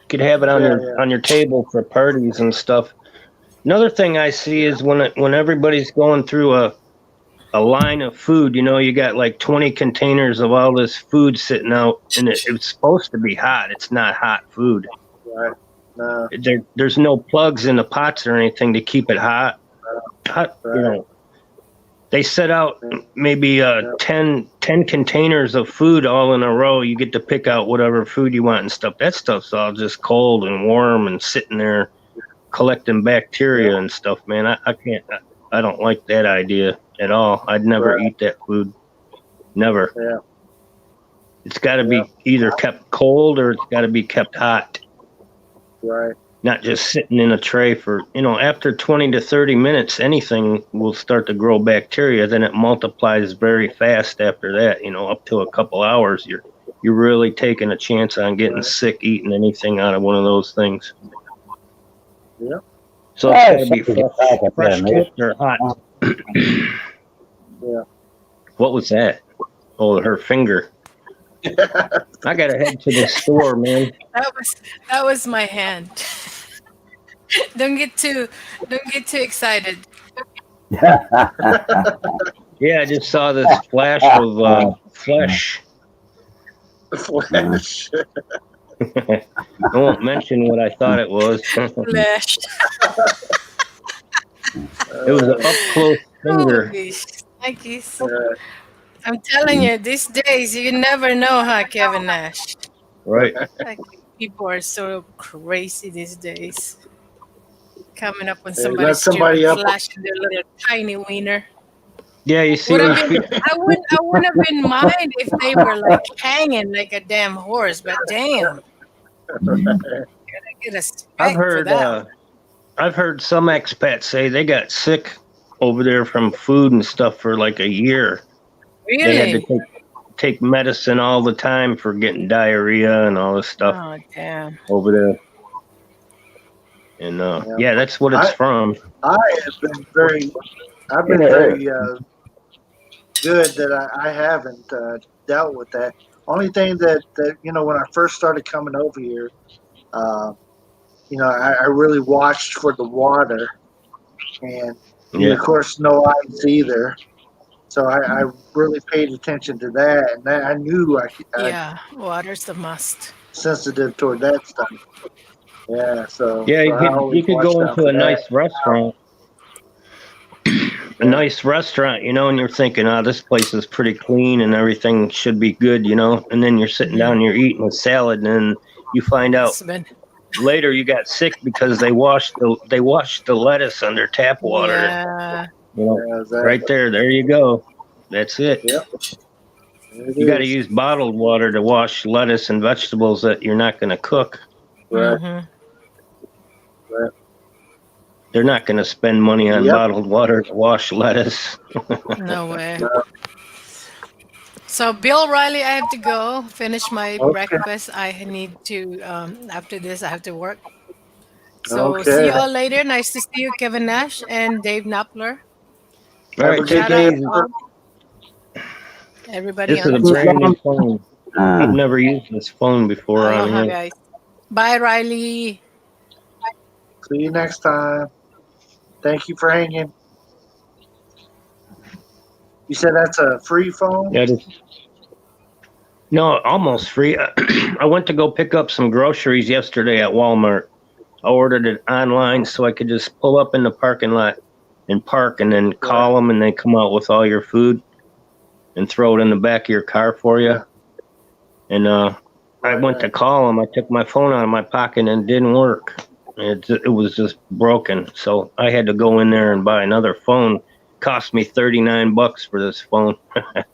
could have it on Yeah, your table for parties and stuff. Another thing I see is when everybody's going through a line of food, you got like 20 containers of all this food sitting out, and it's supposed to be hot. It's not hot food. right. No, There's no plugs in the pots or anything to keep it hot. right. They set out maybe 10 containers of food all in a row. You get to pick out whatever food you want and stuff. That stuff's all just cold and warm and sitting there collecting bacteria and stuff, man. I can't, I don't like that idea at all. I'd never eat that food. Never. Yeah. It's got to be either kept cold or it's got to be kept hot. Right. Not just sitting in a tray for, after 20 to 30 minutes, anything will start to grow bacteria. Then it multiplies very fast after that, up to a couple hours. You're really taking a chance on getting sick eating anything out of one of those things. Yeah. So it's got to be fresh cooked or hot. Yeah. What was that? Oh, her finger. I gotta head to the store, man. That was my hand. Don't get too excited. Yeah, I just saw this flash of flesh. Flesh. I won't mention what I thought it was. Flesh. It was an up close finger. Nikes. I'm telling you, these days you never know, huh, Kevin Nash? Right. Like, people are so crazy these days. Coming up when somebody's somebody up. flashing their little tiny wiener. Yeah, you see. I wouldn't have been mind if they were like hanging like a damn horse, but damn. Gotta get a spec for that. I've heard some expats say they got sick over there from food and stuff for like a year. Really? They had to take medicine all the time for getting diarrhea and all this stuff. Oh, damn. Over there. And yeah, that's what it's from. I've been very good that I haven't dealt with that. Only thing that when I first started coming over here, I really watched for the water, and of course no ice either. So I really paid attention to that, and I knew water's the must. Sensitive toward that stuff. Yeah, so you could go into a nice restaurant. A nice restaurant, and you're thinking, this place is pretty clean and everything should be good, and then you're sitting down and you're eating a salad, and then you find out later you got sick because they washed the lettuce under tap water. Yeah. Exactly. Right there you go. That's it. Yep. You got to use bottled water to wash lettuce and vegetables that you're not going to cook. Right. Mm-hmm. Right. They're not going to spend money on bottled water to wash lettuce. No way. So, Bill Riley, I have to go finish my breakfast. I need to, after this, I have to work. So, see you all later. Nice to see you, Kevin Nash and Dave Knopfler. All right, take it easy. Everybody this is a brand new phone. I've never used this phone before. Aloha, guys. Bye, Riley. See you next time. Thank you for hanging. You said that's a free phone? Yeah, no, almost free. I went to go pick up some groceries yesterday at Walmart. I ordered it online so I could just pull up in the parking lot and park and then call them, and they come out with all your food and throw it in the back of your car for you. And I went to call them. I took my phone out of my pocket and it didn't work. It was just broken. So I had to go in there and buy another phone. Cost me $39 for this phone. A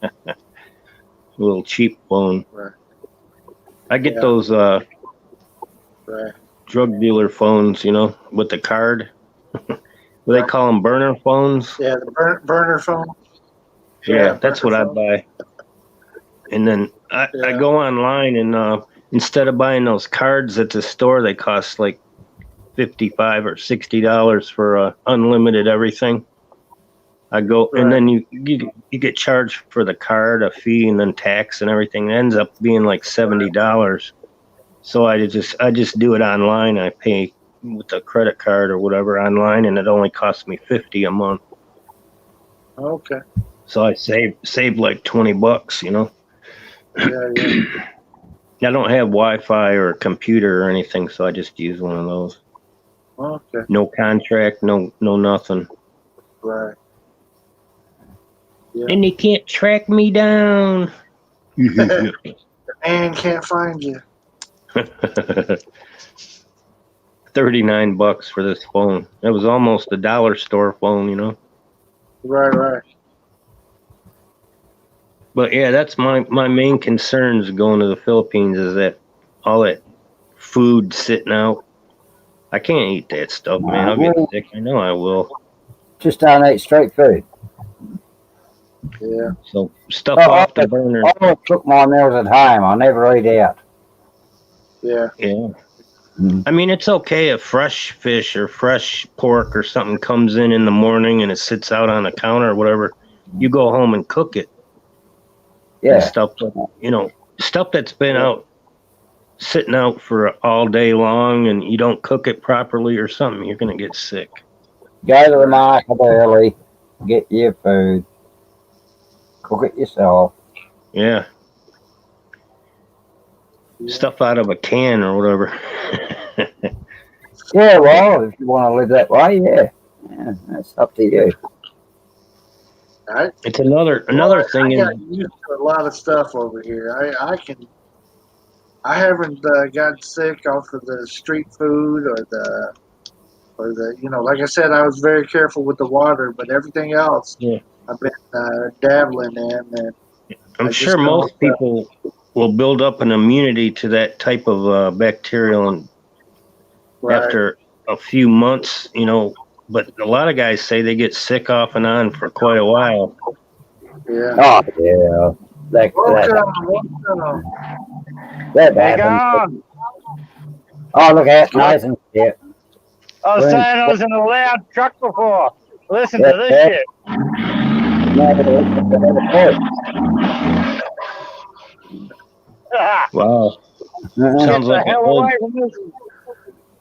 little cheap phone. Right. I get those drug dealer phones, with the card. They call them burner phones. Yeah, the burner phone. Yeah, that's what I buy. And then I go online and instead of buying those cards at the store, they cost like $55 or $60 for unlimited everything. I go, and then you get charged for the card, a fee, and then tax and everything. It ends up being like $70. So I just do it online. I pay with a credit card or whatever online, and it only costs me $50 a month. Okay. So I save like $20, you know. Yeah. I don't have Wi-Fi or a computer or anything, so I just use one of those. Okay. No contract, no nothing. Right. Yeah. And they can't track me down. The man can't find you. $39 for this phone. It was almost a dollar store phone, you know. Right. But yeah, that's my main concerns going to the Philippines is that all that food sitting out. I can't eat that stuff, man. I'll get sick. I know I will. Just don't eat street food. Yeah. So stuff off the burner. I always cook my meals at home. I never eat out. Yeah. Yeah. I mean, it's okay if fresh fish or fresh pork or something comes in the morning and it sits out on the counter or whatever. You go home and cook it. Yeah. And stuff, you know, stuff that's been out, sitting out for all day long and you don't cook it properly or something, you're going to get sick. Go to the market early. Get your food. Cook it yourself. Yeah. Stuff out of a can or whatever. Yeah, well, if you want to live that way, yeah, that's up to you. It's another thing. I got used to a lot of stuff over here. I haven't gotten sick off of the street food or the you know, like I said, I was very careful with the water, but everything else I've been dabbling in. And I'm sure most people will build up an immunity to that type of bacterial and after a few months, you know, but a lot of guys say they get sick off and on for quite a while. Yeah. Oh, yeah. That happens. Oh, look at Nathan. Yeah. I was saying I was in a loud truck before. Listen to this shit. Wow. Sounds like an old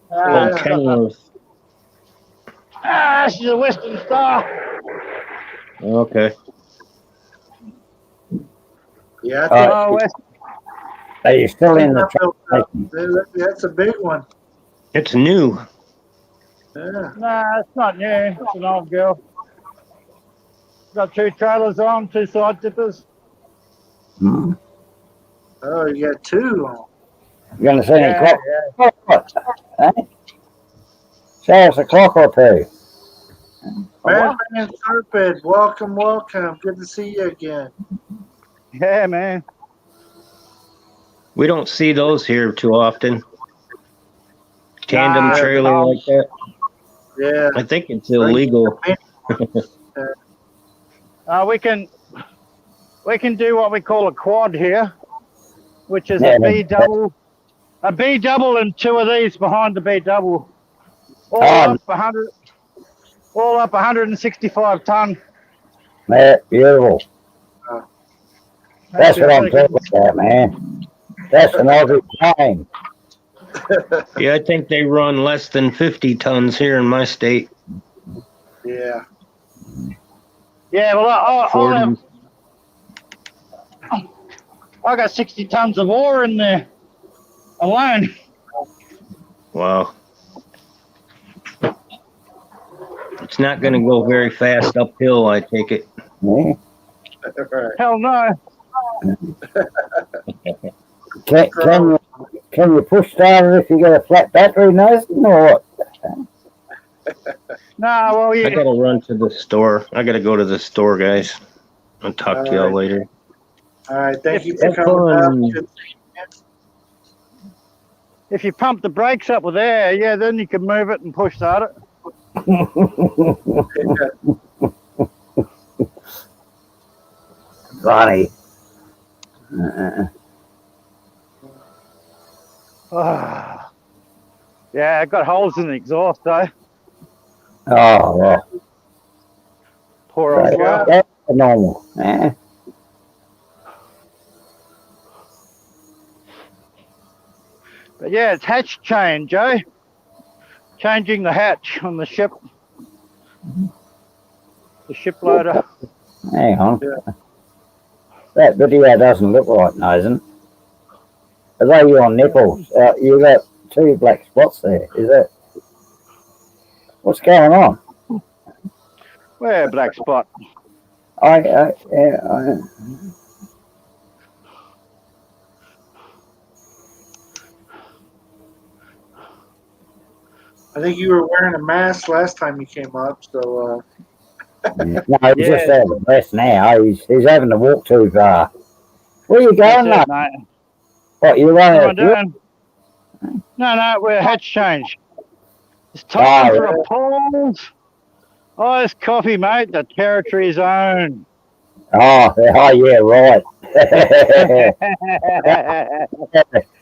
Kenworth. She's a Western Star. Okay. Yeah. Are you still in the truck? That's a big one. It's new. Yeah. Nah, it's not new. It's an old girl. Got 2 trailers on, 2 side tippers. Hmm. Oh, you got 2 on. You going to see any clock? Huh? Show us a clock or 2. Madman Serpent, welcome. Good to see you again. Yeah, man. We don't see those here too often. Tandem trailer like that. Yeah. I think it's illegal. We can do what we call a quad here, which is a B double and 2 of these behind the B double. All up 165 ton. Yeah, beautiful. That's what I'm talking about, man. That's an Aussie plane. Yeah, I think they run less than 50 tons here in my state. Yeah. Yeah, well, I got 60 tons of ore in there alone. Wow. It's not going to go very fast uphill, I take it. Yeah. Hell no. Can you push start it if you got a flat battery, Nathan, or what? No, well, I got to run to the store. I got to go to the store, guys. I'll talk to y'all later. All right, thank you for coming up. If you pump the brakes up with air, yeah, then you can move it and push start it. Funny. Yeah, it got holes in the exhaust though. Oh, well. Poor old girl. That's normal. Yeah. But yeah, it's hatch change, Joe. Changing the hatch on the ship. The ship loader. Hang on. That video doesn't look right, Nathan. Are they your nipples? You got 2 black spots there. Is that what's going on? Where black spot? I think you were wearing a mask last time you came up, so. No, he's just out of breath now. He's having to walk too far. Where are you going, That's mate? it, mate. What, you're running? What am I doing? No, we're hatch change. It's time for a pause. Oh, it's coffee, mate. The territory's own. Oh, yeah, right.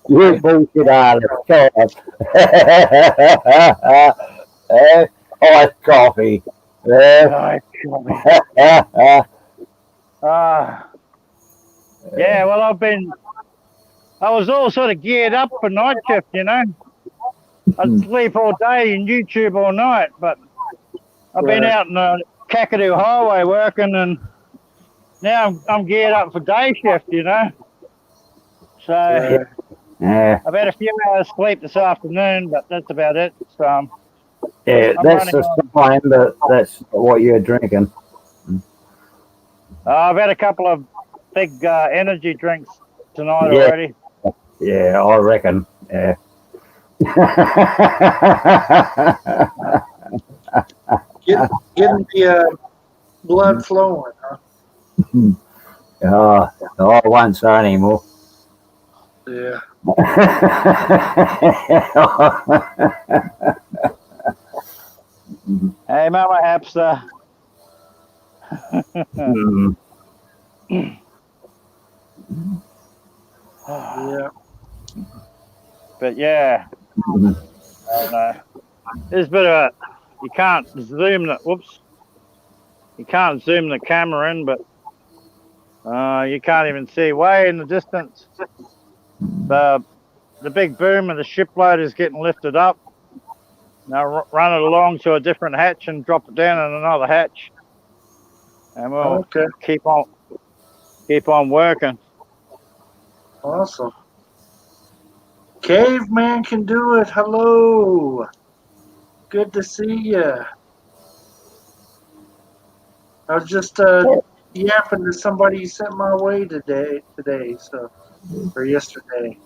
You bullshit Alex. Iced coffee. Iced coffee. Yeah, well, I was all sort of geared up for night shift, you know. I'd sleep all day and YouTube all night, but I've been out in the Kakadu Highway working, and now I'm geared up for day shift, you know. So I've had a few hours sleep this afternoon, but that's about it. So that's the sign that that's what you're drinking. I've had a couple of big energy drinks tonight already. Yeah, I reckon. Yeah. Getting the blood flowing, huh? I won't say anymore. Yeah. Hey, Mama Hapster. Yeah. But yeah, there's a bit of you can't zoom the you can't zoom the camera in, but you can't even see way in the distance. The big boom of the ship load is getting lifted up. Now run it along to a different hatch and drop it down in another hatch, and we'll keep on working. Awesome. Caveman can do it. Hello. Good to see you. I was just yapping to somebody you sent my way today, so or yesterday.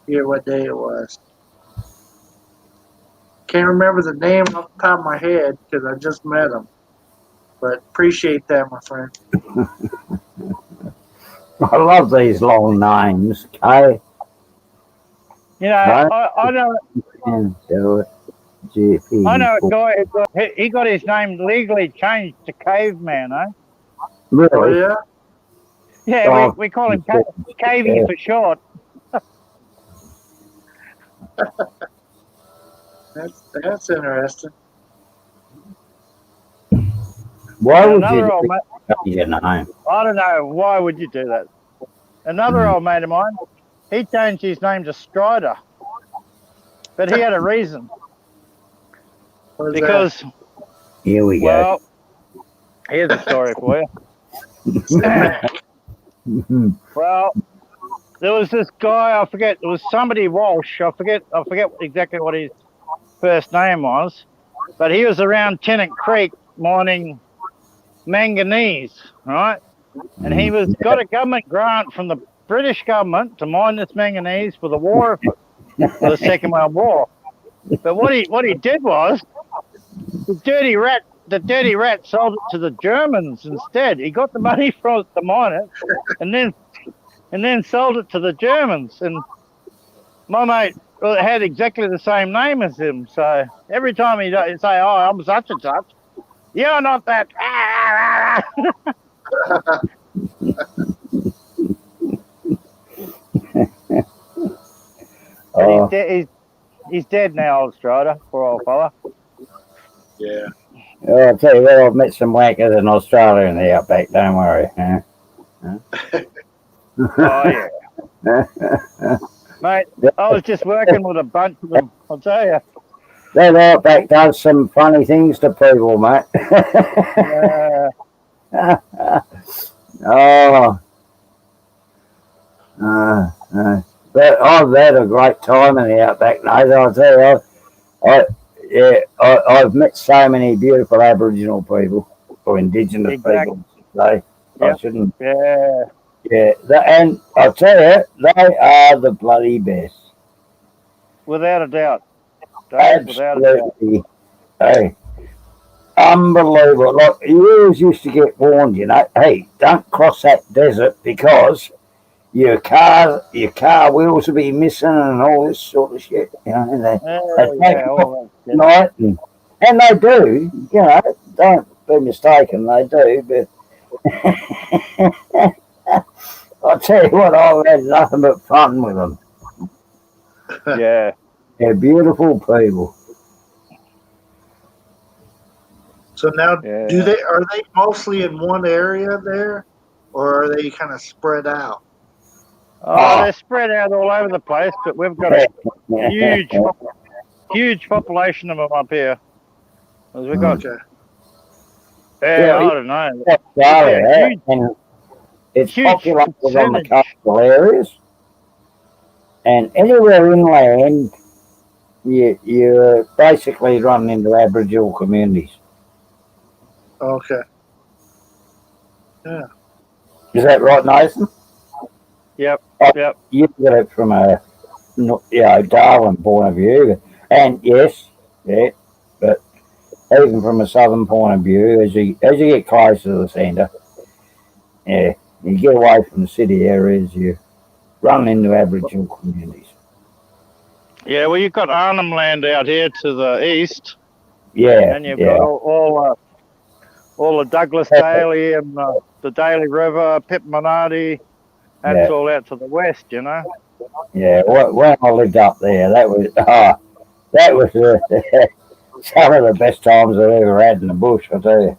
Here, what day it was. Can't remember the name off the top of my head because I just met him. But appreciate that, my friend. I love these long names, okay? You know, I know. Do it. GP. I know a guy he got his name legally changed to Caveman, eh? Really? Oh, yeah? Yeah, we call him Cavey for short. That's interesting. Why would you change your name? I don't know. Why would you do that? Another old mate of mine, he changed his name to Strider. But he had a reason. Because here we go. Here's a story for you. Well, there was this guy, I forget, it was somebody Walsh, I forget exactly what his first name was, but he was around Tennant Creek mining manganese, right? And he got a government grant from the British government to mine this manganese for the war, for the Second World War. But what he did was, the dirty rat sold it to the Germans instead. He got the money from it to mine it, and then sold it to the Germans. And my mate had exactly the same name as him. So every time he'd say, "Oh, I'm such and such," you're not that. He's dead now, old Strider, poor old fella. Yeah. I'll tell you what, I've met some wankers in Australia in the outback, don't worry. Oh, yeah. Mate, I was just working with a bunch of them, I'll tell you. That outback does some funny things to people, mate. Oh. But I've had a great time in the outback, Nathan. I'll tell you, I've met so many beautiful Aboriginal people or Indigenous people. I shouldn't. Yeah. Yeah, and I'll tell you, they are the bloody best. Without a doubt. Dave, without a doubt. Absolutely. Hey, unbelievable. Like, you always used to get warned, you know, hey, don't cross that desert because your car wheels will be missing and all this sort of shit. You know, and they take it off at night, and they do. You know, don't be mistaken, they do. But I'll tell you what, I've had nothing but fun with them. Yeah, they're beautiful people. So now, are they mostly in one area there, or are they kind of spread out? Oh, they're spread out all over the place, but we've got a huge population of them up here. We've got, I don't know. It's populated on the coastal areas, and anywhere inland, you're basically running into Aboriginal communities. Okay. Yeah. Is that right, Nathan? Yep. You get it from a Darwin point of view, and but even from a southern point of view, as you get closer to the centre, you get away from the city areas, you run into Aboriginal communities. Yeah, well, you've got Arnhem Land out here to the east. Yeah. And you've got all the Douglas Daly and the Daly River, Pip Minardi. That's all out to the west, you know. Yeah, when I lived up there, that was some of the best times I've ever had in the bush, I tell you.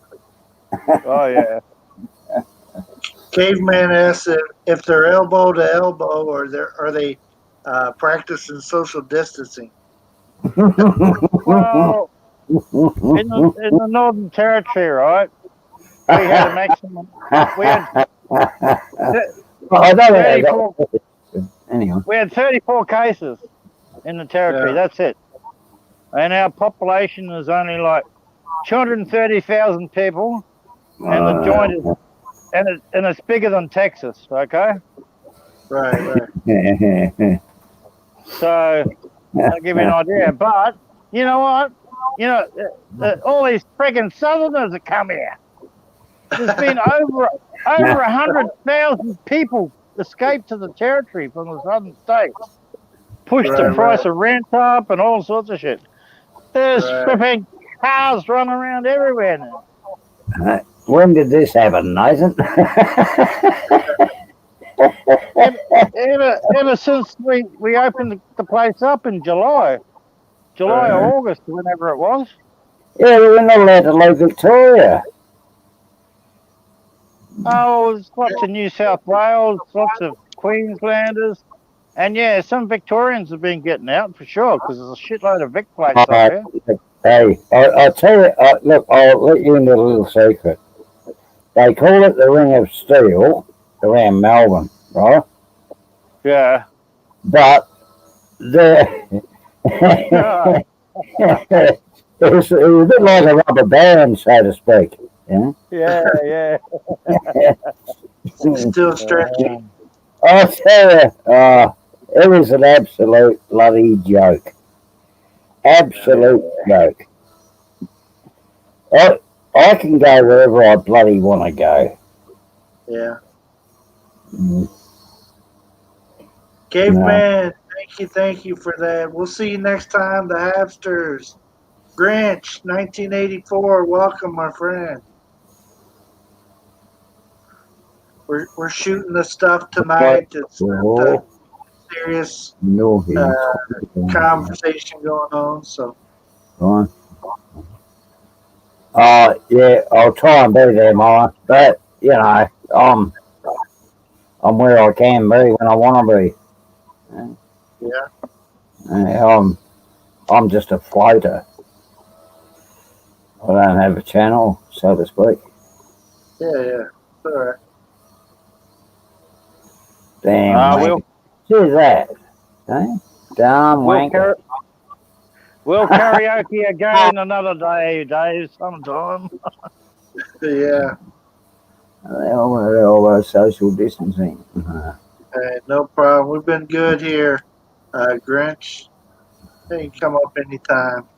Oh yeah. Caveman asks if they're elbow to elbow, or are they practicing social distancing? Well, in the Northern Territory, right? We had a maximum. We had. We had 34 cases in the territory. That's it. And our population is only like 230,000 people, and the joint is, and it's bigger than Texas. Okay. Right. So I'll give you an idea. But you know what? You know, all these friggin' Southerners that come here. There's been over 100,000 people escaped to the territory from the southern states. Pushed the price of rent up and all sorts of shit. There's flipping cars running around everywhere now. When did this happen, Nathan? ever since we opened the place up in July or August, whenever it was. Yeah, we're not allowed to leave Victoria. Oh, there's lots of New South Wales, lots of Queenslanders, and some Victorians have been getting out for sure because there's a shitload of Vic plates up there. Hey, I'll tell you, look, I'll let you into a little secret. They call it the Ring of Steel around Melbourne, right? Yeah. But it was a bit like a rubber band, so to speak. Yeah. Still stretching. I'll tell you, it was an absolute bloody joke. Absolute joke. I can go wherever I bloody want to go. Yeah. Caveman, thank you for that. We'll see you next time, the Habsters. Grinch, 1984, welcome, my friend. We're shooting the stuff tonight. It's a serious conversation going on. So, Yeah, I'll try and be there, Mike. But you know, I'm where I can be when I want to be. Yeah. I'm just a floater. I don't have a channel, so to speak. Yeah. All right. Damn wanker. See that? Eh? Damn wanker. We'll karaoke again another day, Dave, sometime. Yeah. All those social distancing. Hey, no problem. We've been good here, Grinch. You can come up anytime.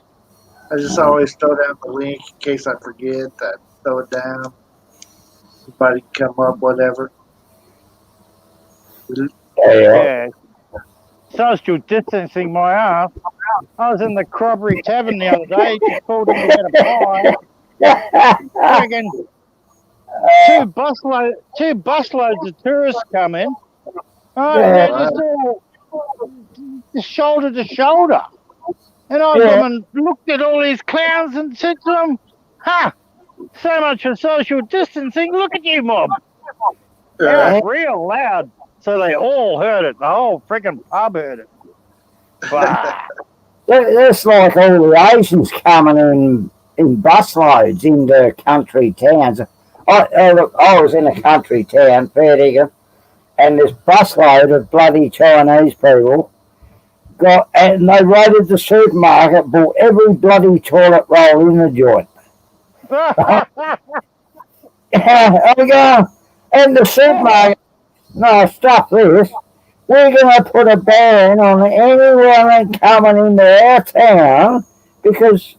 I just always throw down the link in case I forget. I throw it down. Anybody can come up, whatever. Yeah. Social distancing my ass. I was in the Crobbery Tavern the other day. Just called in to get a pie. Friggin' two busloads of tourists come in. They're just all shoulder to shoulder. And I looked at all these clowns and said to them, so much for social distancing. Look at you, mob. Yeah, real loud. So they all heard it. The whole freaking pub heard it. That's like all the Asians coming in busloads into country towns. I was in a country town, fair dinkum, and this busload of bloody Chinese people and they raided the supermarket, bought every bloody toilet roll in the joint. I go, and the supermarket, no, stop this. We're going to put a ban on anyone coming into our town because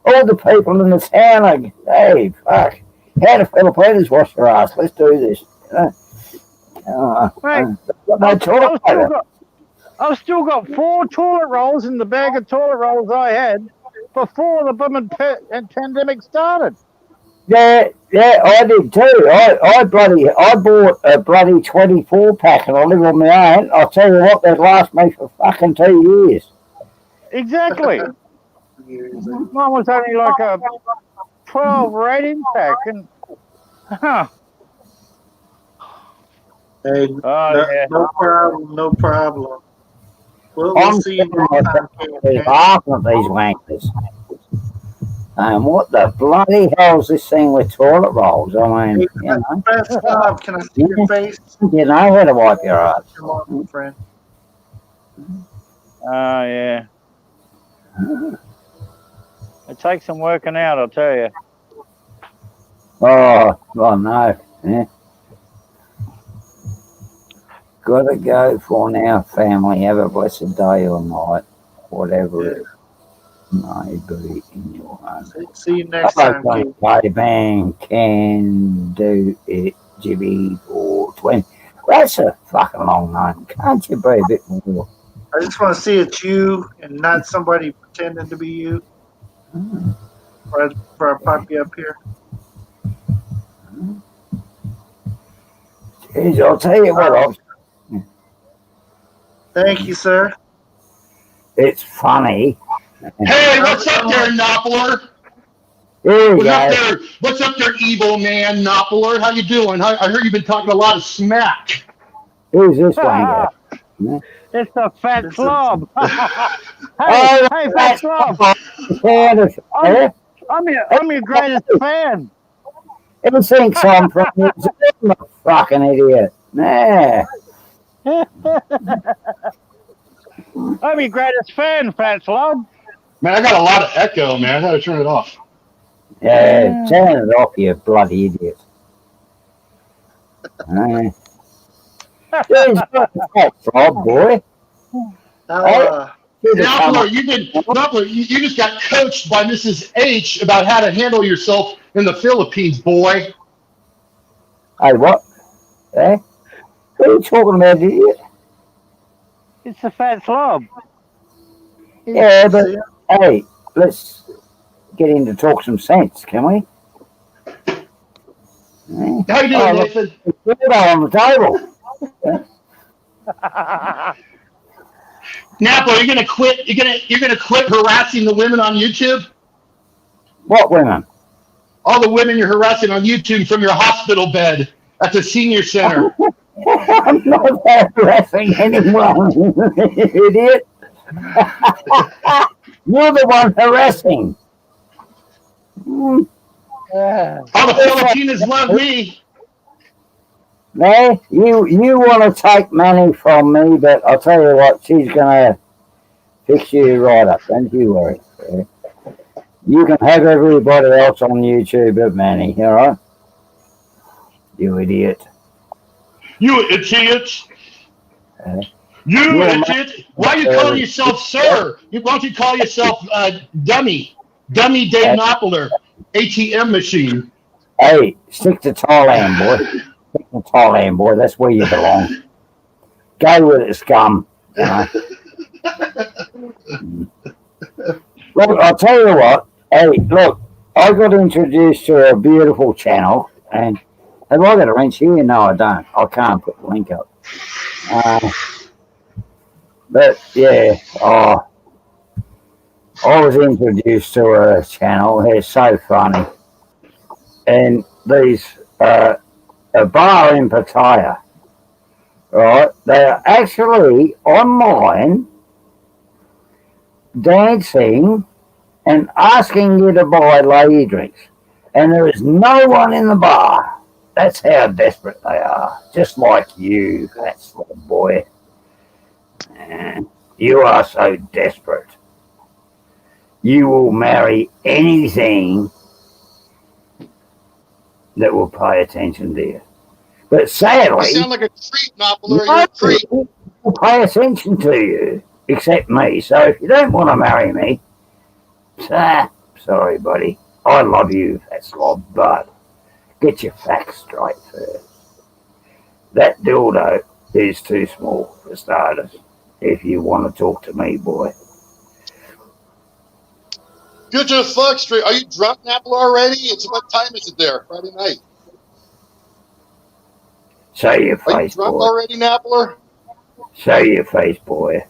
all the people in the town are, hey, fuck, how do Filipinos wash their ass? Let's do this. I've still got 4 toilet rolls in the bag of toilet rolls I had before the pandemic started. Yeah, I did too. I bought a bloody 24 pack and I live on my own. I'll tell you what, that lasts me for fucking 2 years. Exactly. Mine was only like a 12 rating pack and Hey, no problem. We'll see you next time. Half of these wankers. And what the bloody hell's this thing with toilet rolls? I mean, Can I see your face? You know how to wipe your ass. Come on, friend. Yeah. It takes some working out, I'll tell you. Oh no. Yeah. Gotta go for now, family. Have a blessed day or night. Whatever it may be in your home. See you next time, Kate. Bang can do it, Jimmy, 420. That's a fucking long name. Can't you be a bit more? I just want to see it's you and not somebody pretending to be you. For I pop you up here. Jeez, I'll tell you what. Thank you, sir. It's funny. Hey, what's up there, Noppler? What's up there, evil man, Noppler? How you doing? I heard you've been talking a lot of smack. Who's this one? It's the fat slob. hey, fat slob. I'm your greatest fan. He thinks I'm from New Zealand, fucking idiot. Nah. I'm your greatest fan, fat slob. Man, I got a lot of echo, man. I gotta turn it off. Yeah, turn it off, you bloody idiot. Slob, boy. Noppler, you just got coached by Mrs. H about how to handle yourself in the Philippines, boy. Hey, what? Eh? What are you talking about, idiot? It's the fat slob. Yeah, but hey, let's get in to talk some sense, can we? How you doing, Nathan? On the table. Napa, you're gonna quit. You're gonna quit harassing the women on YouTube. What women? All the women you're harassing on YouTube from your hospital bed at the senior center. I'm not harassing anyone, idiot. You're the one harassing. All the Filipinos love me. No, you want to take money from me, but I'll tell you what, she's gonna fix you right up. Don't you worry. You can have everybody else on YouTube but Manny, all right? You idiot. You idiot. You idiot. Why are you calling yourself sir? Why don't you call yourself dummy? Dummy Dave Knoppeler. ATM machine. Hey, stick to Thailand, boy. Stick to Thailand, boy. That's where you belong. Go with it, scum. You know? Look, I'll tell you what. Hey, look, I got introduced to a beautiful channel, and have I got a wrench here? No, I don't. I can't put the link up. But yeah, I was introduced to a channel. It's so funny, and these a bar in Pattaya, right? They are actually online dancing and asking you to buy lady drinks, and there is no one in the bar. That's how desperate they are, just like you, that's the boy. You are so desperate. You will marry anything that will pay attention to you. But sadly, You sound like a creep, Knoppeler. You're a creep. nobody will pay attention to you except me. So if you don't want to marry me, sorry, buddy. I love you, fat slob, but get your facts straight first. That dildo is too small for starters. If you want to talk to me, boy. Get your fuck straight. Are you drunk, Knoppeler, already? What time is it there? Friday night. Show your face, Are you drunk boy. already, Knoppeler? Show your face, boy.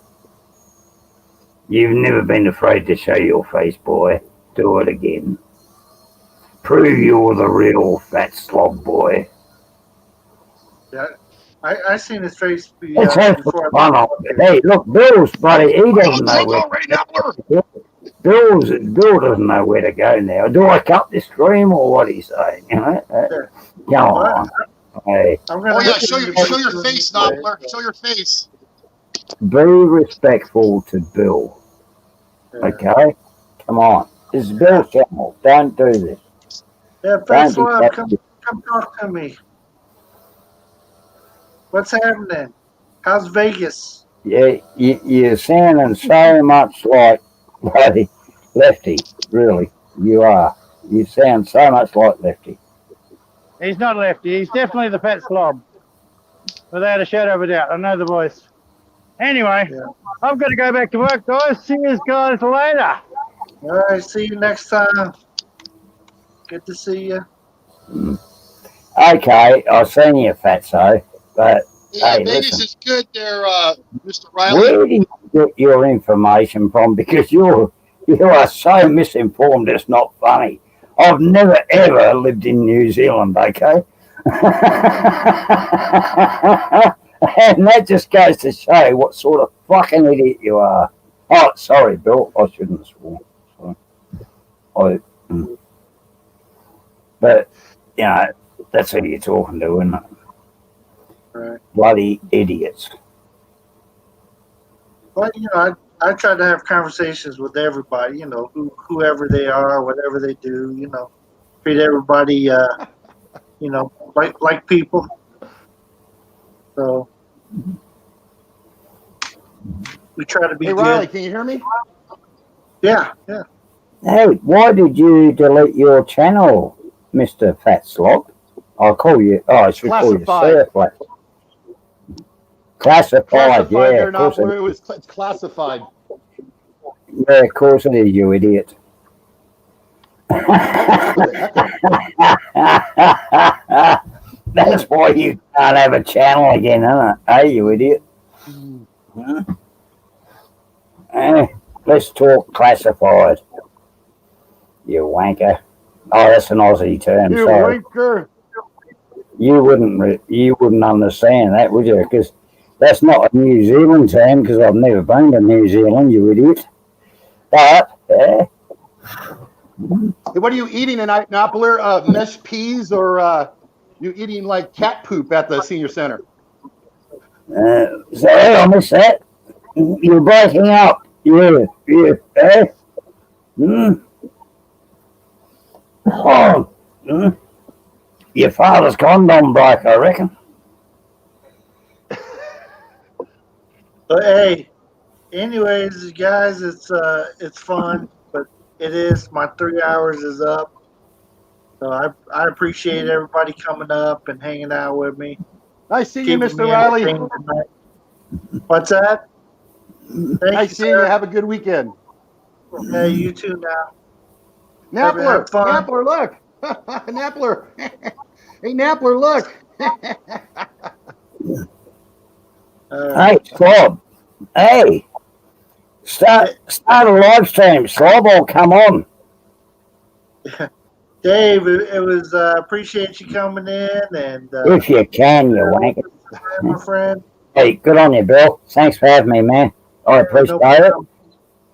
You've never been afraid to show your face, boy. Do it again. Prove you're the real fat slob, boy. Yeah, I seen his face Let's have before I fun on it. Hey, look, Bill's buddy, he doesn't know where already, Knoppeler. Bill doesn't know where to go now. Do I cut this stream or what he's saying? You know? Come on. Hey, I'm gonna Oh yeah, look show at your you face, today. Knoppeler. Show your face. be respectful to Bill. Yeah. Okay? Come on. This is Bill's channel. Don't do this. Yeah, Don't Face be Love, that- come talk to me. What's happening? How's Vegas? Yeah, you're sounding so much like bloody Lefty. Really, you are. You sound so much like Lefty. He's not lefty. He's definitely the fat slob. Without a shadow of a doubt. I know the voice. Anyway, Yeah. I've got to go back to work, guys. See you guys later. All right, see you next time. Good to see you. Okay, I've seen you, fatso, but Yeah, hey, Vegas listen. is good there, Mr. Riley. Where do you get your information from? Because you are so misinformed, it's not funny. I've never ever lived in New Zealand, okay? And that just goes to show what sort of fucking idiot you are. Oh, sorry, Bill. I shouldn't have sworn. Sorry. But, you know, that's who you're talking to, isn't it? Right. Bloody idiots. Well, you know, I try to have conversations with everybody, you know, whoever they are, whatever they do, you know, treat everybody, you know, like people. So we try to be Hey, good. Riley, can you hear me? Yeah. Hey, why did you delete your channel, Mr. Fat Slob? I'll call you, I should call you Sir Flat. Classified, yeah, They're of not course where it, it was classified. yeah, of course it is, you idiot. That's why you can't have a channel again, isn't it? Hey, you idiot. Let's talk classified. You wanker. Oh, that's an Aussie term. You Sorry. wanker. You wouldn't understand that, would you? Because that's not a New Zealand term. Because I've never been to New Zealand, you idiot. But Hey, what are you eating tonight, Nappler? Meshed peas or you eating like cat poop at the senior center? sorry, I missed that. You're breaking up. Eh? Mm. Oh, your father's condom broke, I reckon. But hey, anyways, guys, it's fun, but it is my 3 hours is up. So I appreciate everybody coming up and hanging out with me, Nice seeing you, keeping Mr. me Riley. entertained tonight. What's that? Thank Nice you, seeing you. sir. Have a good weekend. Hey, you too now. Nappler, Have fun. Nappler, look. Nappler. Hey, Nappler, look. Hey, Slob. Hey, start a live stream. Slob will come on. Dave, it was appreciate you coming in and If you can, you wanker. my friend. Hey, good on you, Bill. Thanks for having me, man. I appreciate No it. problem.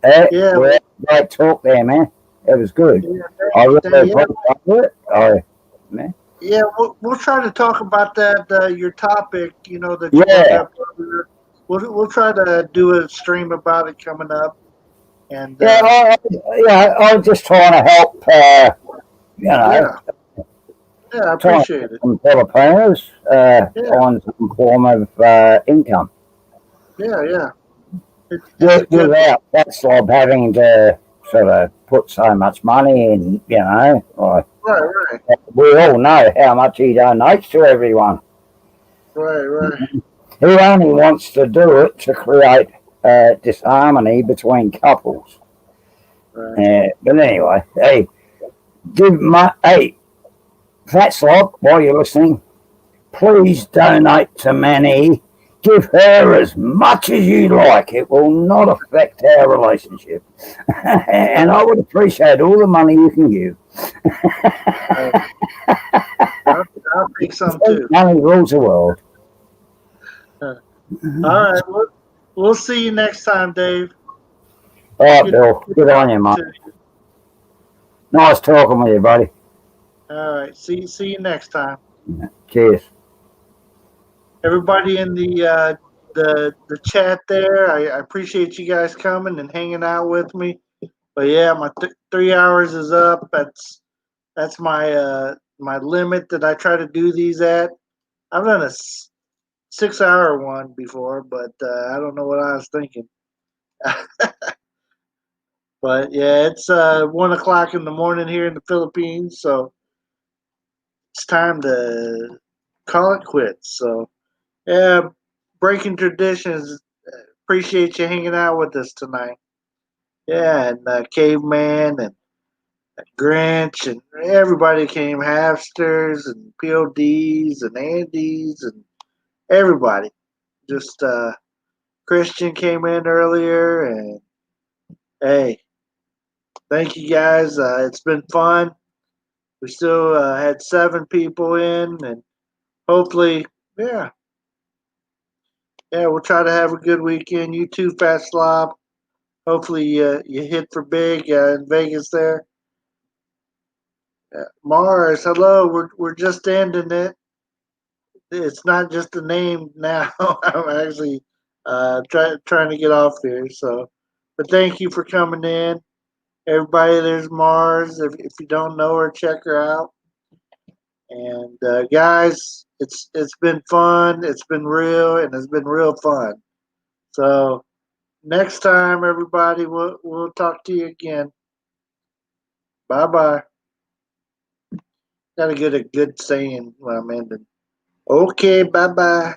Hey, Yeah, we had a great talk there, man. It was good. yeah, I really yeah. appreciate it. Man. Yeah, we'll try to talk about that your topic. You know that you brought Yeah, up earlier. We'll try to do a stream about it coming up. And I'm just trying to help. You know, yeah, I trying to appreciate help it. some Filipinos Yeah, on some form of income yeah. It's a good. without that slob having to sort of put so much money in. You know, like, Right. we all know how much he donates to everyone. Right. He only wants to do it to create disharmony between couples. But anyway, hey, Fat Slob, while you're listening, please donate to Manny. Give her as much as you like. It will not affect our relationship. And I would appreciate all the money you can give. I'll take some too. Money rules the world. All right, we'll see you next time, Dave. All right, Bill. Good on you, mate. Nice talking with you, buddy. All right, see you next time. Cheers. Everybody in the chat there, I appreciate you guys coming and hanging out with me. But yeah, my 3 hours is up. That's my my limit that I try to do these at. I've done a 6 hour one before, but I don't know what I was thinking. But yeah, it's 1 o'clock in the morning here in the Philippines, so it's time to call it quits. So yeah, breaking traditions. Appreciate you hanging out with us tonight. Yeah, and Caveman and Grinch and everybody came, Halfsters and PODs and Andes and everybody. Just Christian came in earlier, and hey, thank you guys. It's been fun. We still had 7 people in, and hopefully, yeah, we'll try to have a good weekend. You too, Fat Slob. Hopefully, you hit for big in Vegas there. Mars, hello. We're just ending it. It's not just a name now. I'm actually trying to get off there. So, but thank you for coming in, everybody. There's Mars. If you don't know her, check her out. And guys, it's been fun. It's been real, and it's been real fun. So next time, everybody, we'll talk to you again. Bye bye. Gotta get a good saying when I'm ending. Okay, bye bye.